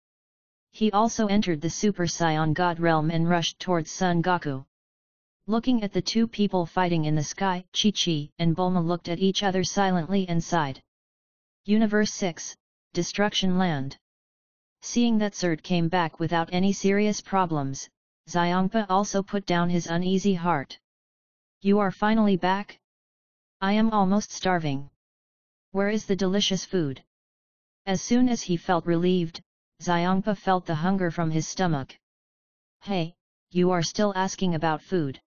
He also entered the Super Saiyan God realm and rushed towards Son Goku. Looking at the two people fighting in the sky, Chi-Chi and Bulma looked at each other silently and sighed. Universe 6, Destruction Land. Seeing that Surt came back without any serious problems, Xiongpa also put down his uneasy heart. You are finally back? I am almost starving. Where is the delicious food? As soon as he felt relieved, Xiongpa felt the hunger from his stomach. Hey, you are still asking about food.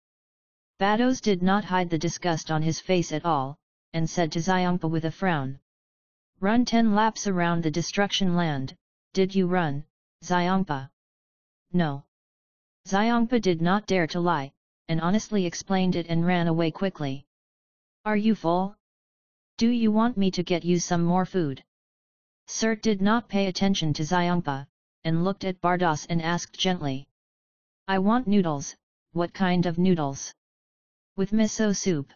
Bados did not hide the disgust on his face at all, and said to Xiongpa with a frown. Run 10 laps around the destruction land, did you run, Xiongpa? No. Xiongpa did not dare to lie, and honestly explained it and ran away quickly. Are you full? Do you want me to get you some more food? Surt did not pay attention to Xiongpa, and looked at Bardos and asked gently. I want noodles, what kind of noodles? With miso soup.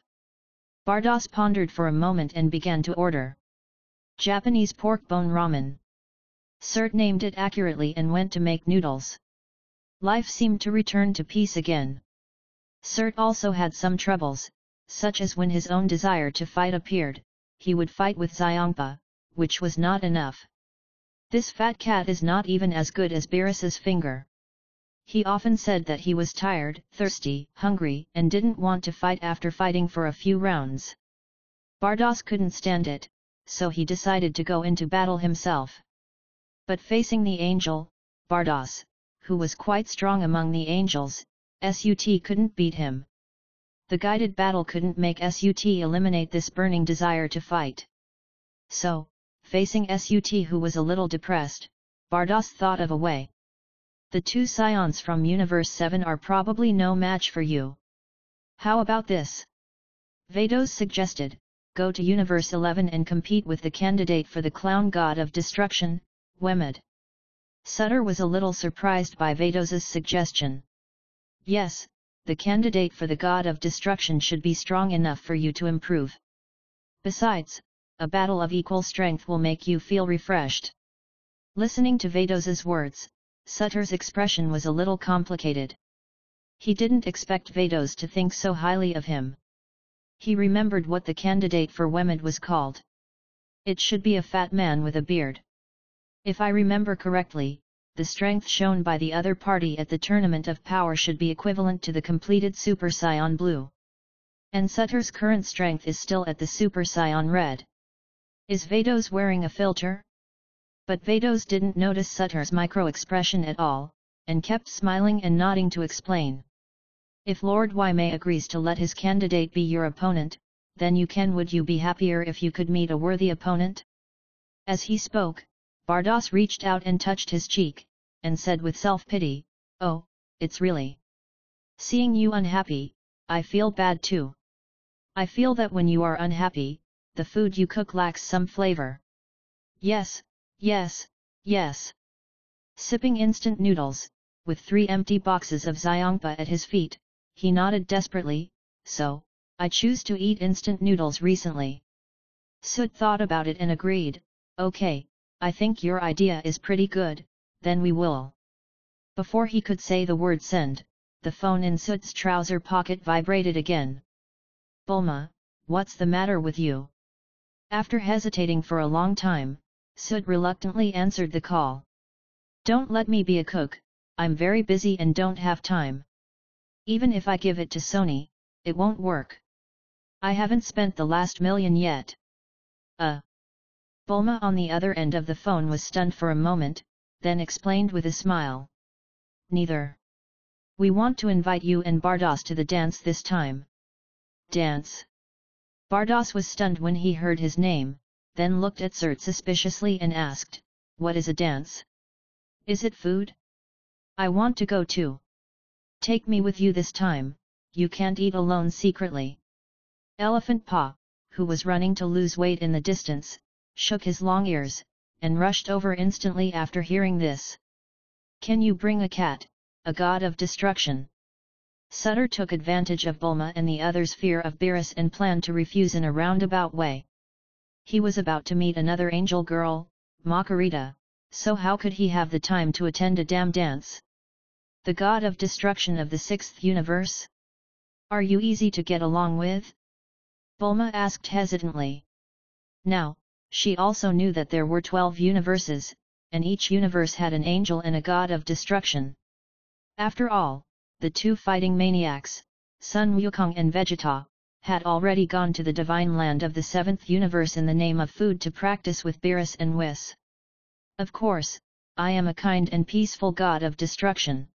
Bardos pondered for a moment and began to order. Japanese pork bone ramen. Surt named it accurately and went to make noodles. Life seemed to return to peace again. Surt also had some troubles, such as when his own desire to fight appeared, he would fight with Xiongpa, which was not enough. This fat cat is not even as good as Beerus's finger. He often said that he was tired, thirsty, hungry, and didn't want to fight after fighting for a few rounds. Bardos couldn't stand it, so he decided to go into battle himself. But facing the angel, Bardos, who was quite strong among the angels, Sut couldn't beat him. The guided battle couldn't make Sut eliminate this burning desire to fight. So, facing Sut who was a little depressed, Bardos thought of a way. The two Scions from Universe 7 are probably no match for you. How about this? Vados suggested, go to Universe 11 and compete with the candidate for the clown god of destruction, Wemid. Sutter was a little surprised by Vados's suggestion. Yes, the candidate for the god of destruction should be strong enough for you to improve. Besides, a battle of equal strength will make you feel refreshed. Listening to Vados's words, Sutter's expression was a little complicated. He didn't expect Vados to think so highly of him. He remembered what the candidate for Wemid was called. It should be a fat man with a beard. If I remember correctly, the strength shown by the other party at the Tournament of Power should be equivalent to the completed Super Saiyan Blue. And Sutter's current strength is still at the Super Saiyan Red. Is Vados wearing a filter? But Vados didn't notice Sutter's micro-expression at all, and kept smiling and nodding to explain. If Lord Waimei agrees to let his candidate be your opponent, then would you be happier if you could meet a worthy opponent? As he spoke, Bardos reached out and touched his cheek, and said with self-pity, oh, it's really. Seeing you unhappy, I feel bad too. I feel that when you are unhappy, the food you cook lacks some flavor. Yes, yes, yes. Sipping instant noodles, with 3 empty boxes of Xiongpa at his feet, he nodded desperately, so, I choose to eat instant noodles recently. Sut thought about it and agreed, okay, I think your idea is pretty good, then we will. Before he could say the word send, the phone in Sut's trouser pocket vibrated again. Bulma, what's the matter with you? After hesitating for a long time, Sut reluctantly answered the call. Don't let me be a cook, I'm very busy and don't have time. Even if I give it to Sony, it won't work. I haven't spent the last million yet. Bulma on the other end of the phone was stunned for a moment, then explained with a smile. Neither. We want to invite you and Bardos to the dance this time. Dance? Bardos was stunned when he heard his name, then looked at Surt suspiciously and asked, "What is a dance? Is it food? I want to go too. Take me with you this time, you can't eat alone secretly." Elephant Paw, who was running to lose weight in the distance, shook his long ears, and rushed over instantly after hearing this. "Can you bring a cat, a god of destruction?" Sutter took advantage of Bulma and the others' fear of Beerus and planned to refuse in a roundabout way. He was about to meet another angel girl, Makarita, so how could he have the time to attend a damn dance? The god of destruction of the sixth universe? Are you easy to get along with? Bulma asked hesitantly. Now, she also knew that there were 12 universes, and each universe had an angel and a god of destruction. After all, the two fighting maniacs, Sun Wukong and Vegeta, had already gone to the divine land of the seventh universe in the name of food to practice with Beerus and Whis. Of course, I am a kind and peaceful god of destruction.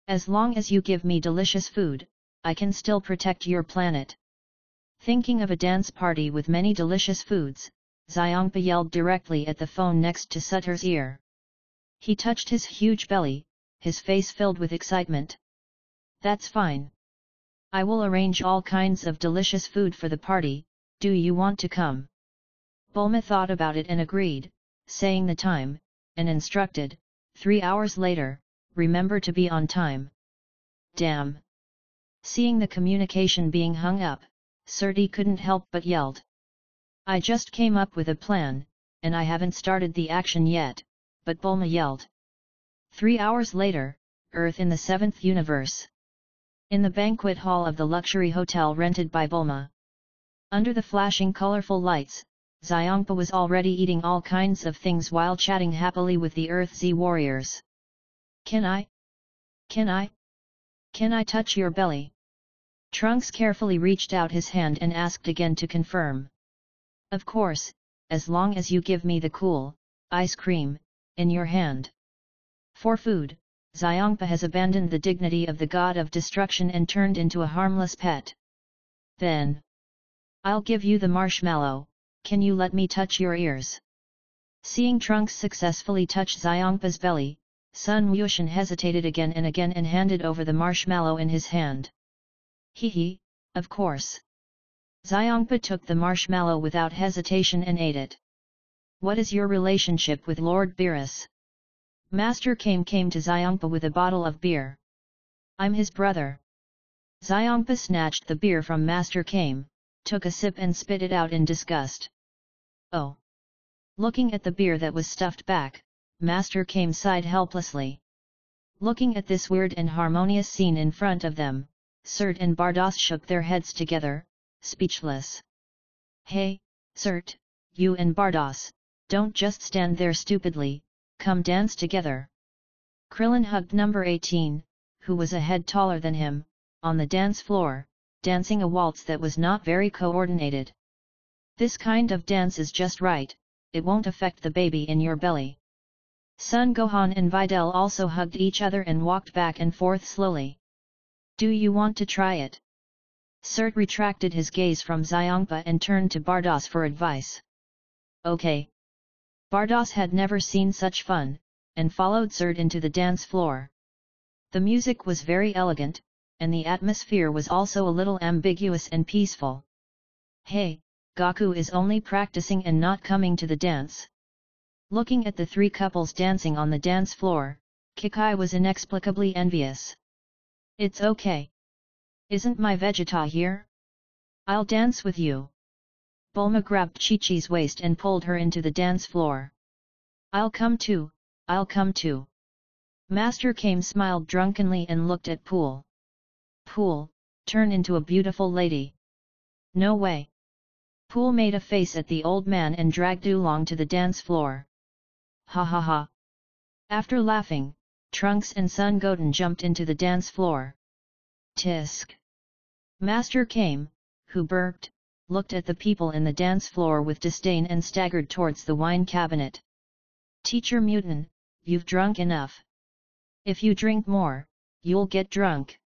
As long as you give me delicious food, I can still protect your planet. Thinking of a dance party with many delicious foods, Xiongpa yelled directly at the phone next to Sutter's ear. He touched his huge belly, his face filled with excitement. "That's fine. I will arrange all kinds of delicious food for the party, do you want to come?" Bulma thought about it and agreed, saying the time, and instructed, 3 hours later, remember to be on time. Damn! Seeing the communication being hung up, Surti couldn't help but yelled. "I just came up with a plan, and I haven't started the action yet," but Bulma yelled. 3 hours later, Earth in the seventh universe. In the banquet hall of the luxury hotel rented by Bulma. Under the flashing colorful lights, Xiongpa was already eating all kinds of things while chatting happily with the Earth Z warriors. Can I touch your belly?" Trunks carefully reached out his hand and asked again to confirm. "Of course, as long as you give me the cool ice cream in your hand." For food, Xiongpa has abandoned the dignity of the god of destruction and turned into a harmless pet. "Then, I'll give you the marshmallow, can you let me touch your ears?" Seeing Trunks successfully touch Xiongpa's belly, Sun Wushan hesitated again and handed over the marshmallow in his hand. "Hee, of course." Xiongpa took the marshmallow without hesitation and ate it. "What is your relationship with Lord Beerus?" Master came to Xiongpa with a bottle of beer. "I'm his brother." Xiongpa snatched the beer from Master Kame, took a sip and spit it out in disgust. "Oh!" Looking at the beer that was stuffed back, Master Kame sighed helplessly. Looking at this weird and harmonious scene in front of them, Surt and Bardos shook their heads together, speechless. "Hey, Surt, you and Bardos, don't just stand there stupidly, come dance together." Krillin hugged number 18, who was a head taller than him, on the dance floor, dancing a waltz that was not very coordinated. "This kind of dance is just right, it won't affect the baby in your belly." Son Gohan and Videl also hugged each other and walked back and forth slowly. "Do you want to try it?" Surt retracted his gaze from Xiongpa and turned to Bardos for advice. "Okay." Bardos had never seen such fun, and followed Surt into the dance floor. The music was very elegant, and the atmosphere was also a little ambiguous and peaceful. "Hey, Goku is only practicing and not coming to the dance." Looking at the three couples dancing on the dance floor, Kikai was inexplicably envious. "It's okay. Isn't my Vegeta here? I'll dance with you." Bulma grabbed Chi-Chi's waist and pulled her into the dance floor. I'll come too." Master Kame smiled drunkenly and looked at Pool. "Pool, turn into a beautiful lady." "No way." Pool made a face at the old man and dragged Oolong to the dance floor. Ha ha ha. After laughing, Trunks and Son Goten jumped into the dance floor. Tisk. Master Kame, who burped, looked at the people in the dance floor with disdain and staggered towards the wine cabinet. "Teacher Mutin, you've drunk enough. If you drink more, you'll get drunk."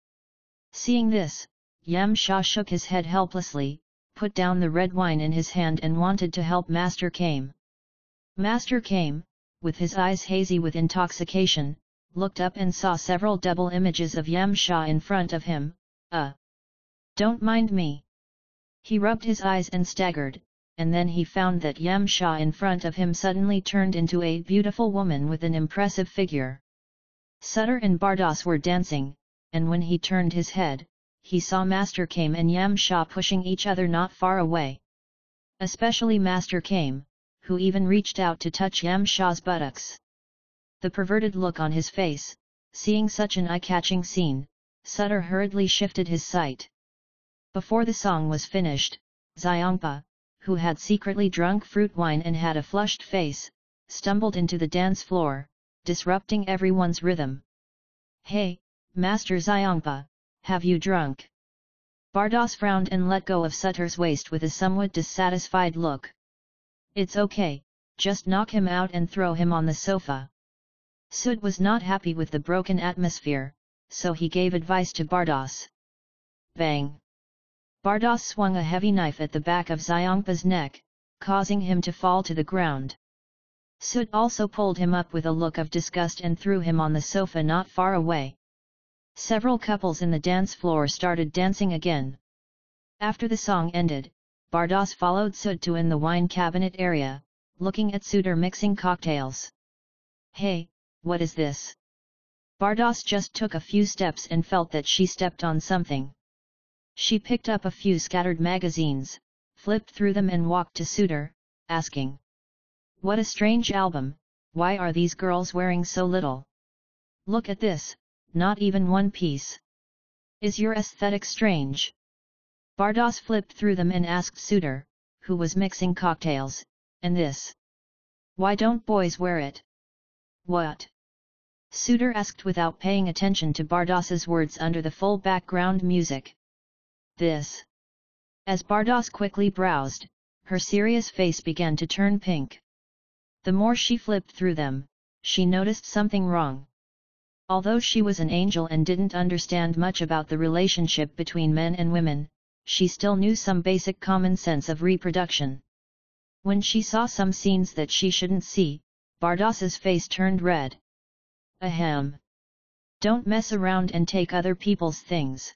Seeing this, Yamcha shook his head helplessly, put down the red wine in his hand and wanted to help Master Kame. Master Kame, with his eyes hazy with intoxication, looked up and saw several double images of Yamsha in front of him. Don't mind me. He rubbed his eyes and staggered, and then he found that Yamsha in front of him suddenly turned into a beautiful woman with an impressive figure. Sutter and Bardas were dancing, and when he turned his head, he saw Master Kame and Yamsha pushing each other not far away. Especially Master Kame, who even reached out to touch Yamsha's buttocks. The perverted look on his face, seeing such an eye-catching scene, Sutter hurriedly shifted his sight. Before the song was finished, Xiangpa, who had secretly drunk fruit wine and had a flushed face, stumbled into the dance floor, disrupting everyone's rhythm. "Hey, Master Xiangpa, have you drunk?" Bardas frowned and let go of Sutter's waist with a somewhat dissatisfied look. "It's okay, just knock him out and throw him on the sofa." Sud was not happy with the broken atmosphere, so he gave advice to Bardas. Bang! Bardas swung a heavy knife at the back of Xiangpa's neck, causing him to fall to the ground. Sud also pulled him up with a look of disgust and threw him on the sofa not far away. Several couples in the dance floor started dancing again. After the song ended, Bardas followed Sud to in the wine cabinet area, looking at Suter mixing cocktails. "Hey, what is this?" Bardas just took a few steps and felt that she stepped on something. She picked up a few scattered magazines, flipped through them and walked to Suter, asking, "What a strange album, why are these girls wearing so little? Look at this, not even one piece. Is your aesthetic strange?" Bardas flipped through them and asked Suter, who was mixing cocktails, "And this? Why don't boys wear it?" "What?" Suter asked without paying attention to Bardas's words under the full background music. "This." As Bardas quickly browsed, her serious face began to turn pink. The more she flipped through them, she noticed something wrong. Although she was an angel and didn't understand much about the relationship between men and women, she still knew some basic common sense of reproduction. When she saw some scenes that she shouldn't see, Bardas's face turned red. "Ahem! Don't mess around and take other people's things."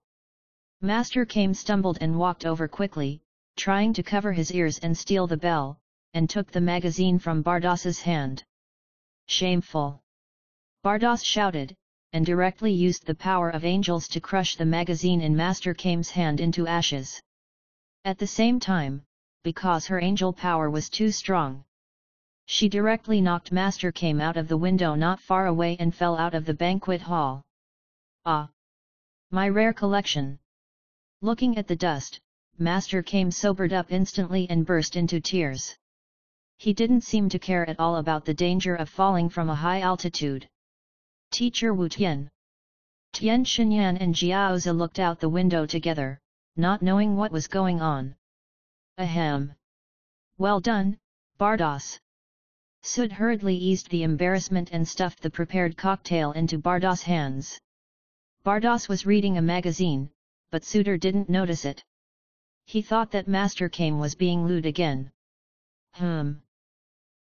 Master Kame stumbled and walked over quickly, trying to cover his ears and steal the bell, and took the magazine from Bardas's hand. "Shameful!" Bardas shouted, and directly used the power of angels to crush the magazine in Master Kame's hand into ashes. At the same time, because her angel power was too strong, she directly knocked Master Kame out of the window not far away and fell out of the banquet hall. "Ah! My rare collection!" Looking at the dust, Master Kame sobered up instantly and burst into tears. He didn't seem to care at all about the danger of falling from a high altitude. Teacher Wu Tian. Tian Xinyan and Jiaozi looked out the window together, not knowing what was going on. "Ahem! Well done, Bardas." Sud hurriedly eased the embarrassment and stuffed the prepared cocktail into Bardas' hands. Bardas was reading a magazine, but Suter didn't notice it. He thought that Master Kame was being lewd again.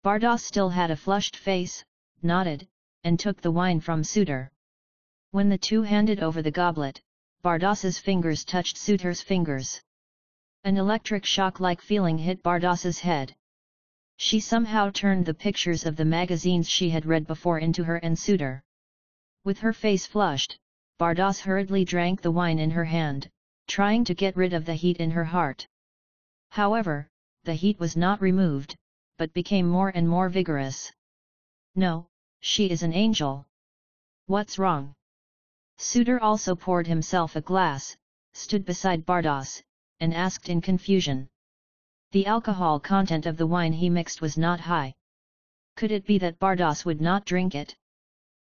Bardas still had a flushed face, nodded, and took the wine from Suter. When the two handed over the goblet, Bardas's fingers touched Suter's fingers. An electric shock-like feeling hit Bardas's head. She somehow turned the pictures of the magazines she had read before into her and Suter. With her face flushed, Bardas hurriedly drank the wine in her hand, trying to get rid of the heat in her heart. However, the heat was not removed, but became more and more vigorous. "No, she is an angel. What's wrong?" Suter also poured himself a glass, stood beside Bardas, and asked in confusion. The alcohol content of the wine he mixed was not high. Could it be that Bardas would not drink it?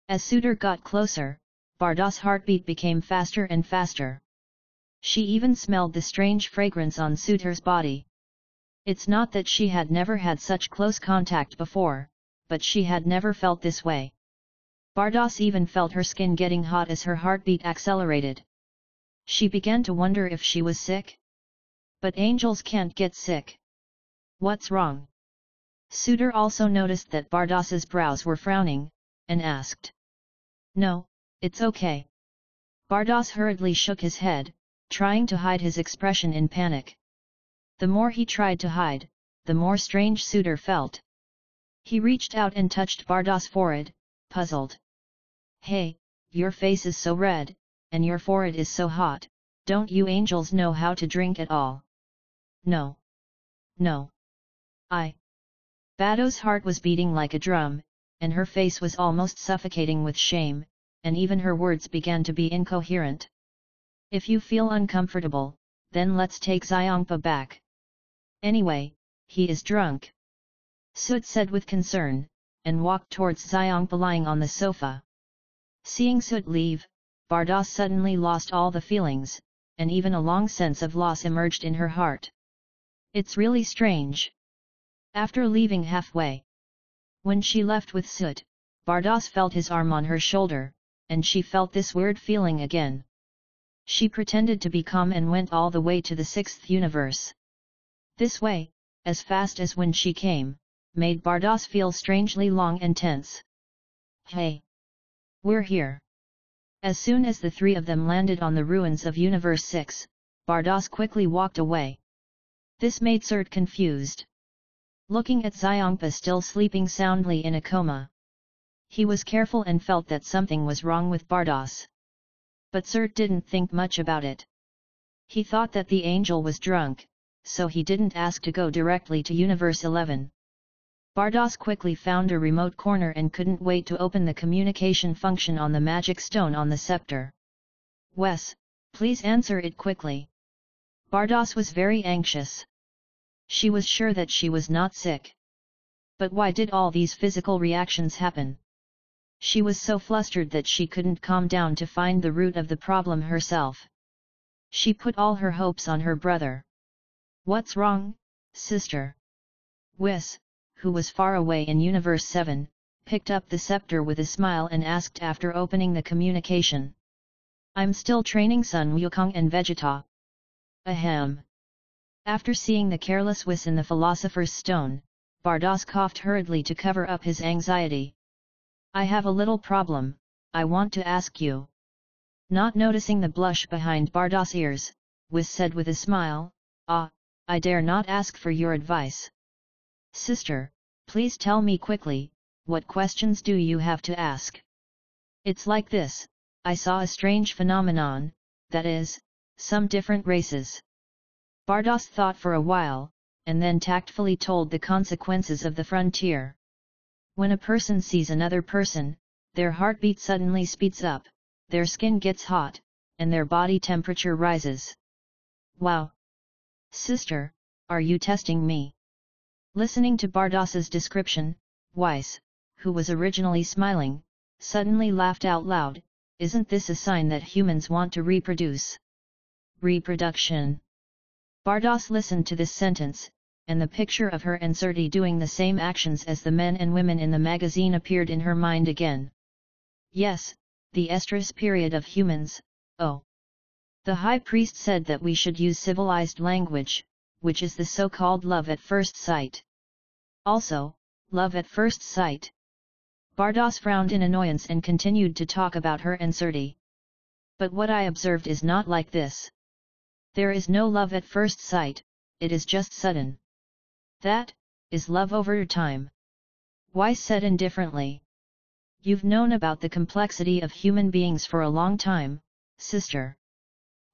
As Suter got closer, Bardas' heartbeat became faster and faster. She even smelled the strange fragrance on Suter's body. It's not that she had never had such close contact before, but she had never felt this way. Bardas even felt her skin getting hot as her heartbeat accelerated. She began to wonder if she was sick. But angels can't get sick. What's wrong? Suitor also noticed that Bardas's brows were frowning, and asked. No, it's okay. Bardas hurriedly shook his head, trying to hide his expression in panic. The more he tried to hide, the more strange Suitor felt. He reached out and touched Bardas' forehead, puzzled. Hey, your face is so red, and your forehead is so hot, don't you angels know how to drink at all? No. No. Bado's heart was beating like a drum, and her face was almost suffocating with shame, and even her words began to be incoherent. If you feel uncomfortable, then let's take Xiongpa back. Anyway, he is drunk. Sut said with concern, and walked towards Xiongpa lying on the sofa. Seeing Sut leave, Bardas suddenly lost all the feelings, and even a long sense of loss emerged in her heart. It's really strange. After leaving halfway, when she left with Sut, Bardas felt his arm on her shoulder, and she felt this weird feeling again. She pretended to be calm and went all the way to the 6th universe. This way, as fast as when she came, made Bardas feel strangely long and tense. Hey! We're here! As soon as the three of them landed on the ruins of Universe 6, Bardas quickly walked away. This made Surt confused. Looking at Xiongpa still sleeping soundly in a coma. He was careful and felt that something was wrong with Bardas. But Surt didn't think much about it. He thought that the angel was drunk, so he didn't ask to go directly to Universe 11. Bardas quickly found a remote corner and couldn't wait to open the communication function on the magic stone on the scepter. Wes, please answer it quickly. Bardas was very anxious. She was sure that she was not sick. But why did all these physical reactions happen? She was so flustered that she couldn't calm down to find the root of the problem herself. She put all her hopes on her brother. What's wrong, sister? Wes, who was far away in Universe 7, picked up the scepter with a smile and asked after opening the communication. I'm still training Sun Wukong and Vegeta. Ahem. After seeing the careless Wes in the Philosopher's Stone, Bardas coughed hurriedly to cover up his anxiety. I have a little problem, I want to ask you. Not noticing the blush behind Bardas' ears, Wes said with a smile, I dare not ask for your advice. Sister, please tell me quickly, what questions do you have to ask? It's like this, I saw a strange phenomenon, that is, some different races. Bardas thought for a while, and then tactfully told the consequences of the frontier. When a person sees another person, their heartbeat suddenly speeds up, their skin gets hot, and their body temperature rises. Wow! Sister, are you testing me? Listening to Bardas's description, Weiss, who was originally smiling, suddenly laughed out loud. Isn't this a sign that humans want to reproduce? Reproduction. Bardas listened to this sentence, and the picture of her and Surti doing the same actions as the men and women in the magazine appeared in her mind again. Yes, the estrus period of humans, oh. The high priest said that we should use civilized language, which is the so-called love at first sight. Also, love at first sight. Bardas frowned in annoyance and continued to talk about her and Surti. But what I observed is not like this. There is no love at first sight, it is just sudden. That is love over time. Weiss said indifferently. You've known about the complexity of human beings for a long time, sister.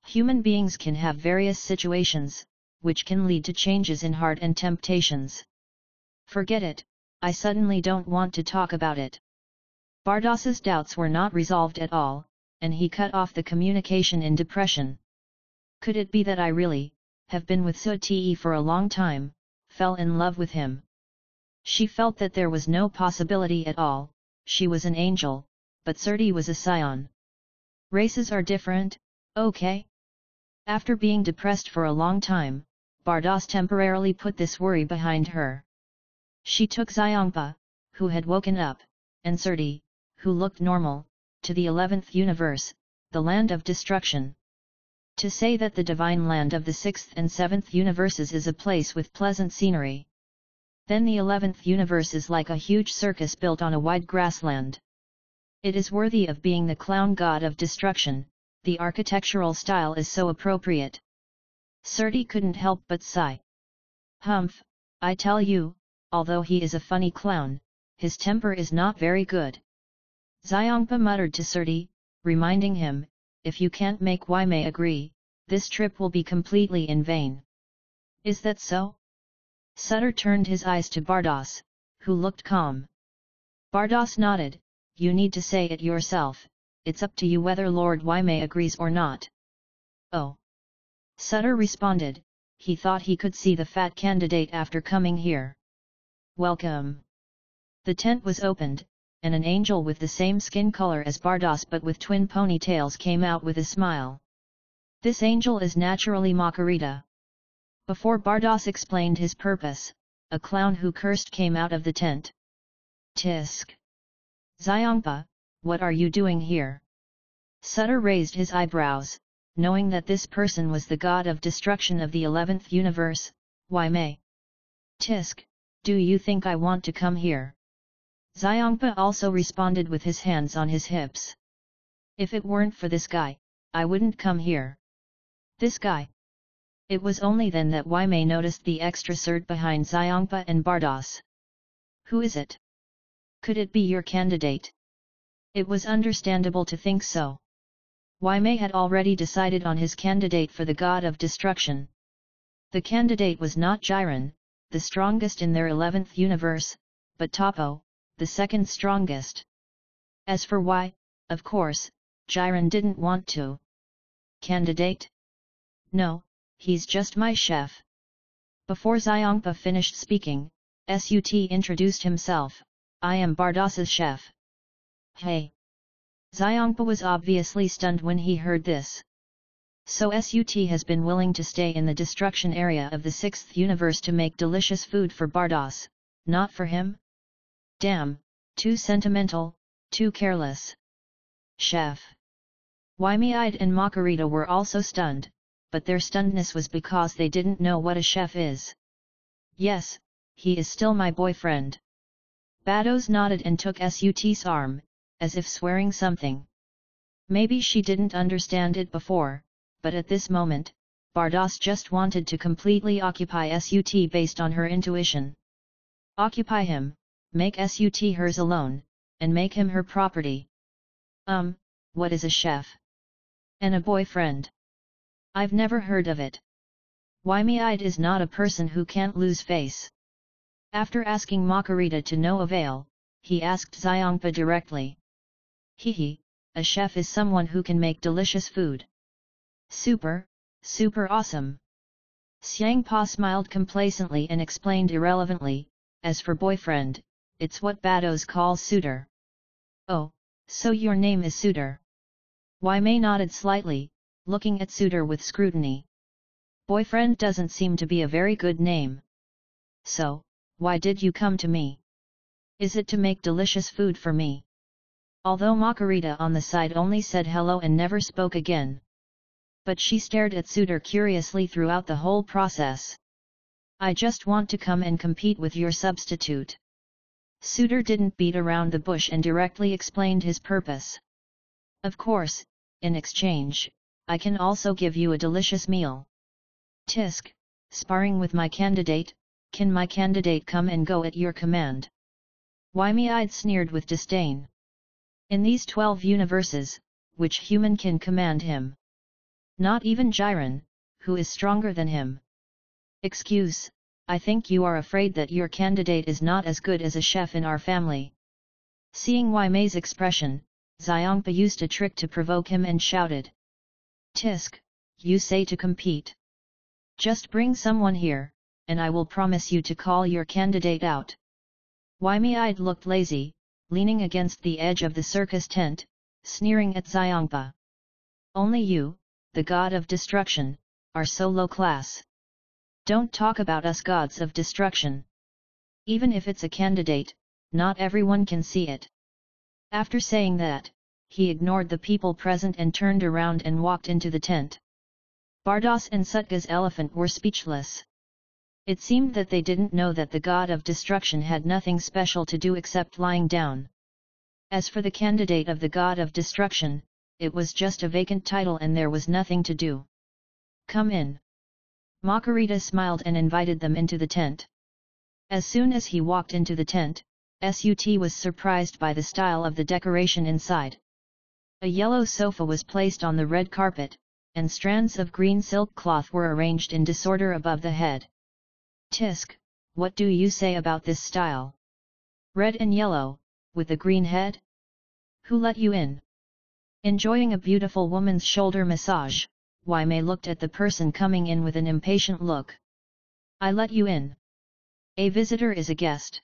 Human beings can have various situations, which can lead to changes in heart and temptations. Forget it, I suddenly don't want to talk about it. Bardas's doubts were not resolved at all, and he cut off the communication in depression. Could it be that I really, have been with Surti for a long time, fell in love with him? She felt that there was no possibility at all, she was an angel, but Surti was a scion. Races are different, okay? After being depressed for a long time, Bardas temporarily put this worry behind her. She took Xiongpa, who had woken up, and Surti, who looked normal, to the 11th universe, the land of destruction. To say that the divine land of the 6th and 7th universes is a place with pleasant scenery. Then the 11th universe is like a huge circus built on a wide grassland. It is worthy of being the clown god of destruction, the architectural style is so appropriate. Surti couldn't help but sigh. Humph, I tell you, although he is a funny clown, his temper is not very good. Xiongpa muttered to Surti, reminding him, if you can't make Waimei agree, this trip will be completely in vain. Is that so? Sutter turned his eyes to Bardos, who looked calm. Bardos nodded, you need to say it yourself, it's up to you whether Lord Waimei agrees or not. Oh. Sutter responded, he thought he could see the fat candidate after coming here. Welcome. The tent was opened, and an angel with the same skin color as Bardos but with twin ponytails came out with a smile. This angel is naturally Makarita. Before Bardos explained his purpose, a clown who cursed came out of the tent. Tisk. Xiongpa, what are you doing here? Sutter raised his eyebrows, knowing that this person was the god of destruction of the 11th universe, Waimei. Tisk, do you think I want to come here? Xiongpa also responded with his hands on his hips. If it weren't for this guy, I wouldn't come here. This guy. It was only then that Waimei noticed the extra cert behind Xiongpa and Bardos. Who is it? Could it be your candidate? It was understandable to think so. Waimei had already decided on his candidate for the god of destruction. The candidate was not Jiren, the strongest in their 11th universe, but Toppo, the second strongest. As for why, of course, Jiren didn't want to. Candidate? No, he's just my chef. Before Xiongpa finished speaking, Sut introduced himself, I am Bardos's chef. Hey! Xiongpa was obviously stunned when he heard this. So Sut has been willing to stay in the destruction area of the 6th universe to make delicious food for Bardos, not for him? Damn, too sentimental, too careless. Chef. Waimei and Makarita were also stunned, but their stunnedness was because they didn't know what a chef is. Yes, he is still my boyfriend. Bardos nodded and took Sut's arm, as if swearing something. Maybe she didn't understand it before, but at this moment, Bardos just wanted to completely occupy Sut based on her intuition. Occupy him, make Sut hers alone, and make him her property. What is a chef? And a boyfriend? I've never heard of it. Waimei is not a person who can't lose face. After asking Makarita to no avail, he asked Xiongpa directly. Hehe, a chef is someone who can make delicious food. Super awesome. Xiangpa smiled complacently and explained irrelevantly, as for boyfriend, it's what Bardos calls suitor. Oh, so your name is Suitor. Waimei nodded slightly, looking at Suitor with scrutiny. Boyfriend doesn't seem to be a very good name. So, why did you come to me? Is it to make delicious food for me? Although Makarita on the side only said hello and never spoke again. But she stared at Suitor curiously throughout the whole process. I just want to come and compete with your substitute. Suitor didn't beat around the bush and directly explained his purpose. Of course, in exchange, I can also give you a delicious meal. Tisk, sparring with my candidate, can my candidate come and go at your command? Waimei sneered with disdain. In these 12 universes, which human can command him? Not even Jiren, who is stronger than him. Excuse, I think you are afraid that your candidate is not as good as a chef in our family. Seeing Waimei's expression, Xiongpa used a trick to provoke him and shouted. Tisk, you say to compete. Just bring someone here, and I will promise you to call your candidate out. Waimei looked lazy, leaning against the edge of the circus tent, sneering at Xiongpa. Only you, the god of destruction, are so low class. Don't talk about us gods of destruction. Even if it's a candidate, not everyone can see it. After saying that, he ignored the people present and turned around and walked into the tent. Bardas and Sutga's elephant were speechless. It seemed that they didn't know that the god of destruction had nothing special to do except lying down. As for the candidate of the god of destruction, it was just a vacant title and there was nothing to do. Come in. Makarita smiled and invited them into the tent. As soon as he walked into the tent, Sut was surprised by the style of the decoration inside. A yellow sofa was placed on the red carpet, and strands of green silk cloth were arranged in disorder above the head. Tisk, what do you say about this style? Red and yellow, with a green head? Who let you in? Enjoying a beautiful woman's shoulder massage, Waimei looked at the person coming in with an impatient look. I let you in. A visitor is a guest.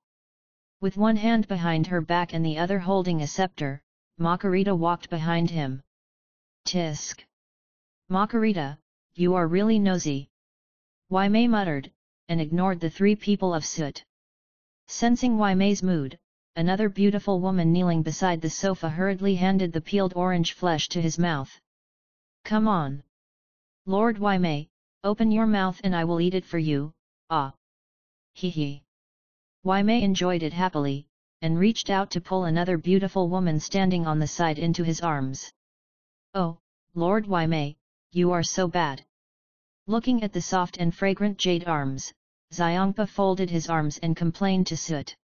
With one hand behind her back and the other holding a scepter, Makarita walked behind him. Tisk. Makarita, you are really nosy. Waimei muttered, and ignored the three people of Sut. Sensing Waimei's mood, another beautiful woman kneeling beside the sofa hurriedly handed the peeled orange flesh to his mouth. Come on. Lord Waimei, open your mouth and I will eat it for you, ah. Hee hee. Waimei enjoyed it happily, and reached out to pull another beautiful woman standing on the side into his arms. Oh, Lord Waimei, you are so bad. Looking at the soft and fragrant jade arms, Xiangpa folded his arms and complained to Sut.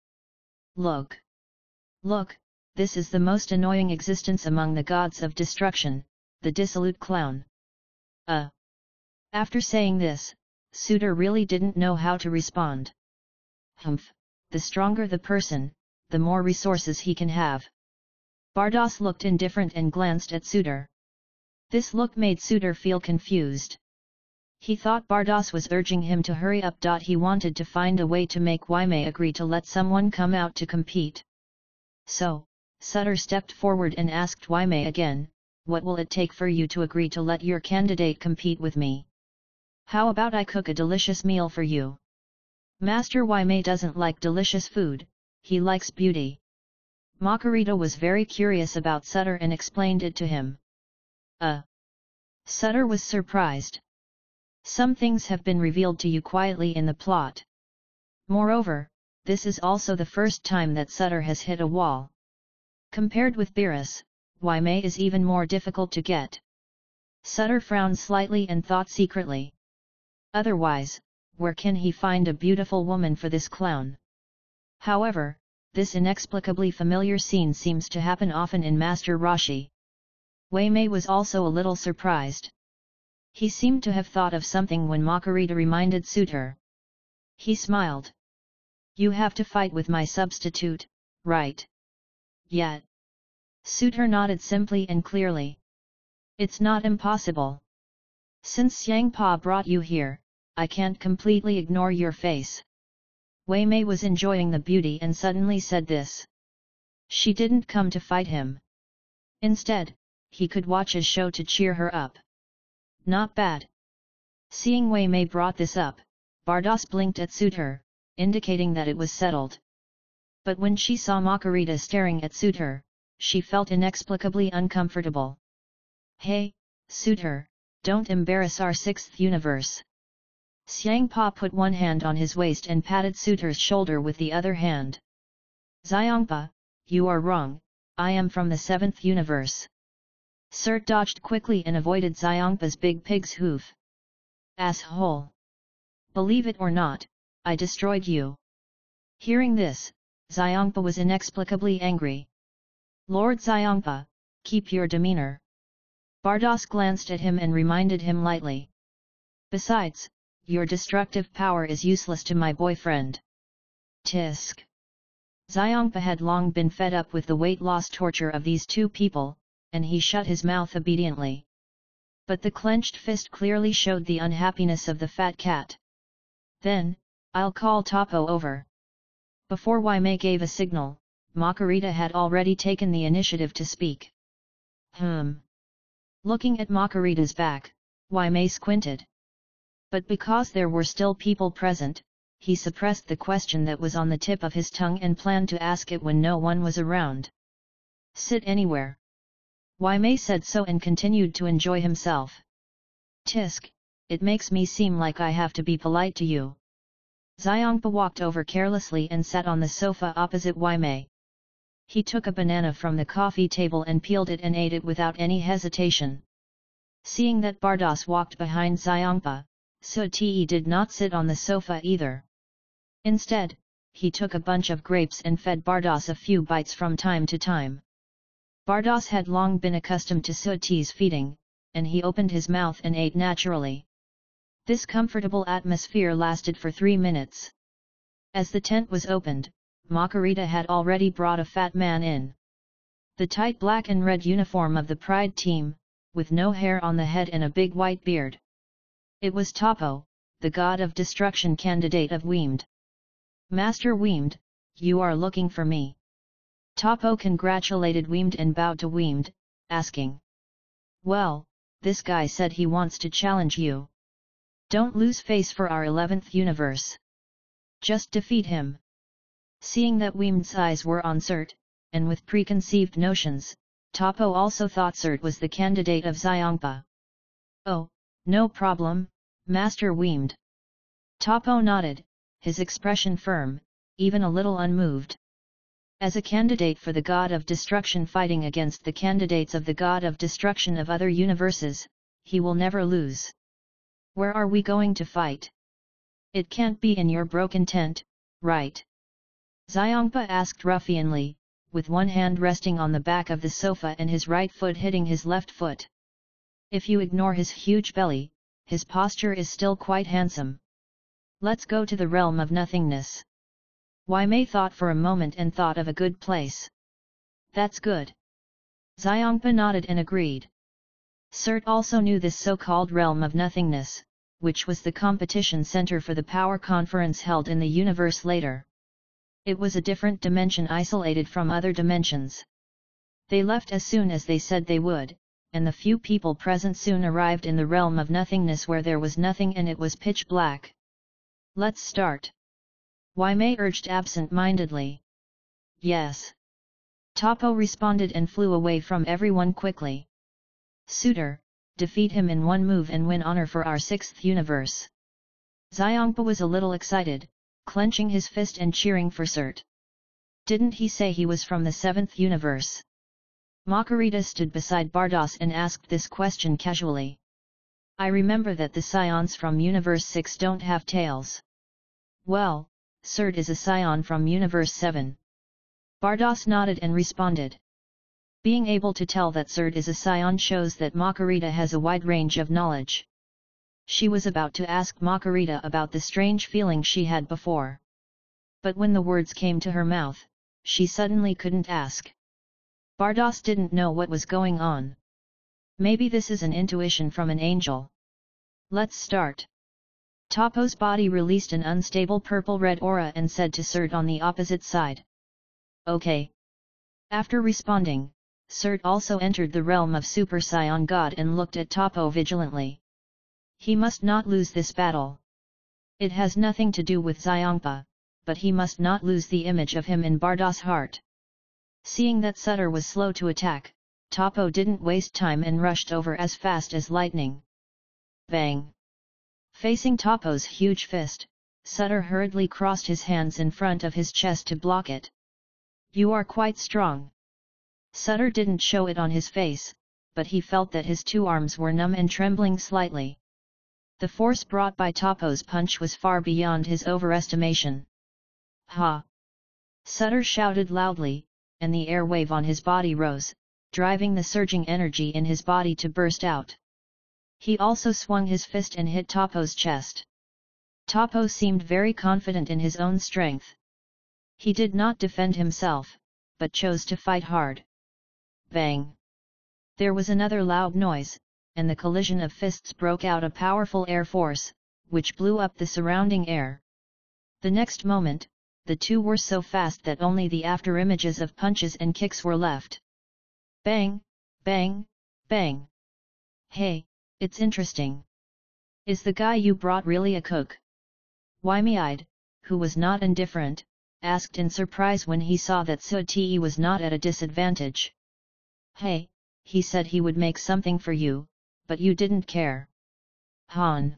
Look! Look, this is the most annoying existence among the gods of destruction, the dissolute clown. After saying this, Suitor really didn't know how to respond. Humph, the stronger the person, the more resources he can have. Bardas looked indifferent and glanced at Suitor. This look made Suitor feel confused. He thought Bardas was urging him to hurry up. He wanted to find a way to make Waimei agree to let someone come out to compete. So, Suitor stepped forward and asked Waimei again, what will it take for you to agree to let your candidate compete with me? How about I cook a delicious meal for you? Master Waimei doesn't like delicious food, he likes beauty. Makarita was very curious about Suitor and explained it to him. Suitor was surprised. Some things have been revealed to you quietly in the plot. Moreover, this is also the first time that Suitor has hit a wall. Compared with Beerus, Waimei is even more difficult to get. Suitor frowned slightly and thought secretly. Otherwise, where can he find a beautiful woman for this clown? However, this inexplicably familiar scene seems to happen often in Master Roshi. Waimei was also a little surprised. He seemed to have thought of something when Makarita reminded Suitor. He smiled. You have to fight with my substitute, right? Yet. Suitor nodded simply and clearly. It's not impossible. Since Xiangpa brought you here, I can't completely ignore your face. Waimei was enjoying the beauty and suddenly said this. She didn't come to fight him. Instead, he could watch a show to cheer her up. Not bad. Seeing Waimei brought this up, Bardas blinked at Suitor, indicating that it was settled. But when she saw Makarita staring at Suitor, she felt inexplicably uncomfortable. Hey, Suitor, don't embarrass our sixth universe. Xiangpa put one hand on his waist and patted Suitor's shoulder with the other hand. Xiangpa, you are wrong, I am from the seventh universe. Surt dodged quickly and avoided Xiangpa's big pig's hoof. Asshole! Believe it or not, I destroyed you. Hearing this, Xiangpa was inexplicably angry. Lord Xiangpa, keep your demeanor. Bardas glanced at him and reminded him lightly. Besides, your destructive power is useless to my boyfriend. Tisk. Xiangpa had long been fed up with the weight loss torture of these two people, and he shut his mouth obediently. But the clenched fist clearly showed the unhappiness of the fat cat. Then, I'll call Topo over. Before Waimei gave a signal, Makarita had already taken the initiative to speak. Looking at Makarita's back, Waimei squinted. But because there were still people present, he suppressed the question that was on the tip of his tongue and planned to ask it when no one was around. Sit anywhere. Waimei said so and continued to enjoy himself. Tisk, it makes me seem like I have to be polite to you. Xiangpa walked over carelessly and sat on the sofa opposite Wei Mei. He took a banana from the coffee table and peeled it and ate it without any hesitation. Seeing that Bardos walked behind Xiangpa, Su Te did not sit on the sofa either. Instead, he took a bunch of grapes and fed Bardos a few bites from time to time. Bardos had long been accustomed to Su Te's feeding, and he opened his mouth and ate naturally. This comfortable atmosphere lasted for 3 minutes. As the tent was opened, Makarita had already brought a fat man in. The tight black and red uniform of the Pride team, with no hair on the head and a big white beard. It was Topo, the god of destruction candidate of Weemd. Master Weemd, you are looking for me. Topo congratulated Weemd and bowed to Weemd, asking. Well, this guy said he wants to challenge you. Don't lose face for our 11th universe. Just defeat him. Seeing that Weemd's eyes were on Surt, and with preconceived notions, Topo also thought Surt was the candidate of Xiangpa. Oh, no problem, Master Weemd. Topo nodded, his expression firm, even a little unmoved. As a candidate for the god of destruction fighting against the candidates of the god of destruction of other universes, he will never lose. Where are we going to fight? It can't be in your broken tent, right? Xiangpa asked ruffianly, with one hand resting on the back of the sofa and his right foot hitting his left foot. If you ignore his huge belly, his posture is still quite handsome. Let's go to the realm of nothingness. Wei Mei thought for a moment and thought of a good place. That's good. Xiangpa nodded and agreed. Surt also knew this so-called realm of nothingness, which was the competition center for the power conference held in the universe later. It was a different dimension isolated from other dimensions. They left as soon as they said they would, and the few people present soon arrived in the realm of nothingness where there was nothing and it was pitch black. Let's start. Wei Mei urged absent-mindedly. Yes. Topo responded and flew away from everyone quickly. Suitor, defeat him in one move and win honor for our 6th universe. Xiangpa was a little excited, clenching his fist and cheering for Surt. Didn't he say he was from the 7th universe? Makarita stood beside Bardos and asked this question casually. I remember that the scions from Universe 6 don't have tails. Well, Surt is a scion from Universe 7. Bardos nodded and responded. Being able to tell that Surt is a scion shows that Makarita has a wide range of knowledge. She was about to ask Makarita about the strange feeling she had before. But when the words came to her mouth, she suddenly couldn't ask. Bardos didn't know what was going on. Maybe this is an intuition from an angel. Let's start. Topo's body released an unstable purple-red aura and said to Surt on the opposite side. Okay. After responding, Surt also entered the realm of Super Scion God and looked at Topo vigilantly. He must not lose this battle. It has nothing to do with Xiangpa, but he must not lose the image of him in Bardos' heart. Seeing that Sutter was slow to attack, Topo didn't waste time and rushed over as fast as lightning. Bang! Facing Topo's huge fist, Sutter hurriedly crossed his hands in front of his chest to block it. You are quite strong. Sutter didn't show it on his face, but he felt that his two arms were numb and trembling slightly. The force brought by Topo's punch was far beyond his overestimation. Ha! Sutter shouted loudly, and the air wave on his body rose, driving the surging energy in his body to burst out. He also swung his fist and hit Topo's chest. Topo seemed very confident in his own strength. He did not defend himself, but chose to fight hard. Bang! There was another loud noise, and the collision of fists broke out a powerful air force, which blew up the surrounding air. The next moment, the two were so fast that only the afterimages of punches and kicks were left. Bang! Bang! Bang! Hey, it's interesting. Is the guy you brought really a cook? Wei Mei, who was not indifferent, asked in surprise when he saw that Su Te was not at a disadvantage. Hey, he said he would make something for you, but you didn't care. Han.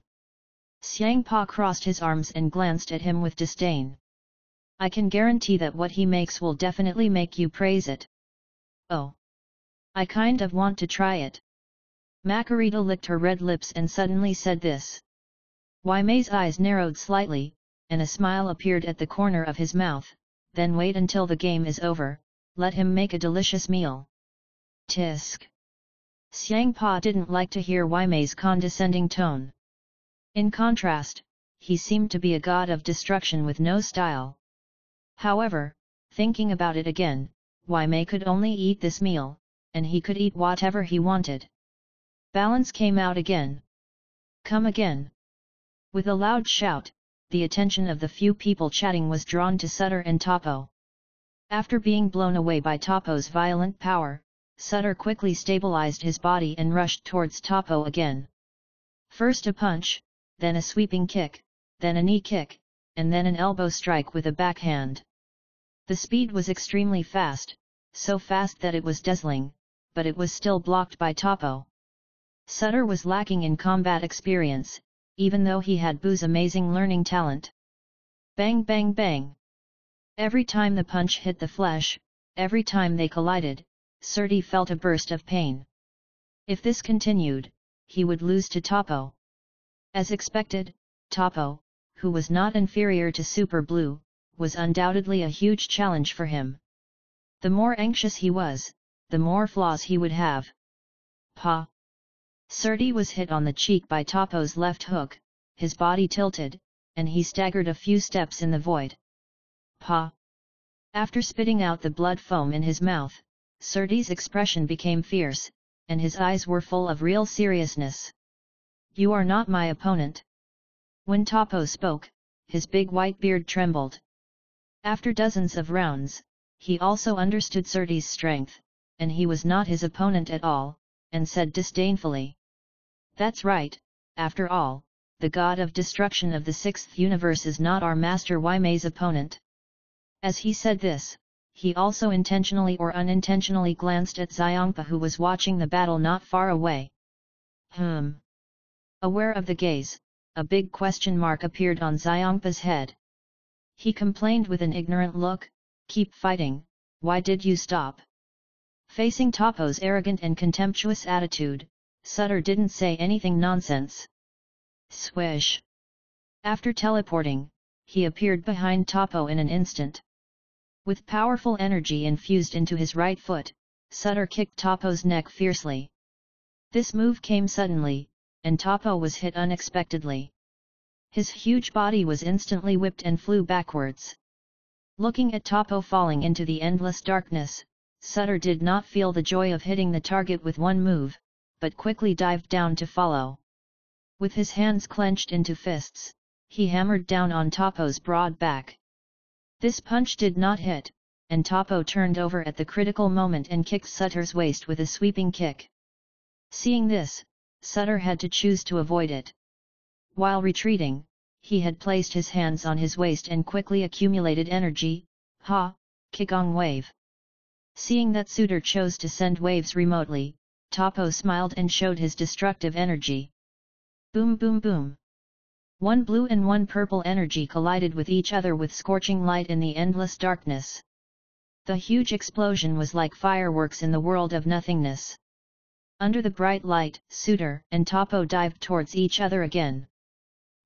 Xiangpa crossed his arms and glanced at him with disdain. I can guarantee that what he makes will definitely make you praise it. Oh. I kind of want to try it. Macarita licked her red lips and suddenly said this. Wai Mei's eyes narrowed slightly, and a smile appeared at the corner of his mouth. Then wait until the game is over, let him make a delicious meal. Tisk. Xiangpa didn't like to hear Wai Mei's condescending tone. In contrast, he seemed to be a god of destruction with no style. However, thinking about it again, Wai Mei could only eat this meal, and he could eat whatever he wanted. Balance came out again. Come again. With a loud shout, the attention of the few people chatting was drawn to Sutter and Topo. After being blown away by Topo's violent power, Sutter quickly stabilized his body and rushed towards Topo again. First a punch, then a sweeping kick, then a knee kick, and then an elbow strike with a backhand. The speed was extremely fast, so fast that it was dazzling, but it was still blocked by Topo. Sutter was lacking in combat experience, even though he had Bu's amazing learning talent. Bang bang bang! Every time the punch hit the flesh, every time they collided, Surti felt a burst of pain. If this continued, he would lose to Topo. As expected, Topo, who was not inferior to Super Blue, was undoubtedly a huge challenge for him. The more anxious he was, the more flaws he would have. Pa! Surti was hit on the cheek by Topo's left hook, his body tilted, and he staggered a few steps in the void. Pa! After spitting out the blood foam in his mouth, Surti's expression became fierce, and his eyes were full of real seriousness. You are not my opponent. When Topo spoke, his big white beard trembled. After dozens of rounds, he also understood Surti's strength, and he was not his opponent at all, and said disdainfully. That's right, after all, the god of destruction of the sixth universe is not our master Wai Mei's opponent. As he said this, he also intentionally or unintentionally glanced at Xiangpa, who was watching the battle not far away. Aware of the gaze, a big question mark appeared on Xiangpa's head. He complained with an ignorant look, keep fighting, why did you stop? Facing Topo's arrogant and contemptuous attitude, Sutter didn't say anything nonsense. Swish! After teleporting, he appeared behind Topo in an instant. With powerful energy infused into his right foot, Sutter kicked Topo's neck fiercely. This move came suddenly, and Topo was hit unexpectedly. His huge body was instantly whipped and flew backwards. Looking at Topo falling into the endless darkness, Sutter did not feel the joy of hitting the target with one move, but quickly dived down to follow. With his hands clenched into fists, he hammered down on Topo's broad back. This punch did not hit, and Topo turned over at the critical moment and kicked Sutter's waist with a sweeping kick. Seeing this, Sutter had to choose to avoid it. While retreating, he had placed his hands on his waist and quickly accumulated energy, Qigong wave. Seeing that Sutter chose to send waves remotely, Topo smiled and showed his destructive energy. Boom boom boom. One blue and one purple energy collided with each other with scorching light in the endless darkness. The huge explosion was like fireworks in the world of nothingness. Under the bright light, Sutter and Topo dived towards each other again.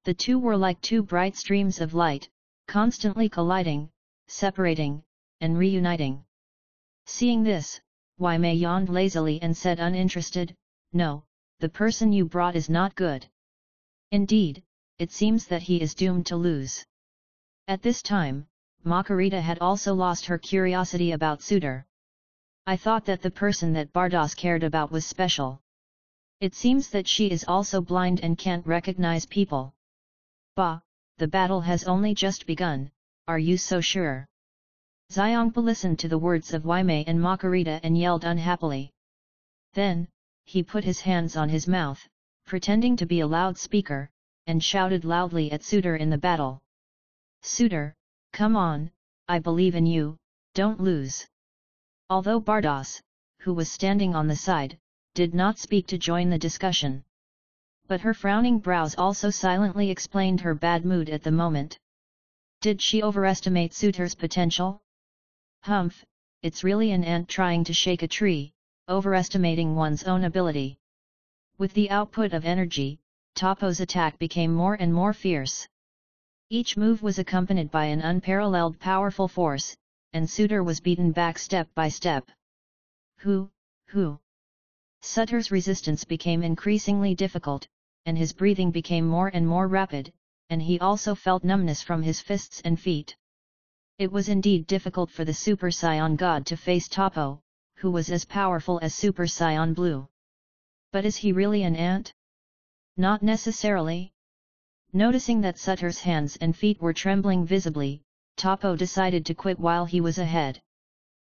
The two were like two bright streams of light, constantly colliding, separating, and reuniting. Seeing this, Wai Mei yawned lazily and said uninterested, No, the person you brought is not good. Indeed, it seems that he is doomed to lose. At this time, Macarita had also lost her curiosity about Sutter. I thought that the person that Bardos cared about was special. It seems that she is also blind and can't recognize people. Bah, the battle has only just begun, are you so sure? Xiangpa listened to the words of Wai Mei and Macarita and yelled unhappily. Then, he put his hands on his mouth, pretending to be a loudspeaker, and shouted loudly at Sutter in the battle. Sutter, come on, I believe in you, don't lose. Although Bardos, who was standing on the side, did not speak to join the discussion. But her frowning brows also silently explained her bad mood at the moment. Did she overestimate Suitor's potential? Humph, it's really an ant trying to shake a tree, overestimating one's own ability. With the output of energy, Toppo's attack became more and more fierce. Each move was accompanied by an unparalleled powerful force, and Suitor was beaten back step by step. Who? Suitor's resistance became increasingly difficult, and his breathing became more and more rapid, and he also felt numbness from his fists and feet. It was indeed difficult for the Super Saiyan God to face Toppo, who was as powerful as Super Saiyan Blue. But is he really an ant? Not necessarily. Noticing that Suitor's hands and feet were trembling visibly, Toppo decided to quit while he was ahead.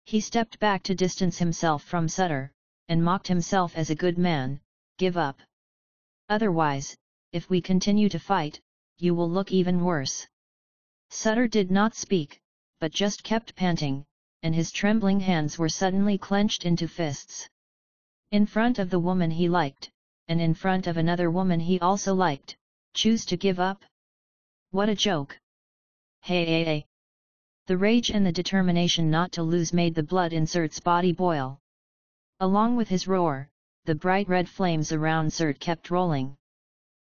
He stepped back to distance himself from Suitor, and mocked himself as a good man, give up. Otherwise, if we continue to fight, you will look even worse. Suitor did not speak, but just kept panting, and his trembling hands were suddenly clenched into fists. In front of the woman he liked, and in front of another woman he also liked, choose to give up? What a joke! Hey! The rage and the determination not to lose made the blood in Surt's body boil. Along with his roar, the bright red flames around Surt kept rolling.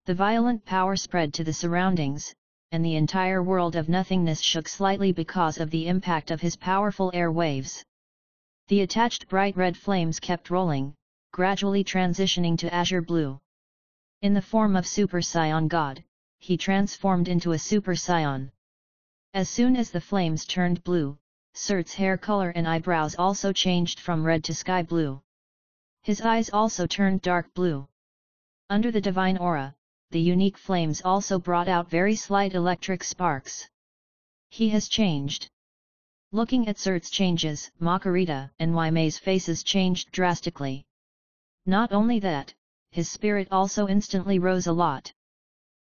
The violent power spread to the surroundings, and the entire world of nothingness shook slightly because of the impact of his powerful air waves. The attached bright red flames kept rolling, gradually transitioning to azure blue. In the form of Super Saiyan God, he transformed into a Super Saiyan. As soon as the flames turned blue, Surt's hair color and eyebrows also changed from red to sky blue. His eyes also turned dark blue. Under the divine aura, the unique flames also brought out very slight electric sparks. He has changed. Looking at Surt's changes, Makurita and Waime's faces changed drastically. Not only that, his spirit also instantly rose a lot.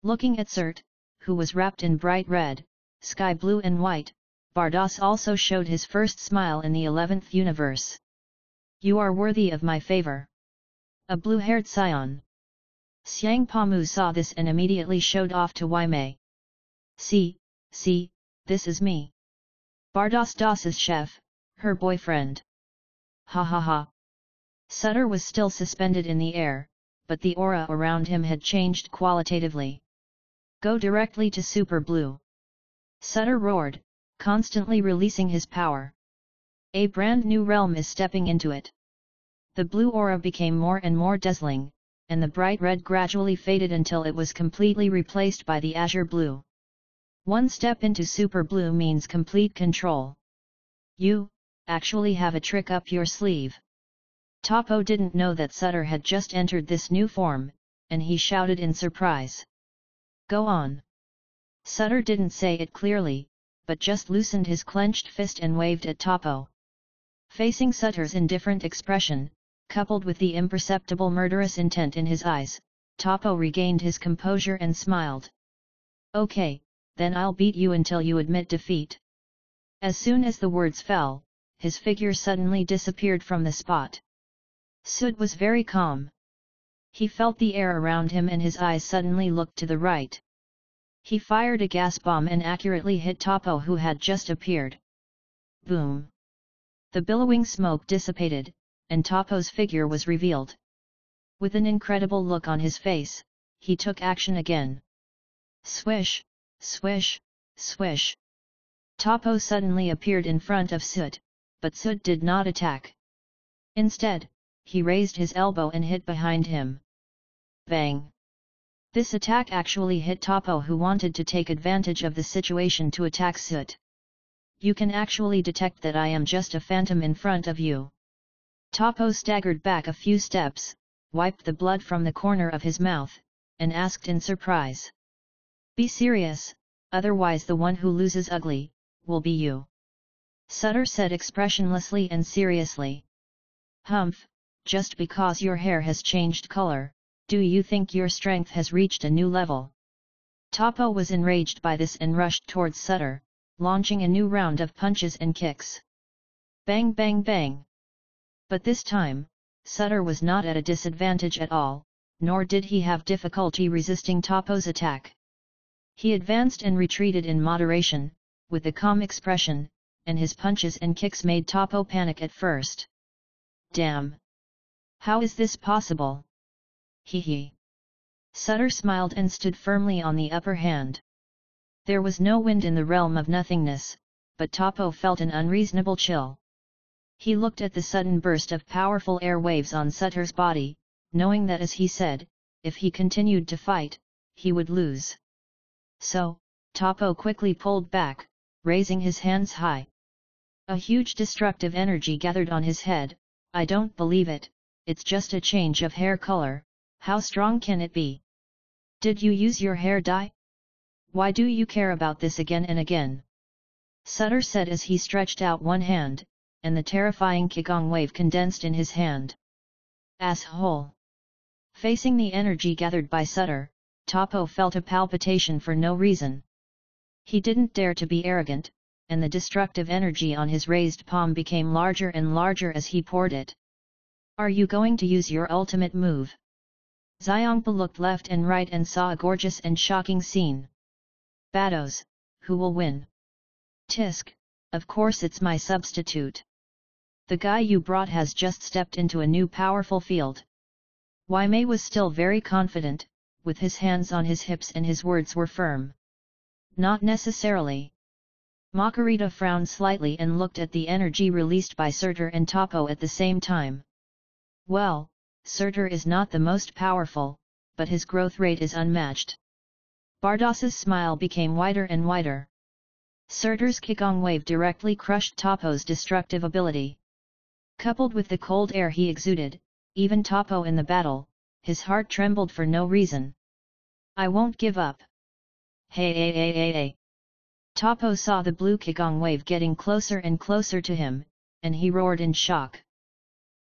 Looking at Surt, who was wrapped in bright red, sky blue and white, Bardoss also showed his first smile in the 11th universe. You are worthy of my favor. A blue-haired scion. Xiang Pamu saw this and immediately showed off to Waimei. See, this is me. Bardoss Doss's chef, her boyfriend. Ha ha ha. Suitor was still suspended in the air, but the aura around him had changed qualitatively. Go directly to Super Blue. Suitor roared, constantly releasing his power. A brand new realm is stepping into it. The blue aura became more and more dazzling, and the bright red gradually faded until it was completely replaced by the azure blue. One step into Super Blue means complete control. You, actually have a trick up your sleeve. Toppo didn't know that Suitor had just entered this new form, and he shouted in surprise. Go on. Suitor didn't say it clearly, but just loosened his clenched fist and waved at Toppo. Facing Suitor's indifferent expression, coupled with the imperceptible murderous intent in his eyes, Toppo regained his composure and smiled. Okay, then I'll beat you until you admit defeat. As soon as the words fell, his figure suddenly disappeared from the spot. Sud was very calm. He felt the air around him and his eyes suddenly looked to the right. He fired a gas bomb and accurately hit Toppo, who had just appeared. Boom! The billowing smoke dissipated, and Toppo's figure was revealed. With an incredible look on his face, he took action again. Swish, swish, swish. Toppo suddenly appeared in front of Sud, but Sud did not attack. Instead, he raised his elbow and hit behind him. Bang! This attack actually hit Toppo, who wanted to take advantage of the situation to attack Sud. You can actually detect that I am just a phantom in front of you. Toppo staggered back a few steps, wiped the blood from the corner of his mouth, and asked in surprise. Be serious, otherwise the one who loses ugly, will be you. Suitor said expressionlessly and seriously. Humph, just because your hair has changed color, do you think your strength has reached a new level? Toppo was enraged by this and rushed towards Suitor, launching a new round of punches and kicks. Bang bang bang! But this time, Suitor was not at a disadvantage at all, nor did he have difficulty resisting Topo's attack. He advanced and retreated in moderation, with a calm expression, and his punches and kicks made Topo panic at first. Damn! How is this possible? Hee hee. Sutter smiled and stood firmly on the upper hand. There was no wind in the realm of nothingness, but Topo felt an unreasonable chill. He looked at the sudden burst of powerful air waves on Sutter's body, knowing that as he said, if he continued to fight, he would lose. So, Topo quickly pulled back, raising his hands high. A huge destructive energy gathered on his head. I don't believe it, it's just a change of hair color, how strong can it be? Did you use your hair dye? Why do you care about this again and again? Sutter said as he stretched out one hand, and the terrifying Qigong wave condensed in his hand. Asshole! Facing the energy gathered by Sutter, Topo felt a palpitation for no reason. He didn't dare to be arrogant, and the destructive energy on his raised palm became larger and larger as he poured it. Are you going to use your ultimate move? Xiangpa looked left and right and saw a gorgeous and shocking scene. Battles, who will win? Tisk, of course it's my substitute. The guy you brought has just stepped into a new powerful field. Wei Mei was still very confident, with his hands on his hips and his words were firm. Not necessarily. Makarita frowned slightly and looked at the energy released by Surtur and Topo at the same time. Well, Surtur is not the most powerful, but his growth rate is unmatched. Bardas's smile became wider and wider. Surtur's Qigong wave directly crushed Topo's destructive ability. Coupled with the cold air he exuded, even Topo in the battle, his heart trembled for no reason. I won't give up. Hey hey hey hey hey. Topo saw the blue Qigong wave getting closer and closer to him, and he roared in shock.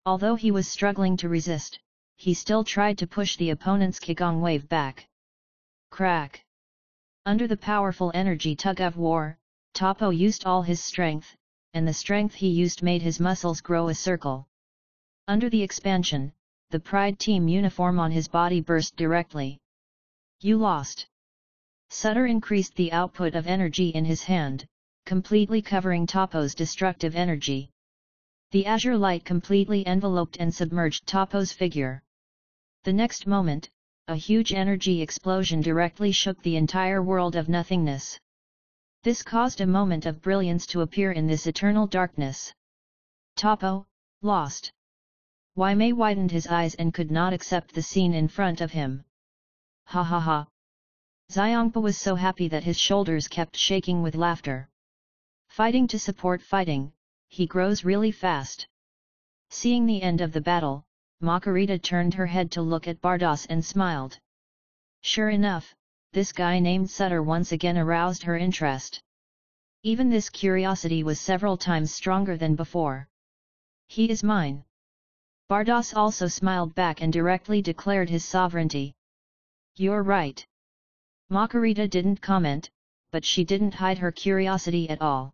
Although he was struggling to resist, he still tried to push the opponent's Qigong wave back. Crack! Under the powerful energy tug-of-war, Topo used all his strength, and the strength he used made his muscles grow a circle. Under the expansion, the Pride Team uniform on his body burst directly. You lost. Sutter increased the output of energy in his hand, completely covering Topo's destructive energy. The azure light completely enveloped and submerged Topo's figure. The next moment, a huge energy explosion directly shook the entire world of nothingness. This caused a moment of brilliance to appear in this eternal darkness. Topo, lost. Wei Mei widened his eyes and could not accept the scene in front of him. Ha ha ha. Xiangpa was so happy that his shoulders kept shaking with laughter. Fighting to support fighting, he grows really fast. Seeing the end of the battle, Makarita turned her head to look at Bardas and smiled. Sure enough, this guy named Sutter once again aroused her interest. Even this curiosity was several times stronger than before. He is mine. Bardas also smiled back and directly declared his sovereignty. You're right. Makarita didn't comment, but she didn't hide her curiosity at all.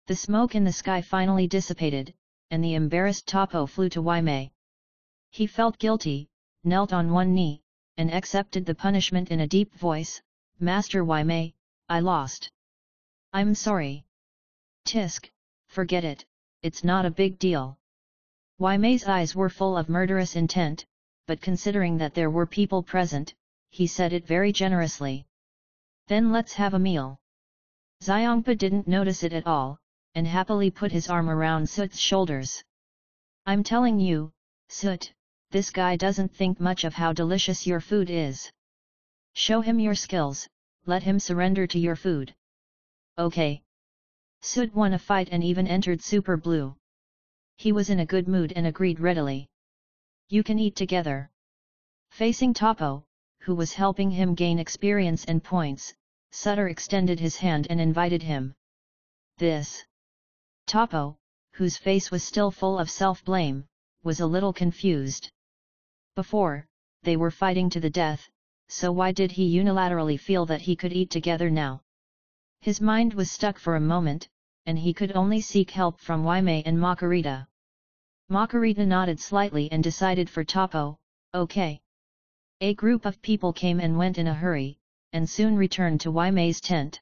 The smoke in the sky finally dissipated, and the embarrassed Topo flew to Wei Mei. He felt guilty, knelt on one knee, and accepted the punishment in a deep voice. Master Wei Mei, I lost. I'm sorry. Tisk, forget it, it's not a big deal. Wei Mei's eyes were full of murderous intent, but considering that there were people present, he said it very generously. Then let's have a meal. Xiangpa didn't notice it at all, and happily put his arm around Soot's shoulders. I'm telling you, Soot, this guy doesn't think much of how delicious your food is. Show him your skills, let him surrender to your food. Okay. Soot won a fight and even entered Super Blue. He was in a good mood and agreed readily. You can eat together. Facing Topo, who was helping him gain experience and points, Sutter extended his hand and invited him. This. Topo, whose face was still full of self-blame, was a little confused. Before, they were fighting to the death, so why did he unilaterally feel that he could eat together now? His mind was stuck for a moment, and he could only seek help from Wei Mei and Makarita. Makarita nodded slightly and decided for Topo, okay. A group of people came and went in a hurry, and soon returned to Mei's tent.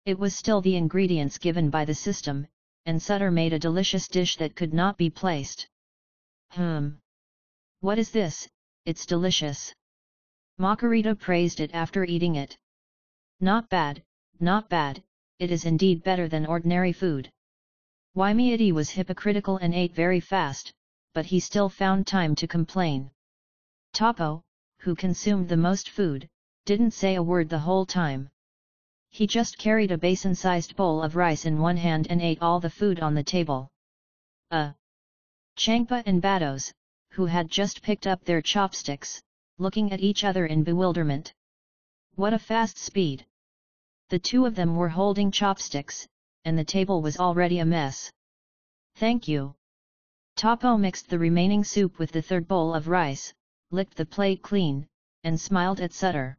It was still the ingredients given by the system, and Sutter made a delicious dish that could not be placed. What is this? It's delicious. Makarita praised it after eating it. Not bad, not bad, it is indeed better than ordinary food. Waimeiti was hypocritical and ate very fast, but he still found time to complain. Topo, who consumed the most food, didn't say a word the whole time. He just carried a basin-sized bowl of rice in one hand and ate all the food on the table. Changpa and Bados, who had just picked up their chopsticks, looking at each other in bewilderment. What a fast speed! The two of them were holding chopsticks, and the table was already a mess. Thank you. Topo mixed the remaining soup with the third bowl of rice, licked the plate clean, and smiled at Sutter.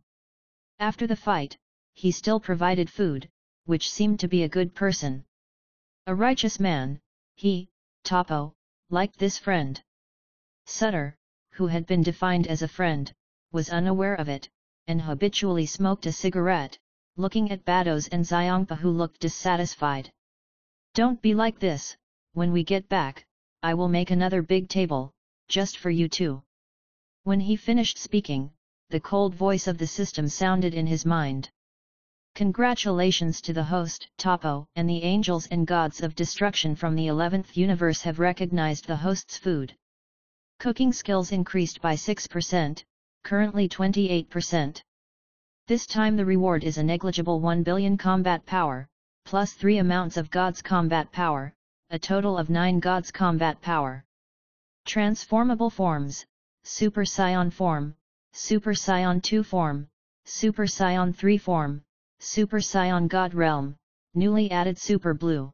After the fight, he still provided food, which seemed to be a good person. A righteous man, he, Topo, liked this friend. Sutter, who had been defined as a friend, was unaware of it, and habitually smoked a cigarette, looking at Bados and Xiangpa who looked dissatisfied. Don't be like this, when we get back, I will make another big table, just for you two. When he finished speaking, the cold voice of the system sounded in his mind. Congratulations to the host, Topo, and the angels and gods of destruction from the 11th universe have recognized the host's food. Cooking skills increased by 6%, currently 28%. This time the reward is a negligible 1 billion combat power, plus 3 amounts of God's combat power, a total of 9 God's combat power. Transformable forms: Super Saiyan form, Super Saiyan 2 form, Super Saiyan 3 form, Super Saiyan God Realm, newly added Super Blue.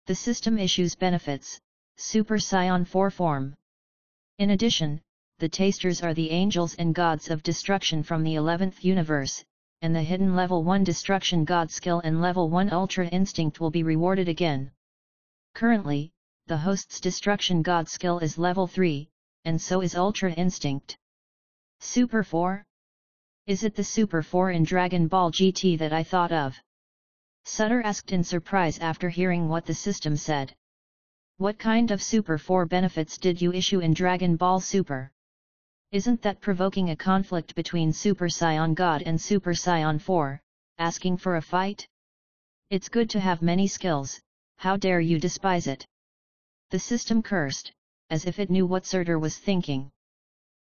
The system issues benefits: Super Saiyan 4 form. In addition, the tasters are the angels and gods of destruction from the 11th universe, and the hidden level 1 destruction god skill and level 1 ultra instinct will be rewarded again. Currently, the host's destruction god skill is level 3, and so is ultra instinct. Super 4? Is it the Super 4 in Dragon Ball GT that I thought of? Sutter asked in surprise after hearing what the system said. What kind of Super 4 benefits did you issue in Dragon Ball Super? Isn't that provoking a conflict between Super Saiyan God and Super Saiyan 4, asking for a fight? It's good to have many skills, how dare you despise it? The system cursed, as if it knew what Surtur was thinking.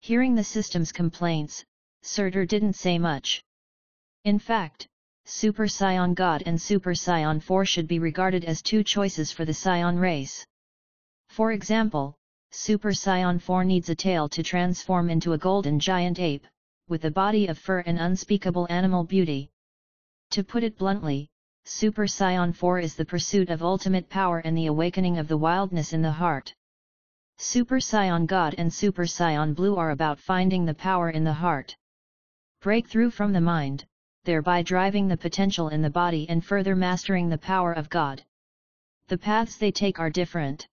Hearing the system's complaints, Surtur didn't say much. In fact, Super Saiyan God and Super Saiyan 4 should be regarded as two choices for the Saiyan race. For example, Super Saiyan 4 needs a tail to transform into a golden giant ape, with a body of fur and unspeakable animal beauty. To put it bluntly, Super Saiyan 4 is the pursuit of ultimate power and the awakening of the wildness in the heart. Super Saiyan God and Super Saiyan Blue are about finding the power in the heart. Breakthrough from the mind, thereby driving the potential in the body and further mastering the power of God. The paths they take are different.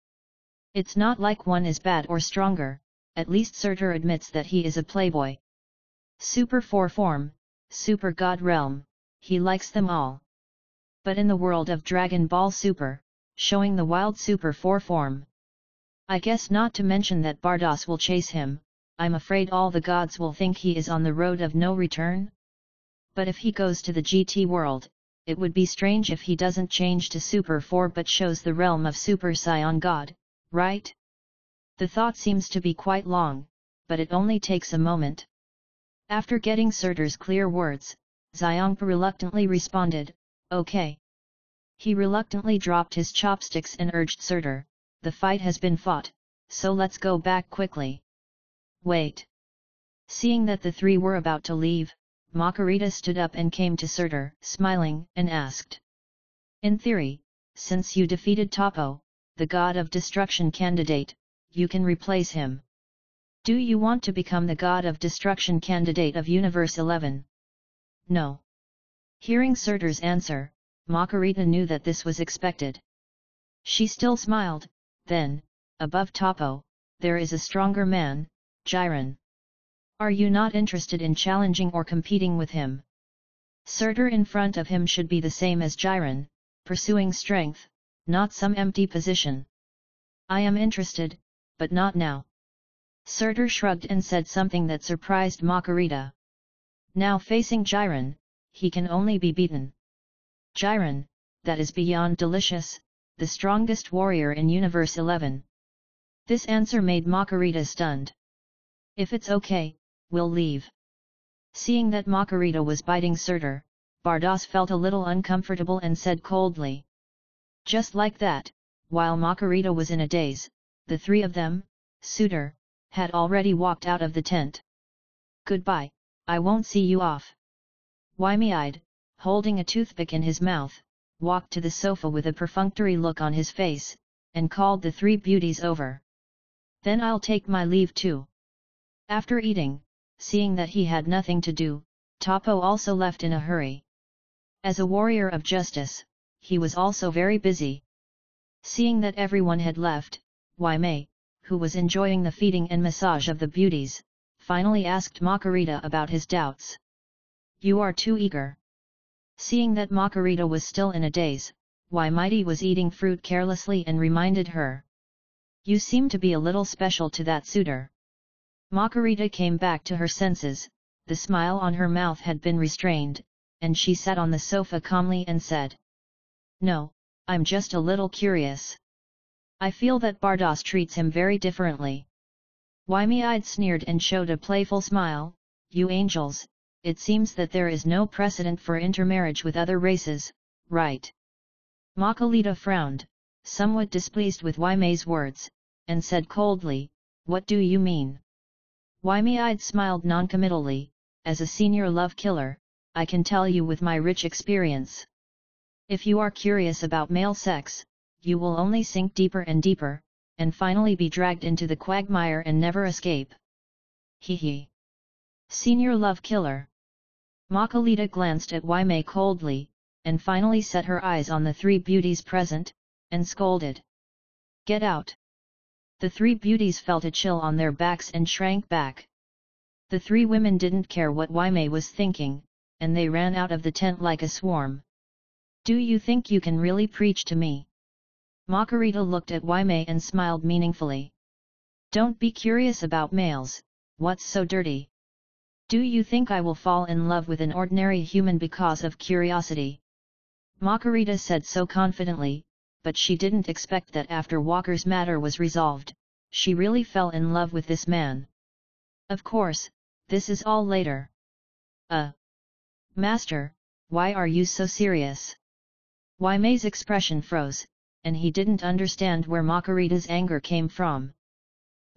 It's not like one is bad or stronger, at least Surtur admits that he is a playboy. Super 4 form, Super God Realm, he likes them all. But in the world of Dragon Ball Super, showing the wild Super 4 form. I guess not to mention that Bardos will chase him, I'm afraid all the gods will think he is on the road of no return. But if he goes to the GT world, it would be strange if he doesn't change to Super 4 but shows the realm of Super Saiyan God, right? The thought seems to be quite long, but it only takes a moment. After getting Surtur's clear words, Xiangpa reluctantly responded, okay. He reluctantly dropped his chopsticks and urged Surtur, the fight has been fought, so let's go back quickly. Wait. Seeing that the three were about to leave, Makarita stood up and came to Surtur, smiling, and asked. In theory, since you defeated Topo, the god of destruction candidate, you can replace him. Do you want to become the god of destruction candidate of Universe 11? No. Hearing Surtur's answer, Makarita knew that this was expected. She still smiled, then, above Topo, there is a stronger man, Jiren. Are you not interested in challenging or competing with him? Surtur in front of him should be the same as Jiren, pursuing strength, not some empty position. I am interested, but not now. Surtur shrugged and said something that surprised Makurita. Now facing Jiren, he can only be beaten. Jiren, that is beyond delicious, the strongest warrior in Universe 11. This answer made Makurita stunned. If it's okay, we'll leave. Seeing that Makurita was biting Surtur, Bardos felt a little uncomfortable and said coldly. Just like that, while Makurita was in a daze, the three of them, Surtur, had already walked out of the tent. Goodbye, I won't see you off. Wide-eyed, holding a toothpick in his mouth, walked to the sofa with a perfunctory look on his face, and called the three beauties over. Then I'll take my leave too. After eating, seeing that he had nothing to do, Toppo also left in a hurry. As a warrior of justice, he was also very busy. Seeing that everyone had left, Mei, who was enjoying the feeding and massage of the beauties, finally asked Makurita about his doubts. You are too eager. Seeing that Makurita was still in a daze, Mighty was eating fruit carelessly and reminded her. You seem to be a little special to that suitor. Makurita came back to her senses, the smile on her mouth had been restrained, and she sat on the sofa calmly and said. No, I'm just a little curious. I feel that Bardos treats him very differently. Wide-eyed sneered and showed a playful smile. You angels, it seems that there is no precedent for intermarriage with other races, right? Makulita frowned, somewhat displeased with Mei's words, and said coldly, what do you mean? Wide-eyed smiled noncommittally, as a senior love killer, I can tell you with my rich experience. If you are curious about male sex, you will only sink deeper and deeper, and finally be dragged into the quagmire and never escape. Hee. Senior love killer. Makulita glanced at Mei coldly, and finally set her eyes on the three beauties present, and scolded. Get out! The three beauties felt a chill on their backs and shrank back. The three women didn't care what Mei was thinking, and they ran out of the tent like a swarm. Do you think you can really preach to me? Makurita looked at Mei and smiled meaningfully. Don't be curious about males, what's so dirty? Do you think I will fall in love with an ordinary human because of curiosity? Makurita said so confidently, but she didn't expect that after Walker's matter was resolved, she really fell in love with this man. Of course, this is all later. Master, why are you so serious? Mei's expression froze, and he didn't understand where Makurita's anger came from.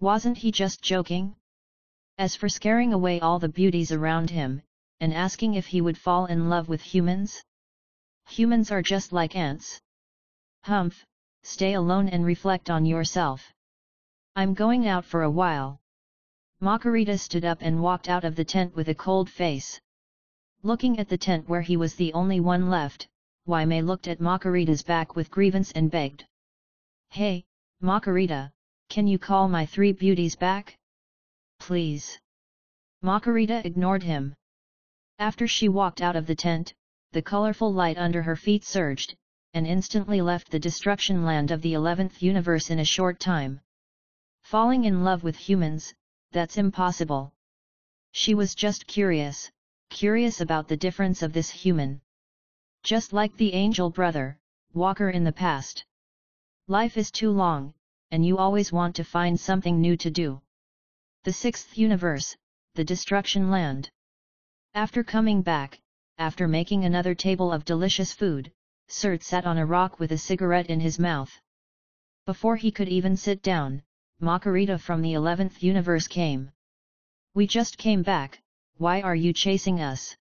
Wasn't he just joking? As for scaring away all the beauties around him, and asking if he would fall in love with humans? Humans are just like ants. Humph, stay alone and reflect on yourself. I'm going out for a while. Makurita stood up and walked out of the tent with a cold face. Looking at the tent where he was the only one left, Mei looked at Makurita's back with grievance and begged. Hey, Makurita, can you call my three beauties back? Please. Makurita ignored him. After she walked out of the tent, the colorful light under her feet surged, and instantly left the destruction land of the 11th universe in a short time. Falling in love with humans, that's impossible. She was just curious about the difference of this human. Just like the angel brother, Walker in the past. Life is too long, and you always want to find something new to do. The 6th universe, the destruction land. After coming back, after making another table of delicious food, Surt sat on a rock with a cigarette in his mouth. Before he could even sit down, Makurita from the 11th universe came. We just came back, why are you chasing us?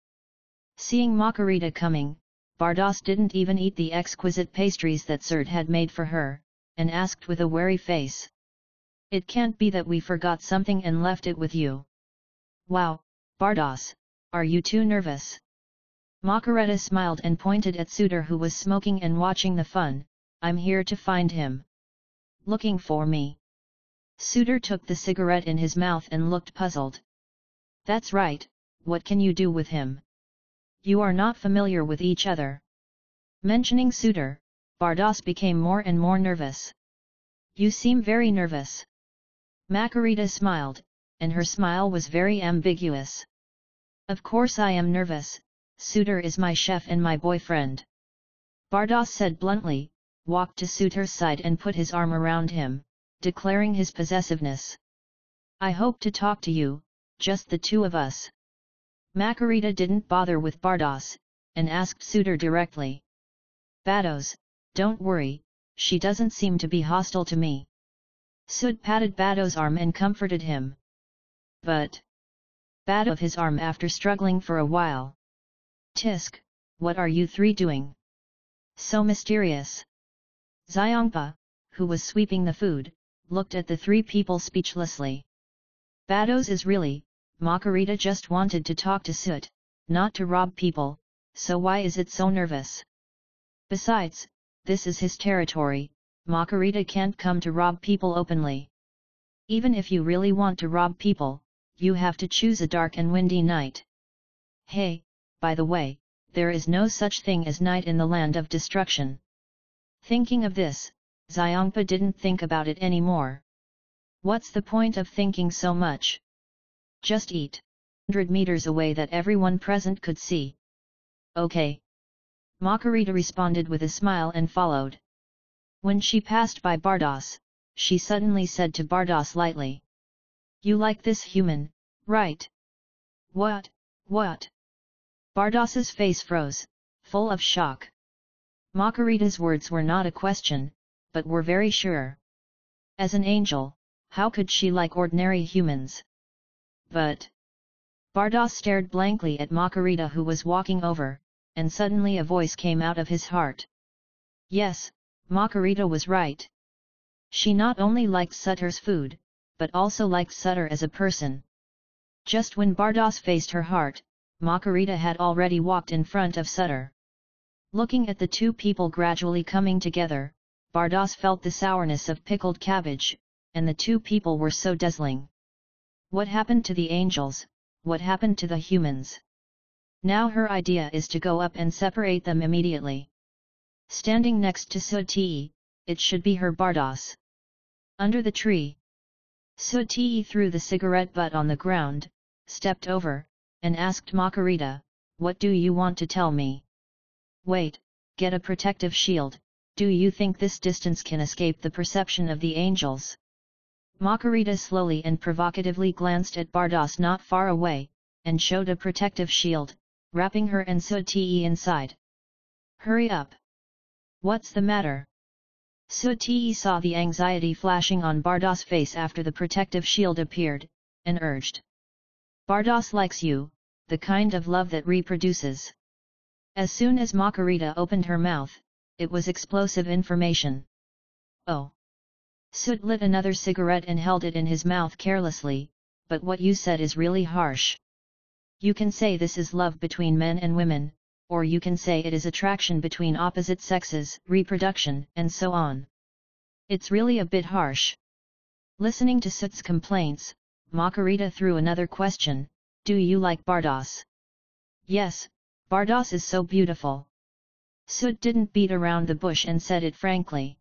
Seeing Makurita coming, Bardos didn't even eat the exquisite pastries that Surt had made for her, and asked with a wary face. It can't be that we forgot something and left it with you. Wow, Bardos, are you too nervous? Makurita smiled and pointed at Suitor who was smoking and watching the fun. I'm here to find him. Looking for me? Suitor took the cigarette in his mouth and looked puzzled. That's right, what can you do with him? You are not familiar with each other. Mentioning suitor, Bardas became more and more nervous. You seem very nervous. Makarita smiled, and her smile was very ambiguous. Of course I am nervous, Suitor is my chef and my boyfriend. Bardas said bluntly, walked to Suitor's side and put his arm around him, declaring his possessiveness. I hope to talk to you, just the two of us. Makarita didn't bother with Bardas, and asked Suitor directly. Bados, don't worry, she doesn't seem to be hostile to me. Sud patted Bados' arm and comforted him. But Bad of his arm after struggling for a while. Tisk, what are you three doing? So mysterious. Xiangpa, who was sweeping the food, looked at the three people speechlessly. Bados is really, Makarita just wanted to talk to Sut, not to rob people, so why is it so nervous? Besides, this is his territory, Makarita can't come to rob people openly. Even if you really want to rob people, you have to choose a dark and windy night. Hey, by the way, there is no such thing as night in the land of destruction. Thinking of this, Xiangpa didn't think about it anymore. What's the point of thinking so much? Just eat. 100 meters away that everyone present could see. Okay. Makarita responded with a smile and followed. When she passed by Bardas, she suddenly said to Bardas lightly. You like this human, right? What? Bardas's face froze, full of shock. Makarita's words were not a question, but were very sure. As an angel, how could she like ordinary humans? But Bardas stared blankly at Makarita who was walking over, and suddenly a voice came out of his heart. Yes, Makarita was right. She not only liked Sutter's food, but also liked Sutter as a person. Just when Bardas faced her heart, Makarita had already walked in front of Sutter. Looking at the two people gradually coming together, Bardas felt the sourness of pickled cabbage, and the two people were so dazzling. What happened to the angels? What happened to the humans? Now her idea is to go up and separate them immediately. Standing next to Suti, it should be her Bardas. Under the tree. Suti threw the cigarette butt on the ground, stepped over, and asked Makarita, what do you want to tell me? Wait, get a protective shield, do you think this distance can escape the perception of the angels? Makarita slowly and provocatively glanced at Bardas not far away, and showed a protective shield, wrapping her and Suti inside. Hurry up! What's the matter? Suti saw the anxiety flashing on Bardas' face after the protective shield appeared, and urged. Bardas likes you, the kind of love that reproduces. As soon as Makarita opened her mouth, it was explosive information. Oh! Sut lit another cigarette and held it in his mouth carelessly, but what you said is really harsh. You can say this is love between men and women, or you can say it is attraction between opposite sexes, reproduction, and so on. It's really a bit harsh. Listening to Sut's complaints, Makarita threw another question, do you like Bardas? Yes, Bardas is so beautiful. Sut didn't beat around the bush and said it frankly.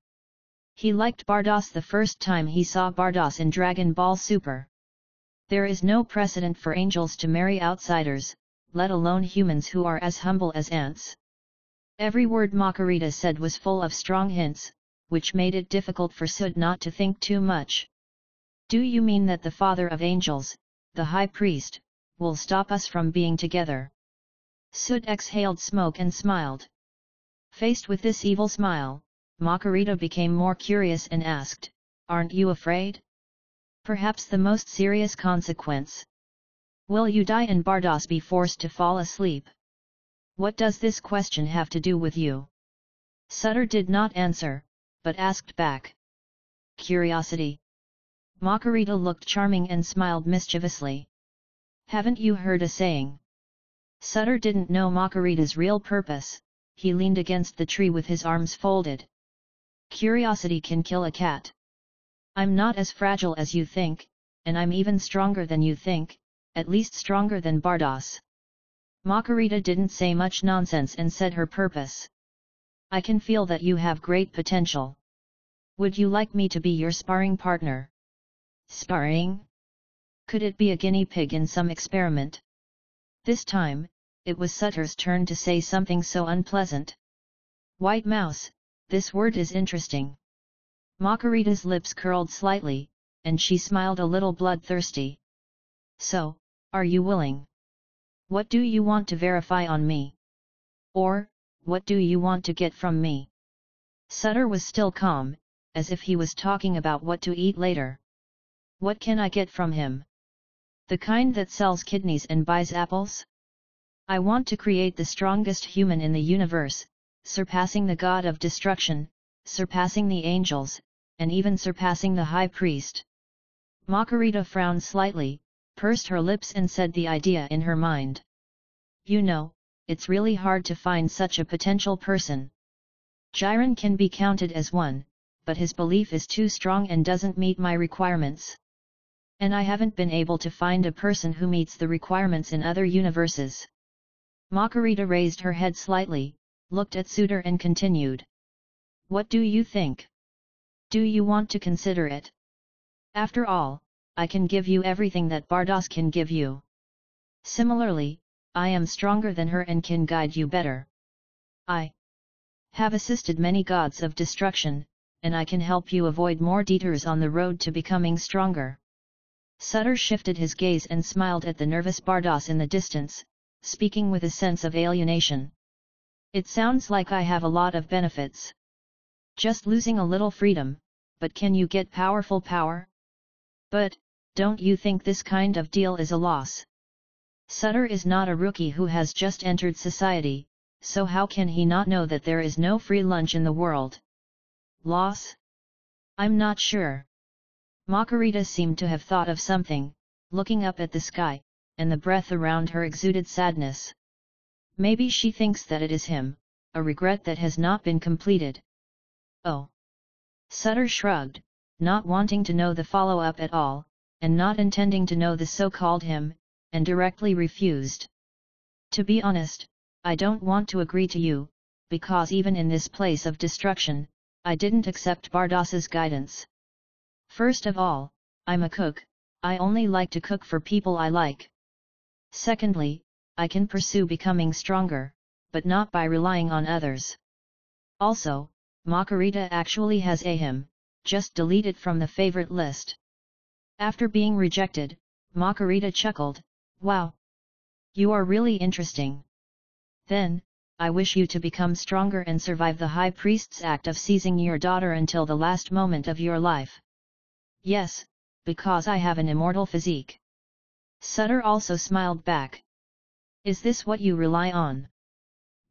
He liked Bardas the first time he saw Bardas in Dragon Ball Super. There is no precedent for angels to marry outsiders, let alone humans who are as humble as ants. Every word Makarita said was full of strong hints, which made it difficult for Sud not to think too much. Do you mean that the father of angels, the high priest, will stop us from being together? Sud exhaled smoke and smiled. Faced with this evil smile, Makarita became more curious and asked, aren't you afraid? Perhaps the most serious consequence. Will you die and Bardas be forced to fall asleep? What does this question have to do with you? Sutter did not answer, but asked back. Curiosity. Makarita looked charming and smiled mischievously. Haven't you heard a saying? Sutter didn't know Makarita's real purpose, he leaned against the tree with his arms folded. Curiosity can kill a cat. I'm not as fragile as you think, and I'm even stronger than you think, at least stronger than Bardos. Makarita didn't say much nonsense and said her purpose. I can feel that you have great potential. Would you like me to be your sparring partner? Sparring? Could it be a guinea pig in some experiment? This time, it was Sutter's turn to say something so unpleasant. White mouse, this word is interesting. Makarita's lips curled slightly, and she smiled a little bloodthirsty. So, are you willing? What do you want to verify on me? Or, what do you want to get from me? Sutter was still calm, as if he was talking about what to eat later. What can I get from him? The kind that sells kidneys and buys apples? I want to create the strongest human in the universe, surpassing the god of destruction, surpassing the angels, and even surpassing the high priest. Makarita frowned slightly, pursed her lips and said the idea in her mind. You know, it's really hard to find such a potential person. Jiren can be counted as one, but his belief is too strong and doesn't meet my requirements. And I haven't been able to find a person who meets the requirements in other universes. Makarita raised her head slightly, looked at Suitor and continued. What do you think? Do you want to consider it? After all, I can give you everything that Bardos can give you. Similarly, I am stronger than her and can guide you better. I have assisted many gods of destruction, and I can help you avoid more detours on the road to becoming stronger. Sutter shifted his gaze and smiled at the nervous Bardos in the distance, speaking with a sense of alienation. It sounds like I have a lot of benefits. Just losing a little freedom, but can you get powerful power? But, don't you think this kind of deal is a loss? Sutter is not a rookie who has just entered society, so how can he not know that there is no free lunch in the world? Loss? I'm not sure. Makarita seemed to have thought of something, looking up at the sky, and the breath around her exuded sadness. Maybe she thinks that it is him, a regret that has not been completed. Oh. Sutter shrugged, not wanting to know the follow-up at all, and not intending to know the so-called him, and directly refused. To be honest, I don't want to agree to you, because even in this place of destruction, I didn't accept Bardos's guidance. First of all, I'm a cook, I only like to cook for people I like. Secondly, I can pursue becoming stronger, but not by relying on others. Also, Makarita actually has a him, just delete it from the favorite list. After being rejected, Makarita chuckled, wow! You are really interesting. Then, I wish you to become stronger and survive the High Priest's act of seizing your daughter until the last moment of your life. Yes, because I have an immortal physique. Sutter also smiled back. Is this what you rely on?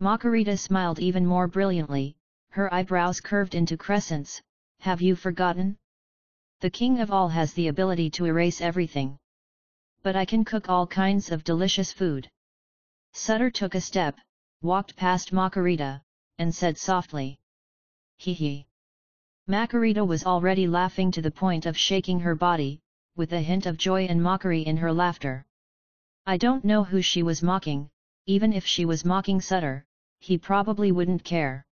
Makarita smiled even more brilliantly, her eyebrows curved into crescents. Have you forgotten? The king of all has the ability to erase everything. But I can cook all kinds of delicious food. Sutter took a step, walked past Makarita, and said softly. Hee hee. Makarita was already laughing to the point of shaking her body, with a hint of joy and mockery in her laughter. I don't know who she was mocking, even if she was mocking Sutter, he probably wouldn't care.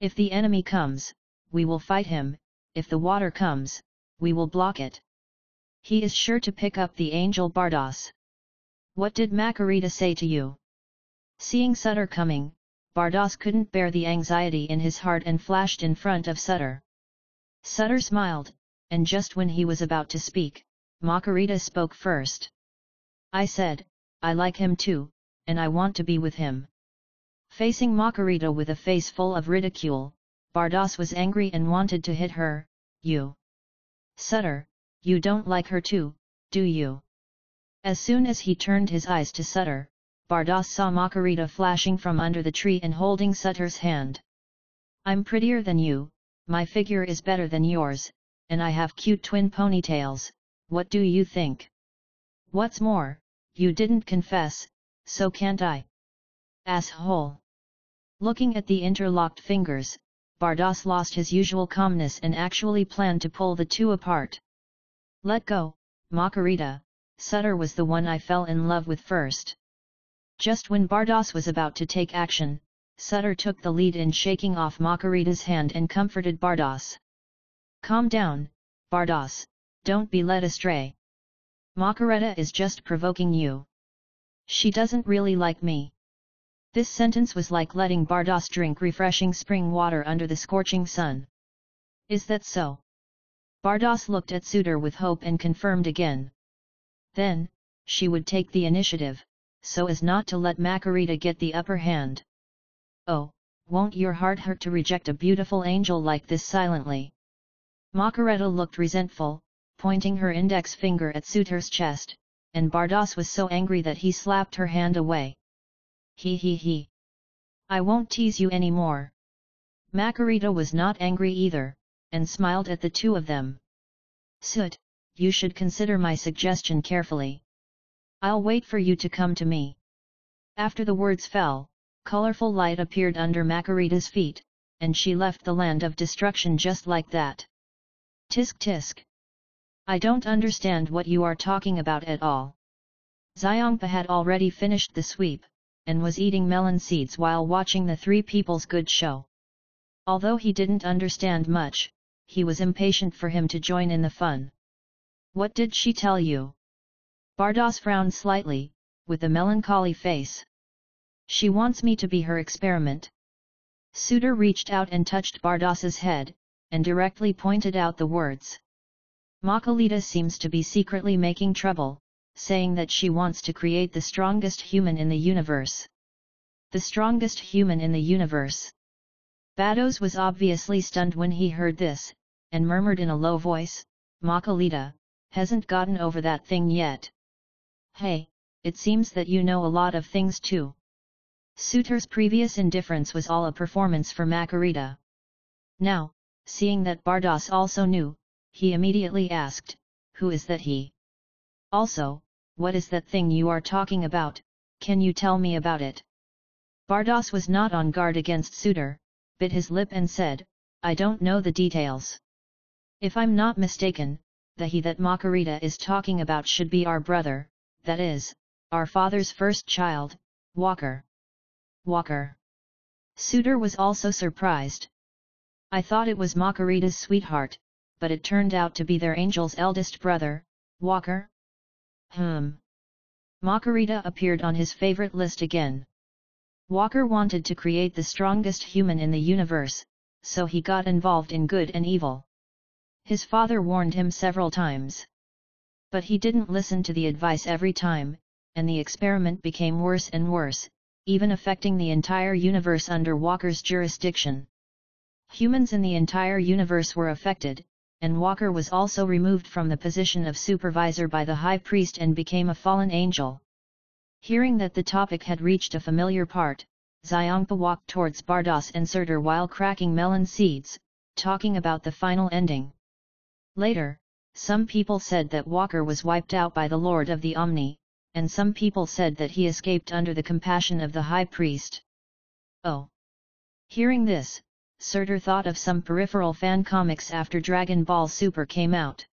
If the enemy comes, we will fight him, if the water comes, we will block it. He is sure to pick up the angel Bardos. What did Makarita say to you? Seeing Sutter coming, Bardos couldn't bear the anxiety in his heart and flashed in front of Sutter. Sutter smiled, and just when he was about to speak, Makarita spoke first. I said, I like him too, and I want to be with him. Facing Makarita with a face full of ridicule, Bardos was angry and wanted to hit her. You. Sutter, you don't like her too, do you? As soon as he turned his eyes to Sutter, Bardos saw Makarita flashing from under the tree and holding Sutter's hand. I'm prettier than you, my figure is better than yours, and I have cute twin ponytails, what do you think? What's more, you didn't confess, so can't I? Asshole! Looking at the interlocked fingers, Bardos lost his usual calmness and actually planned to pull the two apart. Let go, Makarita, Sutter was the one I fell in love with first. Just when Bardos was about to take action, Sutter took the lead in shaking off Makarita's hand and comforted Bardos. Calm down, Bardos, don't be led astray. Makarita is just provoking you. She doesn't really like me. This sentence was like letting Bardos drink refreshing spring water under the scorching sun. Is that so? Bardos looked at Suitor with hope and confirmed again. Then, she would take the initiative, so as not to let Makarita get the upper hand. Oh, won't your heart hurt to reject a beautiful angel like this silently? Makarita looked resentful, pointing her index finger at Suitor's chest, and Bardos was so angry that he slapped her hand away. He. I won't tease you anymore. Makarita was not angry either, and smiled at the two of them. Soot, you should consider my suggestion carefully. I'll wait for you to come to me. After the words fell, colorful light appeared under Makarita's feet, and she left the land of destruction just like that. Tisk tisk. I don't understand what you are talking about at all. Xiongpa had already finished the sweep, and was eating melon seeds while watching the three people's good show. Although he didn't understand much, he was impatient for him to join in the fun. What did she tell you? Bardos frowned slightly, with a melancholy face. She wants me to be her experiment. Suitor reached out and touched Bardos's head, and directly pointed out the words. Makalita seems to be secretly making trouble, saying that she wants to create the strongest human in the universe. The strongest human in the universe. Bardos was obviously stunned when he heard this, and murmured in a low voice, Makalita, hasn't gotten over that thing yet. Hey, it seems that you know a lot of things too. Suitor's previous indifference was all a performance for Makarita. Now, seeing that Bardos also knew, he immediately asked, who is that he? Also, what is that thing you are talking about, can you tell me about it? Bardos was not on guard against Suitor, bit his lip and said, I don't know the details. If I'm not mistaken, the he that Makarita is talking about should be our brother, that is, our father's first child, Walker. Walker. Suitor was also surprised. I thought it was Makarita's sweetheart, but it turned out to be their angel's eldest brother, Walker? Makarita appeared on his favorite list again. Walker wanted to create the strongest human in the universe, so he got involved in good and evil. His father warned him several times. But he didn't listen to the advice every time, and the experiment became worse and worse, even affecting the entire universe under Walker's jurisdiction. Humans in the entire universe were affected, and Walker was also removed from the position of supervisor by the high priest and became a fallen angel. Hearing that the topic had reached a familiar part, Xiongpa walked towards Bardos and Suitor while cracking melon seeds, talking about the final ending. Later, some people said that Walker was wiped out by the Lord of the Omni, and some people said that he escaped under the compassion of the high priest. Oh! Hearing this, Suitor thought of some peripheral fan comics after Dragon Ball Super came out.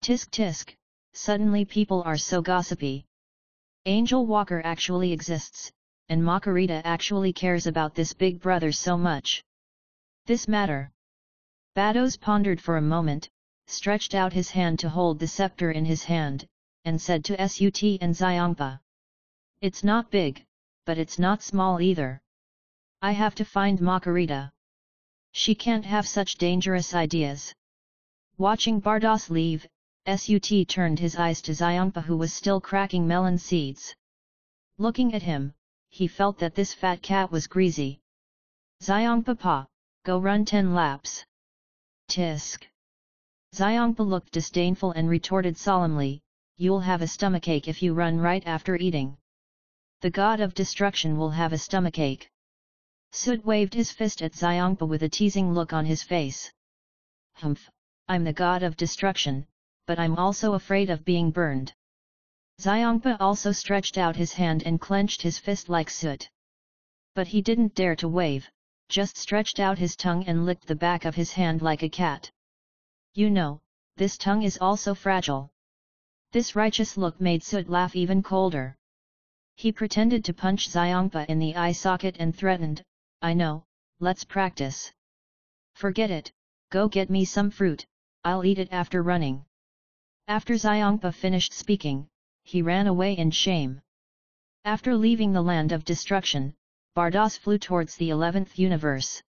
Tisk tisk, suddenly people are so gossipy. Angel Walker actually exists, and Makarita actually cares about this big brother so much. This matter. Bardos pondered for a moment, stretched out his hand to hold the scepter in his hand, and said to Sut and Xiongpa. It's not big, but it's not small either. I have to find Makarita. She can't have such dangerous ideas. Watching Bardos leave, Sut turned his eyes to Xiongpa who was still cracking melon seeds. Looking at him, he felt that this fat cat was greasy. Xiongpa pa, go run 10 laps. Tisk. Xiongpa looked disdainful and retorted solemnly, you'll have a stomachache if you run right after eating. The god of destruction will have a stomachache. Sut waved his fist at Xiongpa with a teasing look on his face. Humph, I'm the god of destruction, but I'm also afraid of being burned. Xiongpa also stretched out his hand and clenched his fist like Sut. But he didn't dare to wave, just stretched out his tongue and licked the back of his hand like a cat. You know, this tongue is also fragile. This righteous look made Sut laugh even colder. He pretended to punch Xiongpa in the eye socket and threatened, "I know, let's practice. Forget it, go get me some fruit, I'll eat it after running." After Xiongpa finished speaking, he ran away in shame. After leaving the land of destruction, Bardos flew towards the 11th universe.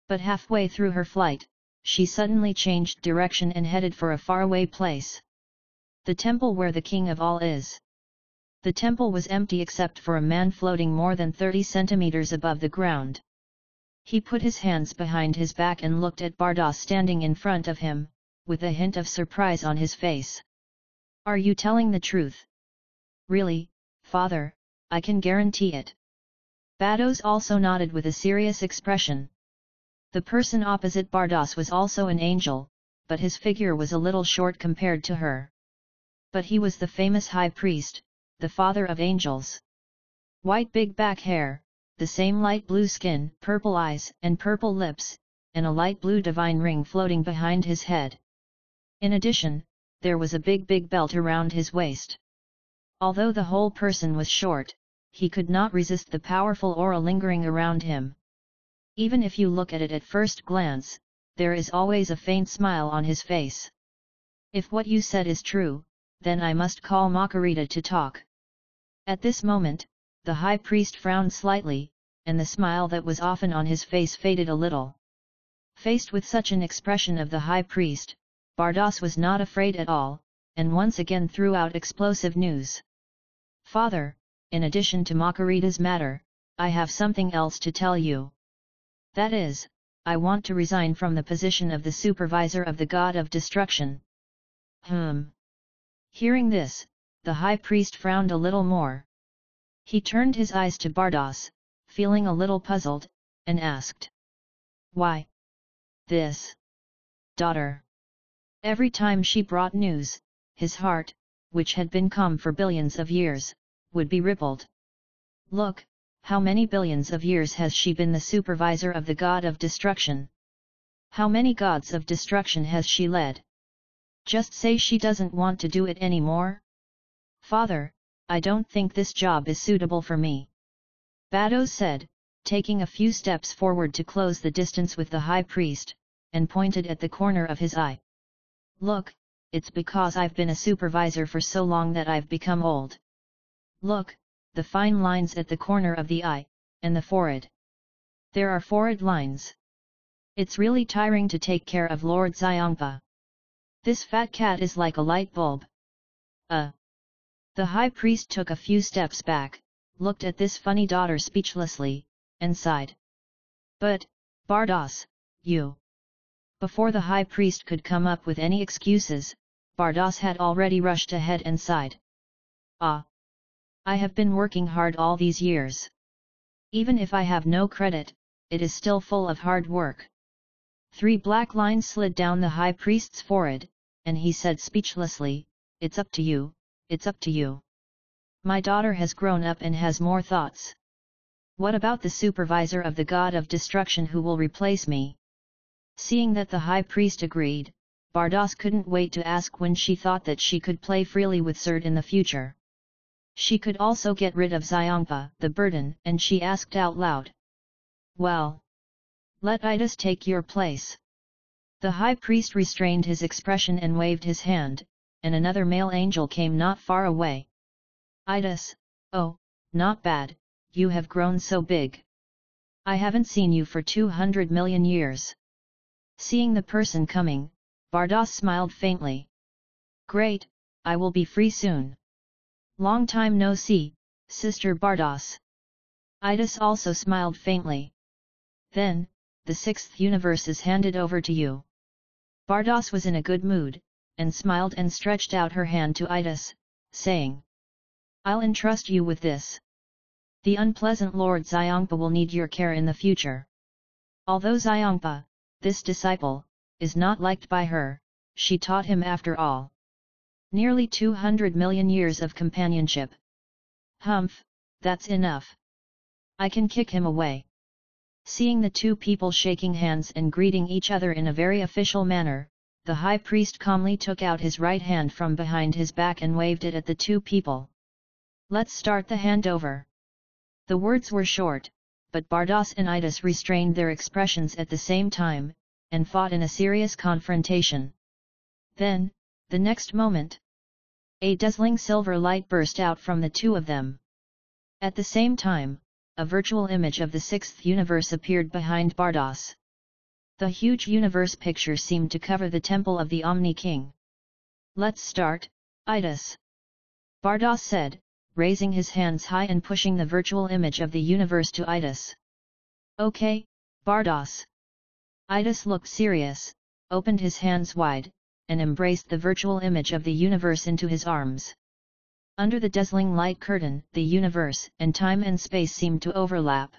But halfway through her flight, she suddenly changed direction and headed for a faraway place. The temple where the king of all is. The temple was empty except for a man floating more than 30 centimeters above the ground. He put his hands behind his back and looked at Bardos standing in front of him, with a hint of surprise on his face. "Are you telling the truth?" "Really, father, I can guarantee it." Bardos also nodded with a serious expression. The person opposite Bardos was also an angel, but his figure was a little short compared to her. But he was the famous high priest, the father of angels. White big back hair, the same light blue skin, purple eyes and purple lips, and a light blue divine ring floating behind his head. In addition, there was a big belt around his waist. Although the whole person was short, he could not resist the powerful aura lingering around him. Even if you look at it at first glance, there is always a faint smile on his face. "If what you said is true, then I must call Makarita to talk." At this moment, the high priest frowned slightly, and the smile that was often on his face faded a little. Faced with such an expression of the high priest, Bardos was not afraid at all, and once again threw out explosive news. "Father, in addition to Makarita's matter, I have something else to tell you. That is, I want to resign from the position of the supervisor of the God of Destruction." Hearing this, the high priest frowned a little more. He turned his eyes to Bardos, feeling a little puzzled, and asked, "Why? This daughter?" Every time she brought news, his heart, which had been calm for billions of years, would be rippled. "Look, how many billions of years has she been the supervisor of the God of Destruction? How many gods of destruction has she led? Just say she doesn't want to do it anymore?" "Father, I don't think this job is suitable for me," Bardos said, taking a few steps forward to close the distance with the high priest, and pointed at the corner of his eye. "Look, it's because I've been a supervisor for so long that I've become old. Look, the fine lines at the corner of the eye, and the forehead. There are forehead lines. It's really tiring to take care of Lord Xiongpa. This fat cat is like a light bulb." The high priest took a few steps back, looked at this funny daughter speechlessly, and sighed. "But, Bardos, you..." Before the high priest could come up with any excuses, Bardos had already rushed ahead and sighed. "I have been working hard all these years. Even if I have no credit, it is still full of hard work." 3 black lines slid down the high priest's forehead, and he said speechlessly, "It's up to you, it's up to you. My daughter has grown up and has more thoughts. What about the supervisor of the God of Destruction who will replace me?" Seeing that the high priest agreed, Bardos couldn't wait to ask when she thought that she could play freely with Surt in the future. She could also get rid of Xiongpa, the burden, and she asked out loud, "Well, let Idas take your place." The high priest restrained his expression and waved his hand, and another male angel came not far away. "Idas, oh, not bad, you have grown so big. I haven't seen you for 200 million years." Seeing the person coming, Bardos smiled faintly. "Great, I will be free soon. Long time no see, Sister Bardos." Idas also smiled faintly. "Then, the 6th universe is handed over to you." Bardos was in a good mood, and smiled and stretched out her hand to Idas, saying, "I'll entrust you with this. The unpleasant Lord Xiongpa will need your care in the future." Although Xiongpa, this disciple, is not liked by her, she taught him after all. Nearly 200 million years of companionship. Humph, that's enough. I can kick him away. Seeing the two people shaking hands and greeting each other in a very official manner, the high priest calmly took out his right hand from behind his back and waved it at the two people. "Let's start the handover." The words were short, but Bardas and Idas restrained their expressions at the same time, and fought in a serious confrontation. Then, the next moment, a dazzling silver light burst out from the two of them. At the same time, a virtual image of the sixth universe appeared behind Bardas. The huge universe picture seemed to cover the temple of the Omni King. "Let's start, Idas," Bardas said, raising his hands high and pushing the virtual image of the universe to Idas. "Okay, Bardas." Idas looked serious, opened his hands wide, and embraced the virtual image of the universe into his arms. Under the dazzling light curtain, the universe and time and space seemed to overlap.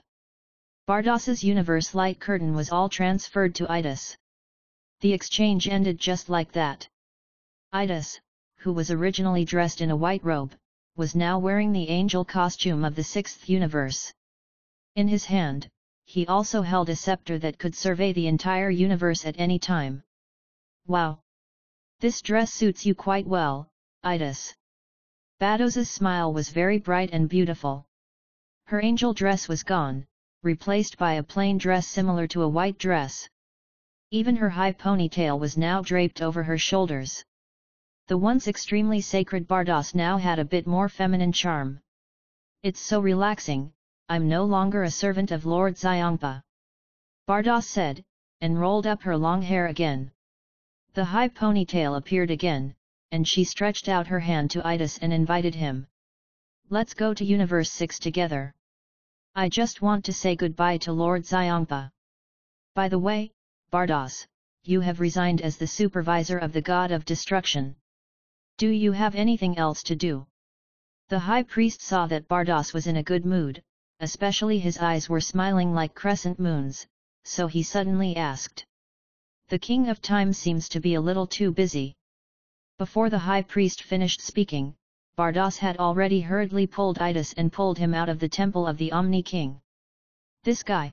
Bardas's universe light curtain was all transferred to Idas. The exchange ended just like that. Idas, who was originally dressed in a white robe, was now wearing the angel costume of the sixth universe. In his hand, he also held a scepter that could survey the entire universe at any time. "Wow! This dress suits you quite well, Idas." Bados's smile was very bright and beautiful. Her angel dress was gone, replaced by a plain dress similar to a white dress. Even her high ponytail was now draped over her shoulders. The once extremely sacred Bardas now had a bit more feminine charm. "It's so relaxing, I'm no longer a servant of Lord Xiongpa," Bardas said, and rolled up her long hair again. The high ponytail appeared again, and she stretched out her hand to Idas and invited him. "Let's go to Universe 6 together. I just want to say goodbye to Lord Xiongpa. By the way, Bardas, you have resigned as the supervisor of the God of Destruction. Do you have anything else to do?" The high priest saw that Bardas was in a good mood, especially his eyes were smiling like crescent moons, so he suddenly asked. "The King of Time seems to be a little too busy." Before the high priest finished speaking, Bardas had already hurriedly pulled Idas and pulled him out of the temple of the Omni King. "This guy."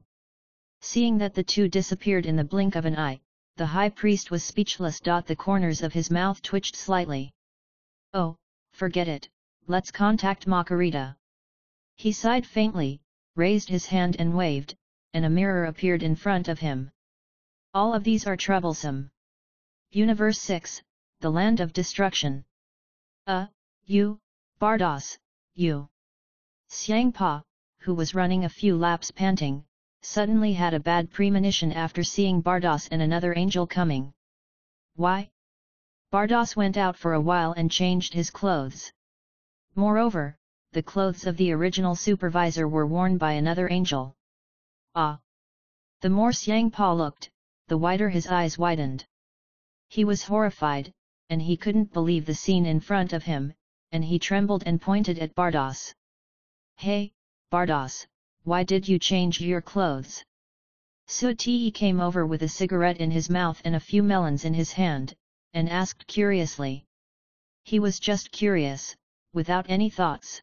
Seeing that the two disappeared in the blink of an eye, the high priest was speechless. The corners of his mouth twitched slightly. "Oh, forget it, let's contact Makarita." He sighed faintly, raised his hand and waved, and a mirror appeared in front of him. "All of these are troublesome. Universe 6, the land of destruction." You, Bardas, you." Xiangpa, who was running a few laps panting, suddenly had a bad premonition after seeing Bardas and another angel coming. "Why?" Bardas went out for a while and changed his clothes. Moreover, the clothes of the original supervisor were worn by another angel. "Ah!" The more Xiangpa looked, the wider his eyes widened. He was horrified, and he couldn't believe the scene in front of him, and he trembled and pointed at Bardas. "Hey, Bardas, why did you change your clothes?" Suti came over with a cigarette in his mouth and a few melons in his hand, and asked curiously. He was just curious, without any thoughts.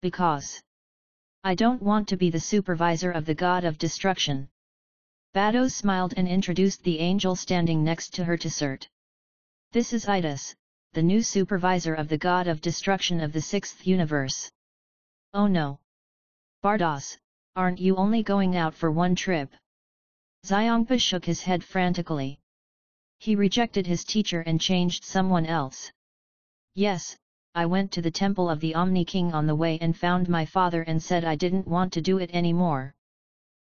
"Because I don't want to be the supervisor of the God of Destruction." Bados smiled and introduced the angel standing next to her to Surt. "This is Idas, the new supervisor of the God of Destruction of the sixth universe." "Oh no! Bardas, aren't you only going out for one trip?" Xiongpa shook his head frantically. He rejected his teacher and changed someone else. "Yes, I went to the temple of the Omni King on the way and found my father and said I didn't want to do it anymore."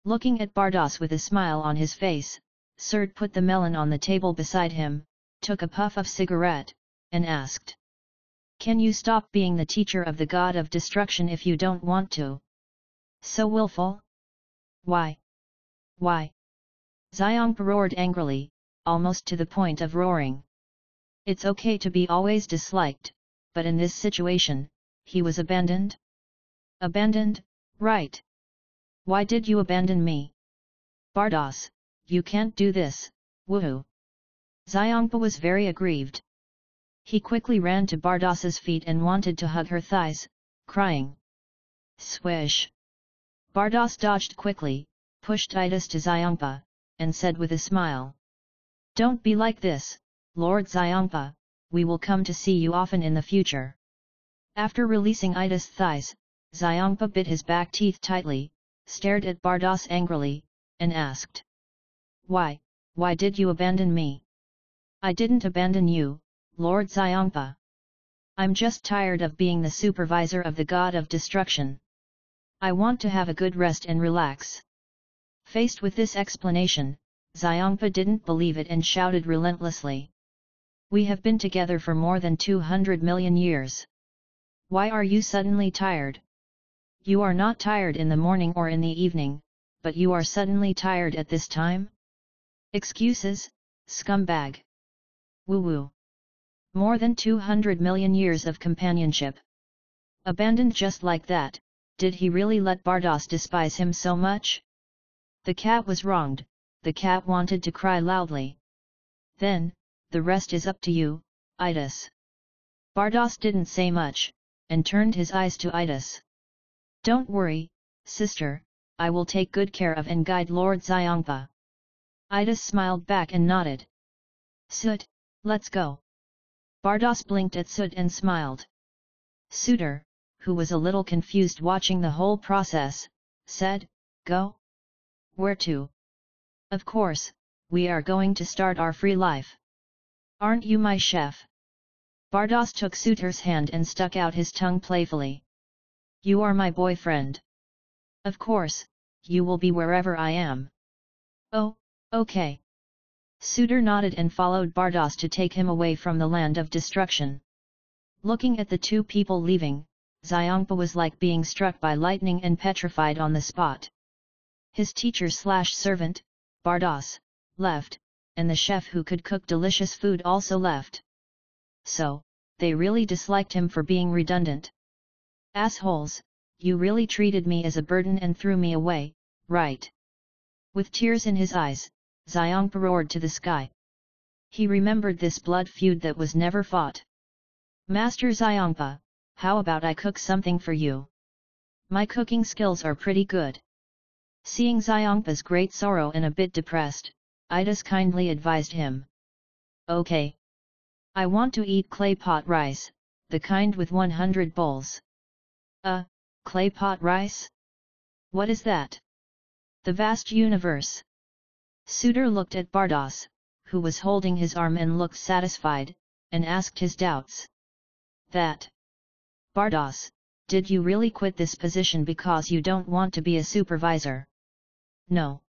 Looking at Bardas with a smile on his face, Surt put the melon on the table beside him, took a puff of cigarette, and asked. "Can you stop being the teacher of the God of Destruction if you don't want to? So willful? Why? Why?" Xiongpa roared angrily, almost to the point of roaring. It's okay to be always disliked, but in this situation, he was abandoned? Abandoned, right? "Why did you abandon me? Bardas, you can't do this, woohoo!" Xiongpa was very aggrieved. He quickly ran to Bardas's feet and wanted to hug her thighs, crying. Swish! Bardas dodged quickly, pushed Idas to Xiongpa, and said with a smile. "Don't be like this, Lord Xiongpa, we will come to see you often in the future. After releasing Ida's thighs, Xiongpa bit his back teeth tightly, stared at Bardos angrily, and asked. Why did you abandon me? I didn't abandon you, Lord Xiongpa. I'm just tired of being the supervisor of the god of destruction. I want to have a good rest and relax. Faced with this explanation, Xiongpa didn't believe it and shouted relentlessly. We have been together for more than 200 million years. Why are you suddenly tired? You are not tired in the morning or in the evening, but you are suddenly tired at this time? Excuses, scumbag. Woo-woo. More than 200 million years of companionship. Abandoned just like that, did he really let Bardos despise him so much? The cat was wronged, the cat wanted to cry loudly. Then, the rest is up to you, Idas. Bardos didn't say much, and turned his eyes to Idas. Don't worry, sister, I will take good care of and guide Lord Xiongpa. Idas smiled back and nodded. Soot, let's go. Bardos blinked at Soot and smiled. Suitor, who was a little confused watching the whole process, said, Go? Where to? Of course, we are going to start our free life. Aren't you my chef? Bardos took Suitor's hand and stuck out his tongue playfully. You are my boyfriend. Of course, you will be wherever I am. Oh, okay. Suitor nodded and followed Bardos to take him away from the land of destruction. Looking at the two people leaving, Xiongpa was like being struck by lightning and petrified on the spot. His teacher/servant, Bardos, left, and the chef who could cook delicious food also left. So, they really disliked him for being redundant. Assholes, you really treated me as a burden and threw me away, right? With tears in his eyes, Xiongpa roared to the sky. He remembered this blood feud that was never fought. Master Xiongpa, how about I cook something for you? My cooking skills are pretty good. Seeing Xiongpa's great sorrow and a bit depressed, Idas kindly advised him. Okay. I want to eat clay pot rice, the kind with 100 bowls. Clay pot rice? What is that? The vast universe. Suitor looked at Bardos, who was holding his arm and looked satisfied, and asked his doubts. That. Bardos, did you really quit this position because you don't want to be a supervisor? No.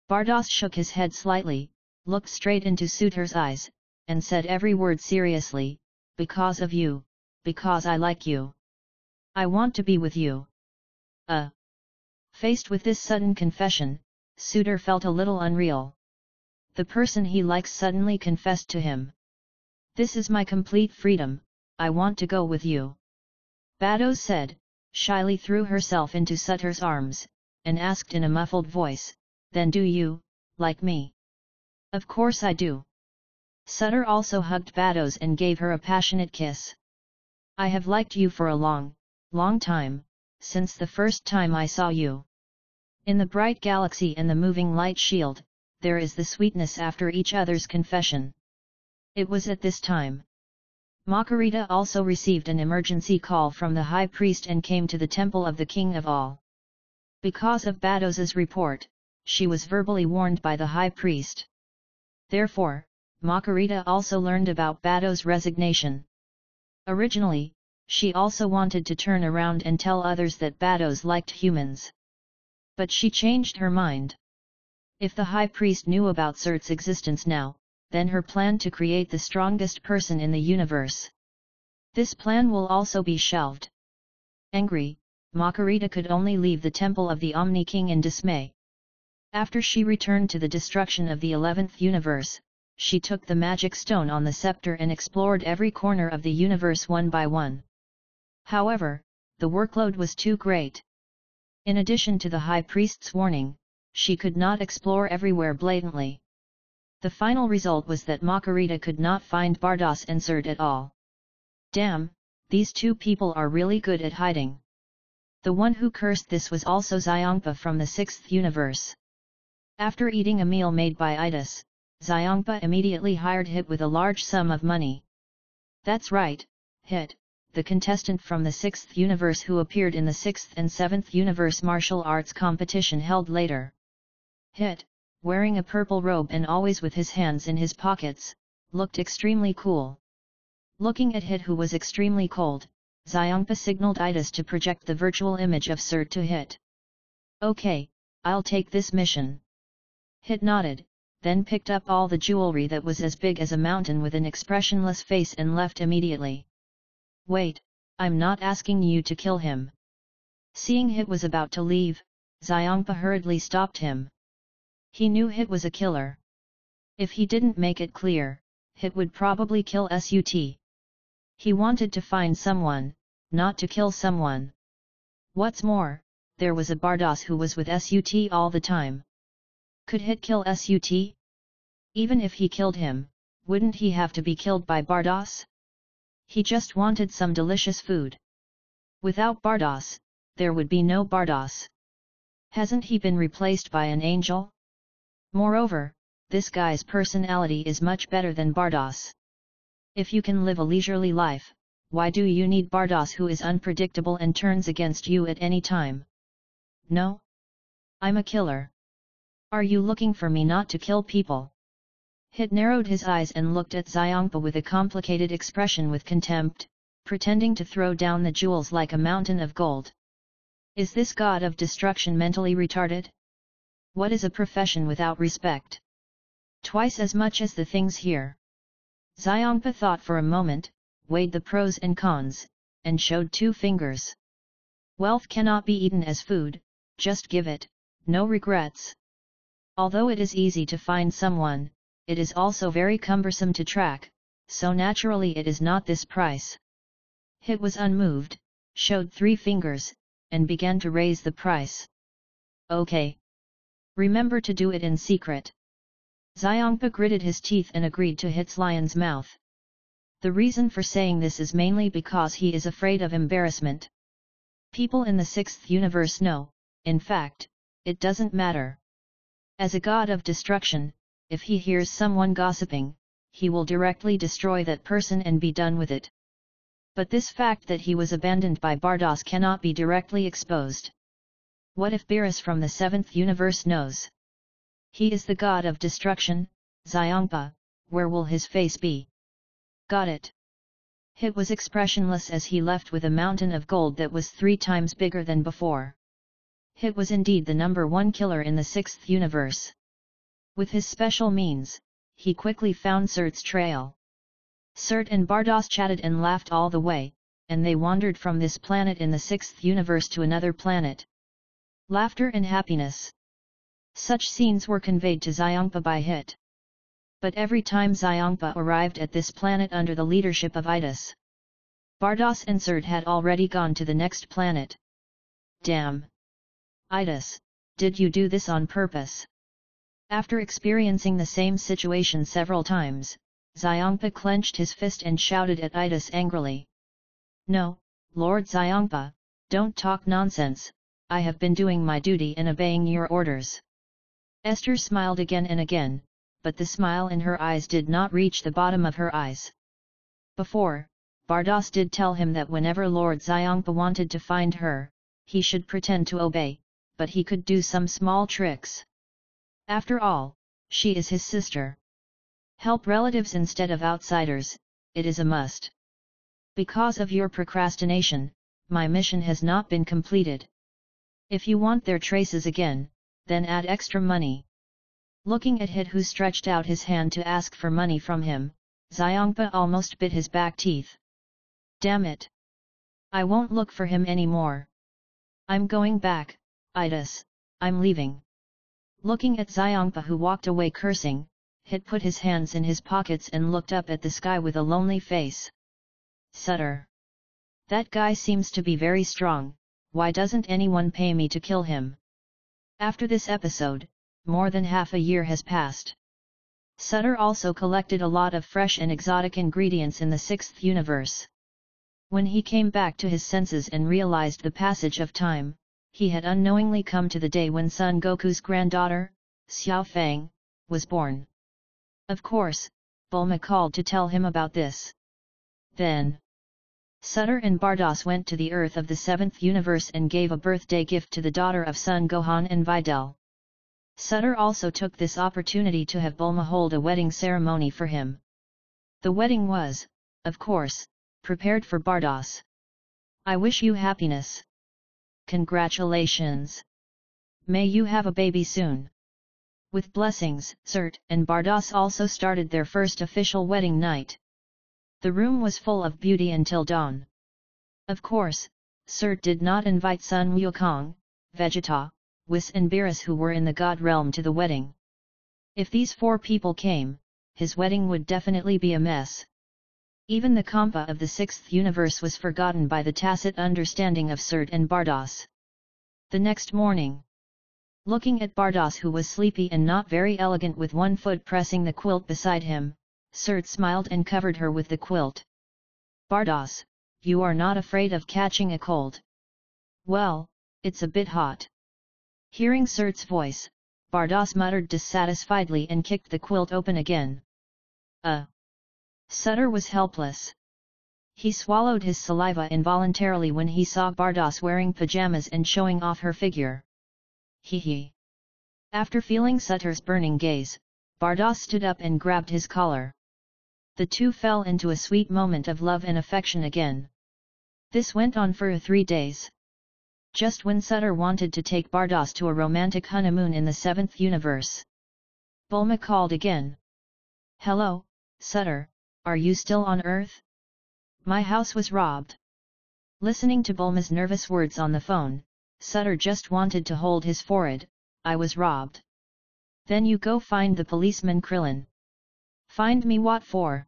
Bardos shook his head slightly, looked straight into Suitor's eyes, and said every word seriously, because of you, because I like you. I want to be with you. Faced with this sudden confession, Suitor felt a little unreal. The person he likes suddenly confessed to him. This is my complete freedom, I want to go with you. Bardos said, shyly threw herself into Suitor's arms, and asked in a muffled voice, Then do you, like me? Of course I do. Suitor also hugged Bardos and gave her a passionate kiss. I have liked you for a long time, since the first time I saw you. In the bright galaxy and the moving light shield, there is the sweetness after each other's confession. It was at this time. Makarita also received an emergency call from the high priest and came to the temple of the king of all. Because of Bardos's report, she was verbally warned by the high priest. Therefore, Makarita also learned about Bardos' resignation. Originally, she also wanted to turn around and tell others that Bardos liked humans. But she changed her mind. If the high priest knew about Surt's existence now, then her plan to create the strongest person in the universe. This plan will also be shelved. Angry, Makarita could only leave the temple of the Omni King in dismay. After she returned to the destruction of the 11th universe, she took the magic stone on the scepter and explored every corner of the universe one by one. However, the workload was too great. In addition to the high priest's warning, she could not explore everywhere blatantly. The final result was that Makarita could not find Bardos and Surt at all. Damn, these two people are really good at hiding. The one who cursed this was also Xiongpa from the 6th universe. After eating a meal made by Idas, Xiongpa immediately hired Hit with a large sum of money. That's right, Hit, the contestant from the 6th universe who appeared in the 6th and 7th universe martial arts competition held later. Hit, wearing a purple robe and always with his hands in his pockets, looked extremely cool. Looking at Hit, who was extremely cold, Xiongpa signaled Itis to project the virtual image of Cert to Hit. Okay, I'll take this mission. Hit nodded, then picked up all the jewelry that was as big as a mountain with an expressionless face and left immediately. Wait, I'm not asking you to kill him. Seeing Hit was about to leave, Xiongpa hurriedly stopped him. He knew Hit was a killer. If he didn't make it clear, Hit would probably kill Sut. He wanted to find someone, not to kill someone. What's more, there was a Bardos who was with Sut all the time. Could Hit kill Sut? Even if he killed him, wouldn't he have to be killed by Bardos? He just wanted some delicious food. Without Bardos, there would be no Bardos. Hasn't he been replaced by an angel? Moreover, this guy's personality is much better than Bardos. If you can live a leisurely life, why do you need Bardos, who is unpredictable and turns against you at any time? No? I'm a killer. Are you looking for me not to kill people? Hit narrowed his eyes and looked at Xiongpa with a complicated expression with contempt, pretending to throw down the jewels like a mountain of gold. Is this god of destruction mentally retarded? What is a profession without respect? Twice as much as the things here. Xiongpa thought for a moment, weighed the pros and cons, and showed 2 fingers. Wealth cannot be eaten as food, just give it, no regrets. Although it is easy to find someone, it is also very cumbersome to track, so naturally it is not this price. Hit was unmoved, showed 3 fingers, and began to raise the price. Okay. Remember to do it in secret. Xiongpa gritted his teeth and agreed to Hit's lion's mouth. The reason for saying this is mainly because he is afraid of embarrassment. People in the 6th universe know, in fact, it doesn't matter. As a god of destruction, if he hears someone gossiping, he will directly destroy that person and be done with it. But this fact that he was abandoned by Bardos cannot be directly exposed. What if Beerus from the 7th universe knows? He is the god of destruction, Xiongpa, where will his face be? Got it. Hit was expressionless as he left with a mountain of gold that was 3 times bigger than before. Hit was indeed the number 1 killer in the 6th universe. With his special means, he quickly found Cert's trail. Cert and Bardos chatted and laughed all the way, and they wandered from this planet in the 6th universe to another planet. Laughter and happiness. Such scenes were conveyed to Xiongpa by Hit. But every time Xiongpa arrived at this planet under the leadership of Itis, Bardos and Cert had already gone to the next planet. Damn! Itis, did you do this on purpose? After experiencing the same situation several times, Xiongpa clenched his fist and shouted at Itis angrily. No, Lord Xiongpa, don't talk nonsense, I have been doing my duty and obeying your orders. Esther smiled again and again, but the smile in her eyes did not reach the bottom of her eyes. Before, Bardos did tell him that whenever Lord Xiongpa wanted to find her, he should pretend to obey, but he could do some small tricks. After all, she is his sister. Help relatives instead of outsiders, it is a must. Because of your procrastination, my mission has not been completed. If you want their traces again, then add extra money. Looking at Hit, who stretched out his hand to ask for money from him, Xiongpa almost bit his back teeth. Damn it! I won't look for him anymore. I'm going back, Itis, I'm leaving. Looking at Xiongpa, who walked away cursing, Hit put his hands in his pockets and looked up at the sky with a lonely face. Sutter! That guy seems to be very strong, why doesn't anyone pay me to kill him? After this episode, more than half a year has passed. Sutter also collected a lot of fresh and exotic ingredients in the 6th universe. When he came back to his senses and realized the passage of time, he had unknowingly come to the day when Son Goku's granddaughter, Xiao Fang, was born. Of course, Bulma called to tell him about this. Then, Sutter and Bardos went to the Earth of the 7th universe and gave a birthday gift to the daughter of Son Gohan and Videl. Sutter also took this opportunity to have Bulma hold a wedding ceremony for him. The wedding was, of course, prepared for Bardos. I wish you happiness. Congratulations. May you have a baby soon. With blessings, Surt and Bardos also started their first official wedding night. The room was full of beauty until dawn. Of course, Surt did not invite Sun Wukong, Vegeta, Whis and Beerus who were in the God realm to the wedding. If these 4 people came, his wedding would definitely be a mess. Even the Kampa of the 6th universe was forgotten by the tacit understanding of Surt and Bardos. The next morning, looking at Bardos who was sleepy and not very elegant with one foot pressing the quilt beside him, Surt smiled and covered her with the quilt. Bardos, you are not afraid of catching a cold? Well, it's a bit hot. Hearing Surt's voice, Bardos muttered dissatisfiedly and kicked the quilt open again. Sutter was helpless. He swallowed his saliva involuntarily when he saw Bardos wearing pajamas and showing off her figure. Hee. After feeling Sutter's burning gaze, Bardos stood up and grabbed his collar. The two fell into a sweet moment of love and affection again. This went on for 3 days. Just when Sutter wanted to take Bardos to a romantic honeymoon in the 7th universe, Bulma called again. Hello, Sutter, are you still on Earth? My house was robbed. Listening to Bulma's nervous words on the phone, Sutter just wanted to hold his forehead. I was robbed. Then you go find the policeman Krillin. Find me what for?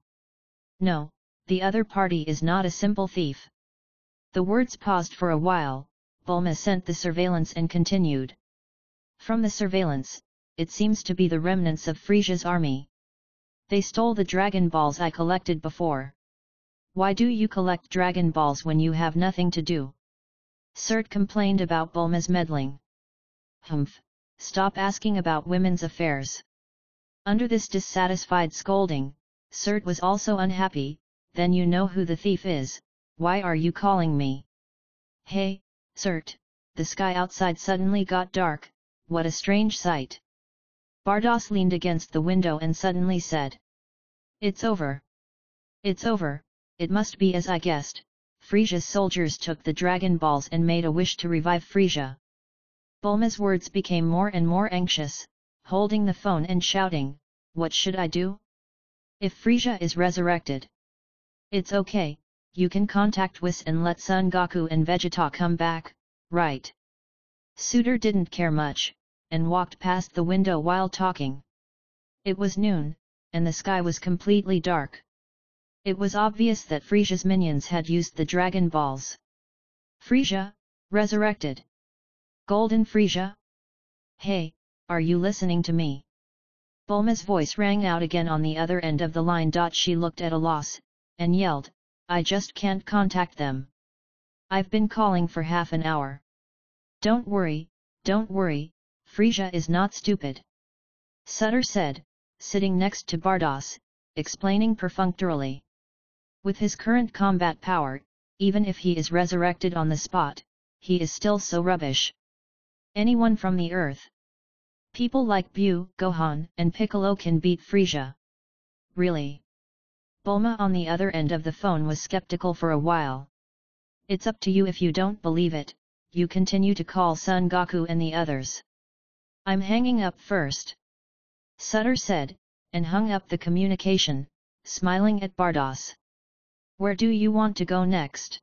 No, the other party is not a simple thief. The words paused for a while. Bulma sent the surveillance and continued. From the surveillance, it seems to be the remnants of Frisia's army. They stole the Dragon Balls I collected before. Why do you collect Dragon Balls when you have nothing to do? Surt complained about Bulma's meddling. Humph, stop asking about women's affairs. Under this dissatisfied scolding, Surt was also unhappy. Then you know who the thief is, why are you calling me? Hey, Surt, the sky outside suddenly got dark, what a strange sight. Bardos leaned against the window and suddenly said. It's over. It's over, it must be as I guessed, Frisia's soldiers took the Dragon Balls and made a wish to revive Frisia. Bulma's words became more and more anxious, holding the phone and shouting, what should I do? If Frisia is resurrected. It's okay, you can contact Whis and let Son Goku and Vegeta come back, right? Suitor didn't care much, and walked past the window while talking. It was noon, and the sky was completely dark. It was obvious that Frisia's minions had used the Dragon Balls. Frisia, resurrected. Golden Frisia? Hey, are you listening to me? Bulma's voice rang out again on the other end of the line. She looked at a loss, and yelled, I just can't contact them. I've been calling for half an hour. Don't worry, Frisia is not stupid. Sutter said, sitting next to Bardos, explaining perfunctorily. With his current combat power, even if he is resurrected on the spot, he is still so rubbish. Anyone from the Earth. People like Buu, Gohan, and Piccolo can beat Frisia. Really? Bulma on the other end of the phone was skeptical for a while. It's up to you if you don't believe it, you continue to call Son Goku and the others. I'm hanging up first. Sutter said, and hung up the communication, smiling at Bardos. Where do you want to go next?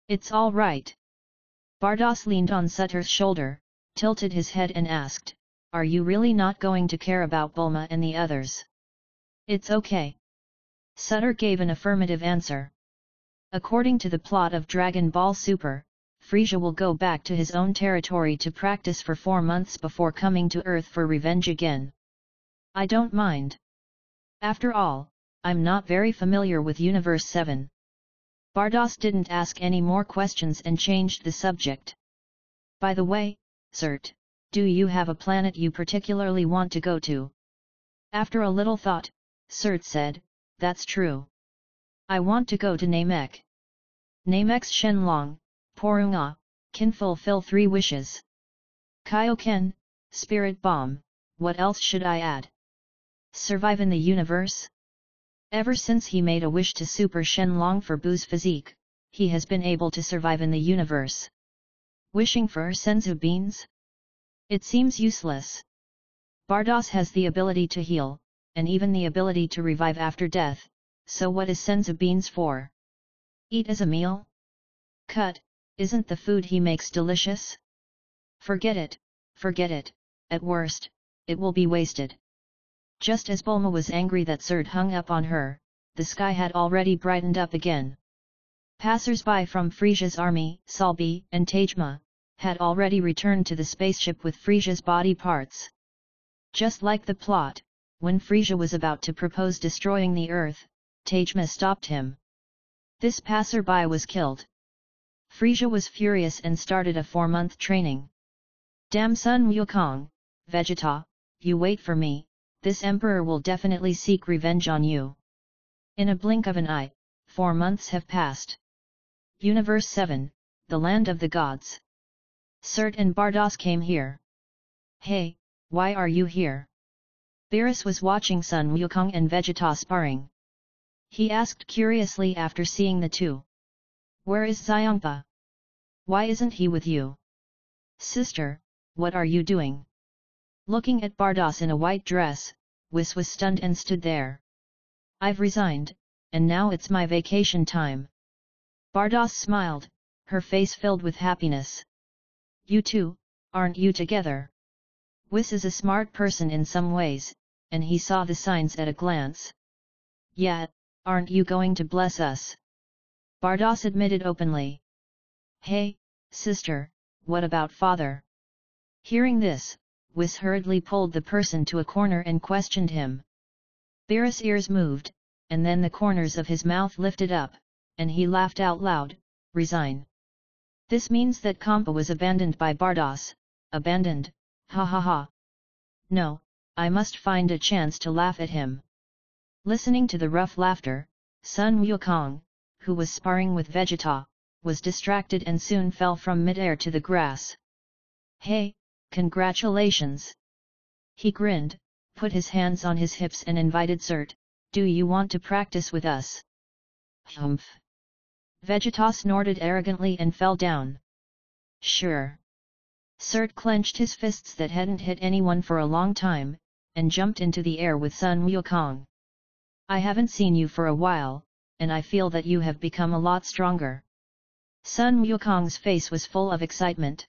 It's all right. Bardos leaned on Sutter's shoulder, tilted his head and asked, are you really not going to care about Bulma and the others? It's okay. Sutter gave an affirmative answer. According to the plot of Dragon Ball Super, Frisia will go back to his own territory to practice for 4 months before coming to Earth for revenge again. I don't mind. After all, I'm not very familiar with Universe 7. Bardos didn't ask any more questions and changed the subject. By the way, Surt, do you have a planet you particularly want to go to? After a little thought, Surt said, that's true. I want to go to Namek. Namek's Shenlong, Porunga, can fulfill 3 wishes. Kaioken, Spirit Bomb, what else should I add? Survive in the universe? Ever since he made a wish to Super Shenlong for Bu's physique, he has been able to survive in the universe. Wishing for senzu beans? It seems useless. Bardos has the ability to heal, and even the ability to revive after death, so what is senzu beans for? Eat as a meal? Cut, isn't the food he makes delicious? Forget it, at worst, it will be wasted. Just as Bulma was angry that Surt hung up on her, the sky had already brightened up again. Passers-by from Frisia's army, Salbi and Tajma, had already returned to the spaceship with Frisia's body parts. Just like the plot, when Frisia was about to propose destroying the Earth, Tajma stopped him. This passerby was killed. Frisia was furious and started a 4-month training. Damn Sun Wukong, Vegeta, you wait for me, this emperor will definitely seek revenge on you. In a blink of an eye, 4 months have passed. Universe 7, the land of the gods. Surt and Bardos came here. Hey, why are you here? Beerus was watching Sun Wukong and Vegeta sparring. He asked curiously after seeing the two. Where is Xiongpa? Why isn't he with you? Sister, what are you doing? Looking at Bardos in a white dress, Whis was stunned and stood there. I've resigned, and now it's my vacation time. Bardos smiled, her face filled with happiness. You two, aren't you together? Whis is a smart person in some ways, and he saw the signs at a glance. Yeah, aren't you going to bless us? Bardos admitted openly. Hey, sister, what about father? Hearing this, Whis hurriedly pulled the person to a corner and questioned him. Beerus' ears moved, and then the corners of his mouth lifted up, and he laughed out loud, resign. This means that Kampa was abandoned by Bardos, abandoned, ha ha ha. No, I must find a chance to laugh at him. Listening to the rough laughter, Sun Wukong, who was sparring with Vegeta, was distracted and soon fell from mid-air to the grass. Hey, congratulations! He grinned, put his hands on his hips and invited Surt, do you want to practice with us? Humph! Vegeta snorted arrogantly and fell down. Sure. Surt clenched his fists that hadn't hit anyone for a long time, and jumped into the air with Sun Wukong. I haven't seen you for a while, and I feel that you have become a lot stronger. Sun Wukong's face was full of excitement.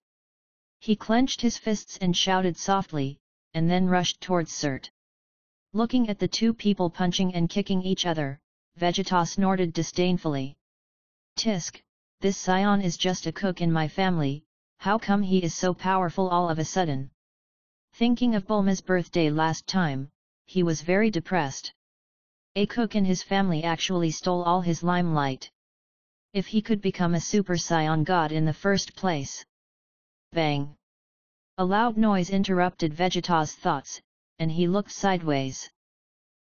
He clenched his fists and shouted softly, and then rushed towards Surt. Looking at the two people punching and kicking each other, Vegeta snorted disdainfully. Tisk, this scion is just a cook in my family, how come he is so powerful all of a sudden? Thinking of Bulma's birthday last time, he was very depressed. A cook in his family actually stole all his limelight. If he could become a Super Saiyan God in the first place. Bang! A loud noise interrupted Vegeta's thoughts, and he looked sideways.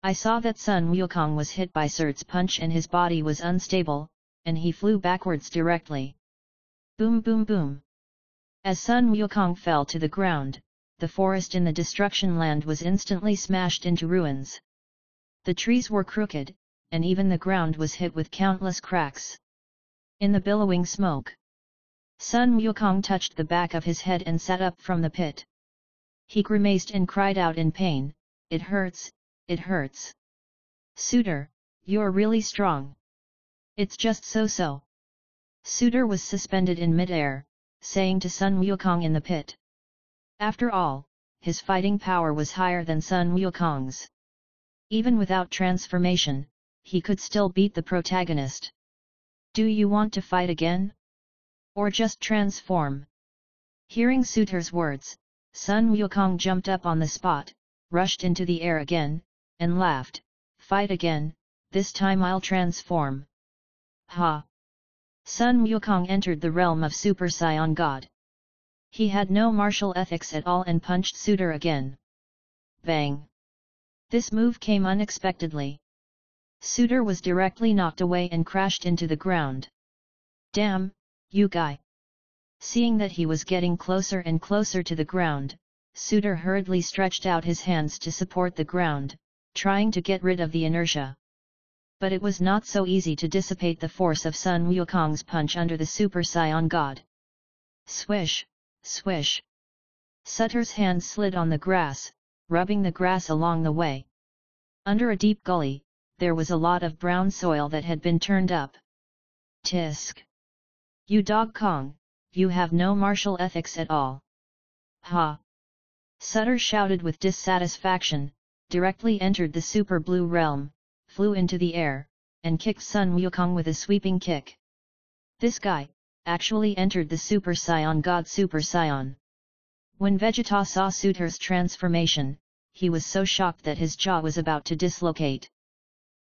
I saw that Sun Wukong was hit by Surt's punch and his body was unstable, and he flew backwards directly. Boom boom boom! As Sun Wukong fell to the ground, the forest in the Destruction Land was instantly smashed into ruins. The trees were crooked, and even the ground was hit with countless cracks. In the billowing smoke, Sun Wukong touched the back of his head and sat up from the pit. He grimaced and cried out in pain, it hurts, it hurts. Suitor, you're really strong. It's just so-so. Suitor was suspended in mid-air, saying to Sun Wukong in the pit. After all, his fighting power was higher than Sun Wukong's. Even without transformation, he could still beat the protagonist. Do you want to fight again? Or just transform? Hearing Suitor's words, Sun Wukong jumped up on the spot, rushed into the air again, and laughed, fight again, this time I'll transform. Ha! Sun Wukong entered the realm of Super Saiyan God. He had no martial ethics at all and punched Suitor again. Bang! This move came unexpectedly. Suitor was directly knocked away and crashed into the ground. Damn, you guy! Seeing that he was getting closer and closer to the ground, Suitor hurriedly stretched out his hands to support the ground, trying to get rid of the inertia. But it was not so easy to dissipate the force of Sun Wukong's punch under the Super Saiyan God. Swish, swish. Suitor's hands slid on the grass, rubbing the grass along the way. Under a deep gully, there was a lot of brown soil that had been turned up. Tisk! You dog Kong, you have no martial ethics at all. Ha! Suitor shouted with dissatisfaction, directly entered the Super Blue Realm, flew into the air, and kicked Sun Wukong with a sweeping kick. This guy actually entered the Super Saiyan God Super Saiyan. When Vegeta saw Suitor's transformation, he was so shocked that his jaw was about to dislocate.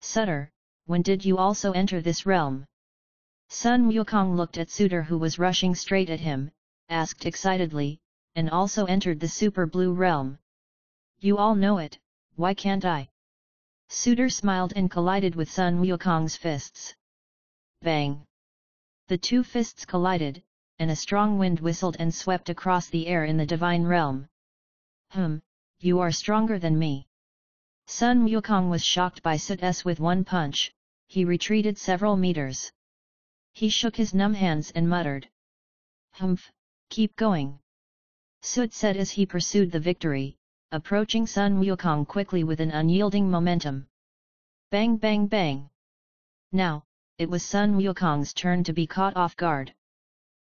Suitor, when did you also enter this realm? Sun Wukong looked at Suitor, who was rushing straight at him, asked excitedly, and also entered the Super Blue Realm. You all know it, why can't I? Suitor smiled and collided with Sun Wukong's fists. Bang! The two fists collided, and a strong wind whistled and swept across the air in the Divine Realm. You are stronger than me. Sun Wukong was shocked by Suit's with one punch. He retreated several meters. He shook his numb hands and muttered. Keep going. Suit said as he pursued the victory, approaching Sun Wukong quickly with an unyielding momentum. Bang bang bang! Now, it was Sun Wukong's turn to be caught off guard.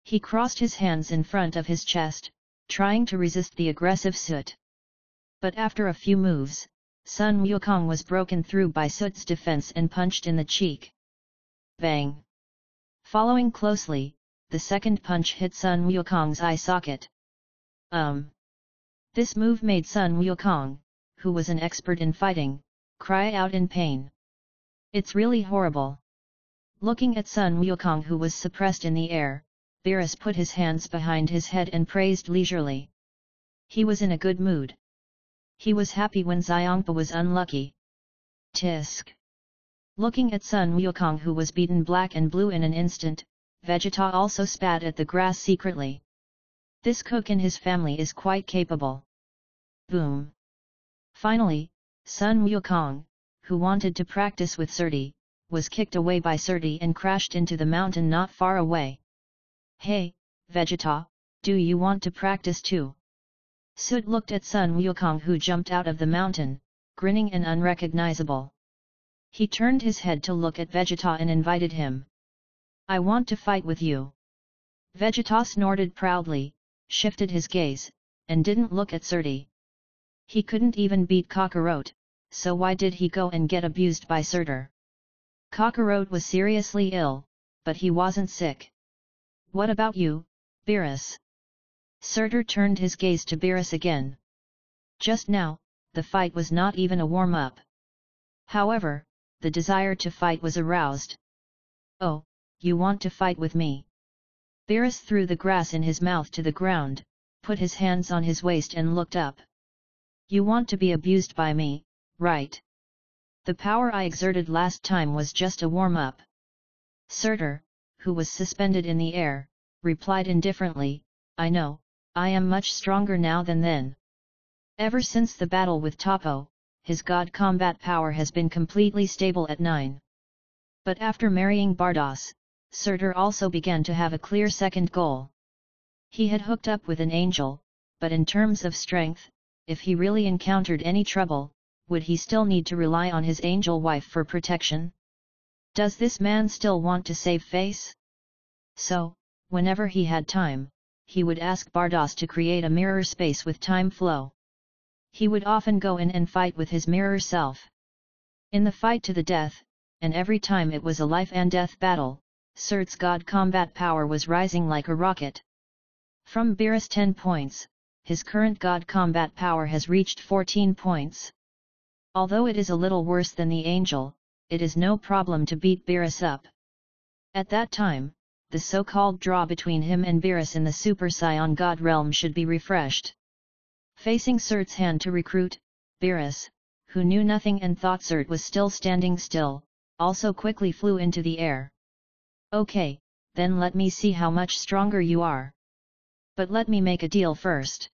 He crossed his hands in front of his chest, trying to resist the aggressive Suit. But after a few moves, Sun Wukong was broken through by Suit's defense and punched in the cheek. Bang! Following closely, the second punch hit Sun Wukong's eye socket. This move made Sun Wukong, who was an expert in fighting, cry out in pain. It's really horrible. Looking at Sun Wukong, who was suppressed in the air, Beerus put his hands behind his head and praised leisurely. He was in a good mood. He was happy when Xiongpa was unlucky. Tisk! Looking at Sun Wukong, who was beaten black and blue in an instant, Vegeta also spat at the grass secretly. This cook and his family is quite capable. Boom! Finally, Sun Wukong, who wanted to practice with Surti, was kicked away by Surti and crashed into the mountain not far away. Hey, Vegeta, do you want to practice too? Suit looked at Sun Wukong, who jumped out of the mountain, grinning and unrecognizable. He turned his head to look at Vegeta and invited him. I want to fight with you. Vegeta snorted proudly, shifted his gaze, and didn't look at Surti. He couldn't even beat Kakarot, so why did he go and get abused by Surtur? Kakarot was seriously ill, but he wasn't sick. What about you, Beerus? Surtur turned his gaze to Beerus again. Just now, the fight was not even a warm-up. However, the desire to fight was aroused. Oh, you want to fight with me? Beerus threw the grass in his mouth to the ground, put his hands on his waist and looked up. You want to be abused by me, right? The power I exerted last time was just a warm-up. Surtur, who was suspended in the air, replied indifferently, I know, I am much stronger now than then. Ever since the battle with Toppo, his god combat power has been completely stable at 9. But after marrying Bardos, Surtur also began to have a clear second goal. He had hooked up with an angel, but in terms of strength, if he really encountered any trouble, would he still need to rely on his angel wife for protection? Does this man still want to save face? So, whenever he had time, he would ask Bardos to create a mirror space with time flow. He would often go in and fight with his mirror self. In the fight to the death, and every time it was a life and death battle, Surt's god combat power was rising like a rocket. From Beerus 10 points, his current god combat power has reached 14 points. Although it is a little worse than the angel, it is no problem to beat Beerus up. At that time, the so-called draw between him and Beerus in the Super Saiyan God realm should be refreshed. Facing Surt's hand to recruit, Beerus, who knew nothing and thought Surt was still standing still, also quickly flew into the air. Okay, then let me see how much stronger you are. But let me make a deal first.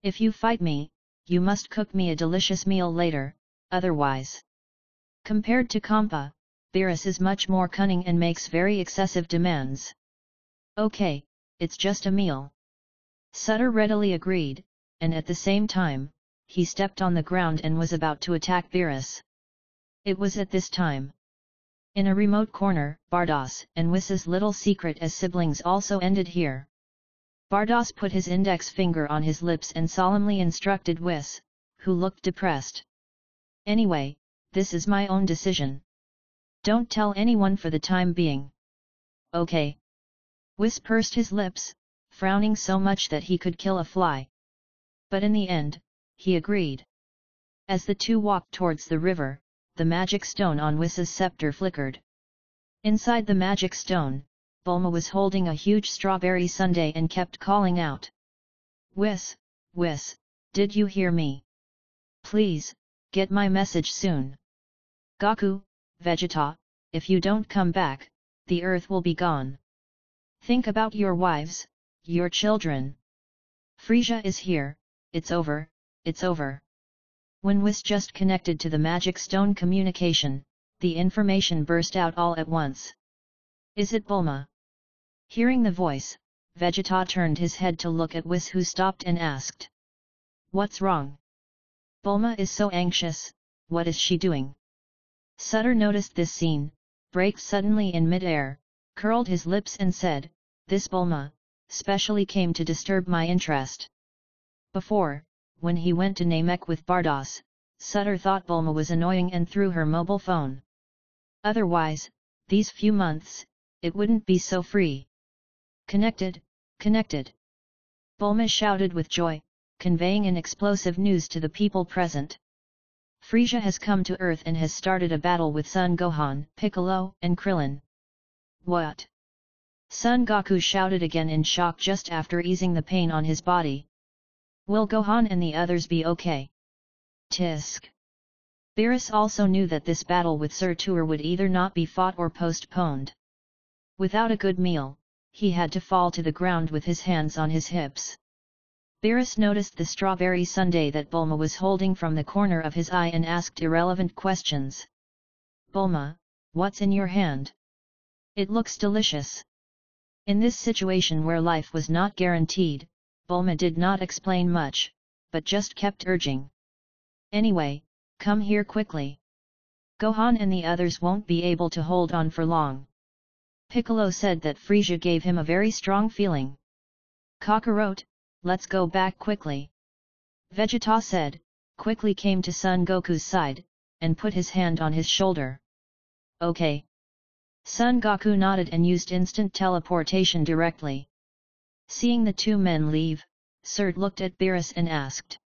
If you fight me, you must cook me a delicious meal later, otherwise. Compared to Kampa, Beerus is much more cunning and makes very excessive demands. Okay, it's just a meal. Sutter readily agreed, and at the same time, he stepped on the ground and was about to attack Beerus. It was at this time. In a remote corner, Bardos and Wiss's little secret as siblings also ended here. Bardos put his index finger on his lips and solemnly instructed Wiss, who looked depressed. Anyway, this is my own decision. Don't tell anyone for the time being. Okay. Wiss pursed his lips, frowning so much that he could kill a fly. But in the end, he agreed. As the two walked towards the river, the magic stone on Wiss's scepter flickered. Inside the magic stone, Bulma was holding a huge strawberry sundae and kept calling out. Wiss, Wiss, did you hear me? Please, get my message soon. Goku, Vegeta, if you don't come back, the earth will be gone. Think about your wives, your children. Frieza is here, it's over, it's over. When Whis just connected to the magic stone communication, the information burst out all at once. Is it Bulma? Hearing the voice, Vegeta turned his head to look at Whis, who stopped and asked. What's wrong? Bulma is so anxious, what is she doing? Sutter noticed this scene, braked suddenly in mid-air, curled his lips and said, this Bulma, specially came to disturb my interest. Before, when he went to Namek with Bardos, Sutter thought Bulma was annoying and threw her mobile phone. Otherwise, these few months, it wouldn't be so free. Connected, connected. Bulma shouted with joy, conveying an explosive news to the people present. Frieza has come to Earth and has started a battle with Son Gohan, Piccolo, and Krillin. What? Son Goku shouted again in shock just after easing the pain on his body. Will Gohan and the others be okay? Tisk. Beerus also knew that this battle with Surtur would either not be fought or postponed. Without a good meal, he had to fall to the ground with his hands on his hips. Beerus noticed the strawberry sundae that Bulma was holding from the corner of his eye and asked irrelevant questions. Bulma, what's in your hand? It looks delicious. In this situation where life was not guaranteed, Bulma did not explain much, but just kept urging. Anyway, come here quickly. Gohan and the others won't be able to hold on for long. Piccolo said that Frieza gave him a very strong feeling. Kakarot, let's go back quickly. Vegeta said, quickly came to Son Goku's side, and put his hand on his shoulder. Okay. Son Goku nodded and used instant teleportation directly. Seeing the two men leave, Surt looked at Beerus and asked.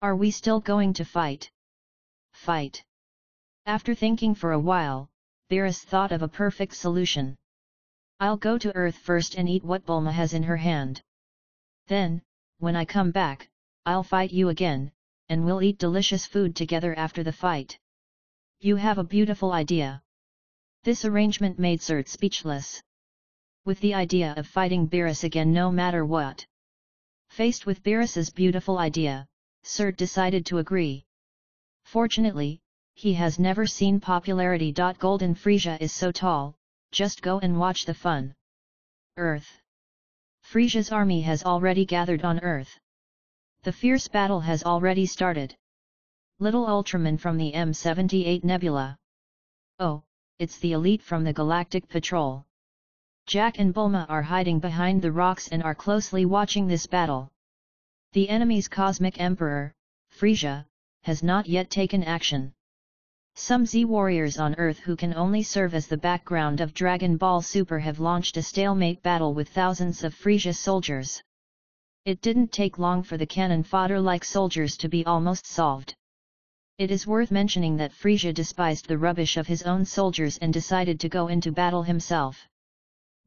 Are we still going to fight? Fight. After thinking for a while, Beerus thought of a perfect solution. I'll go to Earth first and eat what Bulma has in her hand. Then, when I come back, I'll fight you again, and we'll eat delicious food together after the fight. You have a beautiful idea. This arrangement made Surt speechless. With the idea of fighting Beerus again no matter what. Faced with Beerus's beautiful idea, Surt decided to agree. Fortunately, he has never seen popularity. Golden Frieza is so tall, just go and watch the fun. Earth. Frieza's army has already gathered on Earth. The fierce battle has already started. Little Ultraman from the M78 Nebula. Oh, it's the elite from the Galactic Patrol. Jack and Bulma are hiding behind the rocks and are closely watching this battle. The enemy's Cosmic Emperor, Frieza, has not yet taken action. Some Z-warriors on Earth who can only serve as the background of Dragon Ball Super have launched a stalemate battle with thousands of Frieza soldiers. It didn't take long for the cannon fodder-like soldiers to be almost solved. It is worth mentioning that Frieza despised the rubbish of his own soldiers and decided to go into battle himself.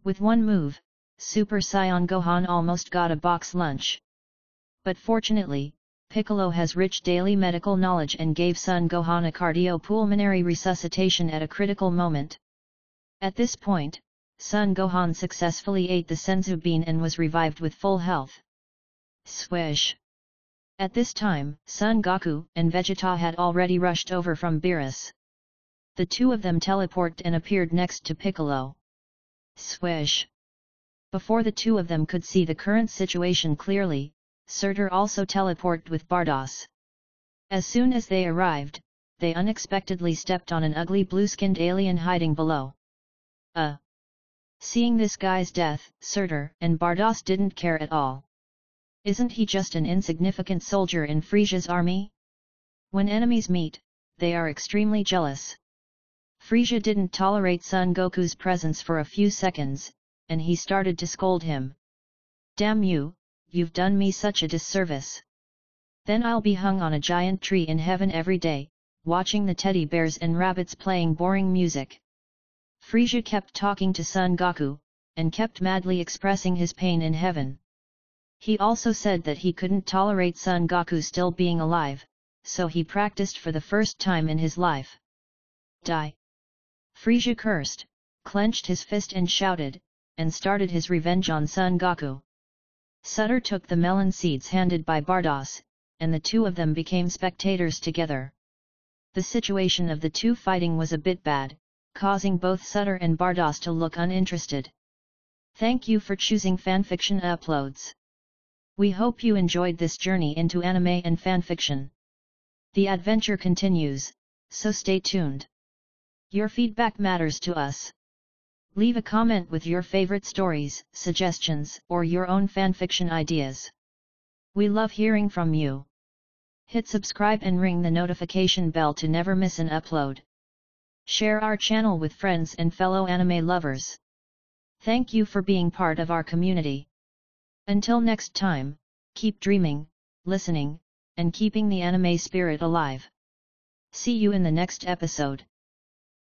With one move, Super Saiyan Gohan almost got a box lunch. But fortunately, Piccolo has rich daily medical knowledge and gave Son Gohan a cardiopulmonary resuscitation at a critical moment. At this point, Son Gohan successfully ate the senzu bean and was revived with full health. Swish! At this time, Son Goku and Vegeta had already rushed over from Beerus. The two of them teleported and appeared next to Piccolo. Swish! Before the two of them could see the current situation clearly, Surtur also teleported with Bardoss. As soon as they arrived, they unexpectedly stepped on an ugly blue-skinned alien hiding below. Seeing this guy's death, Surtur and Bardoss didn't care at all. Isn't he just an insignificant soldier in Frieza's army? When enemies meet, they are extremely jealous. Frieza didn't tolerate Son Goku's presence for a few seconds, and he started to scold him. Damn you, you've done me such a disservice. Then I'll be hung on a giant tree in heaven every day, watching the teddy bears and rabbits playing boring music. Frieza kept talking to Son Goku, and kept madly expressing his pain in heaven. He also said that he couldn't tolerate Son Goku still being alive, so he practiced for the first time in his life. Die! Frieza cursed, clenched his fist and shouted, and started his revenge on Son Goku. Surtur took the melon seeds handed by Bardoss, and the two of them became spectators together. The situation of the two fighting was a bit bad, causing both Surtur and Bardoss to look uninterested. Thank you for choosing Fanfiction Uploads. We hope you enjoyed this journey into anime and fanfiction. The adventure continues, so stay tuned. Your feedback matters to us. Leave a comment with your favorite stories, suggestions, or your own fanfiction ideas. We love hearing from you. Hit subscribe and ring the notification bell to never miss an upload. Share our channel with friends and fellow anime lovers. Thank you for being part of our community. Until next time, keep dreaming, listening, and keeping the anime spirit alive. See you in the next episode.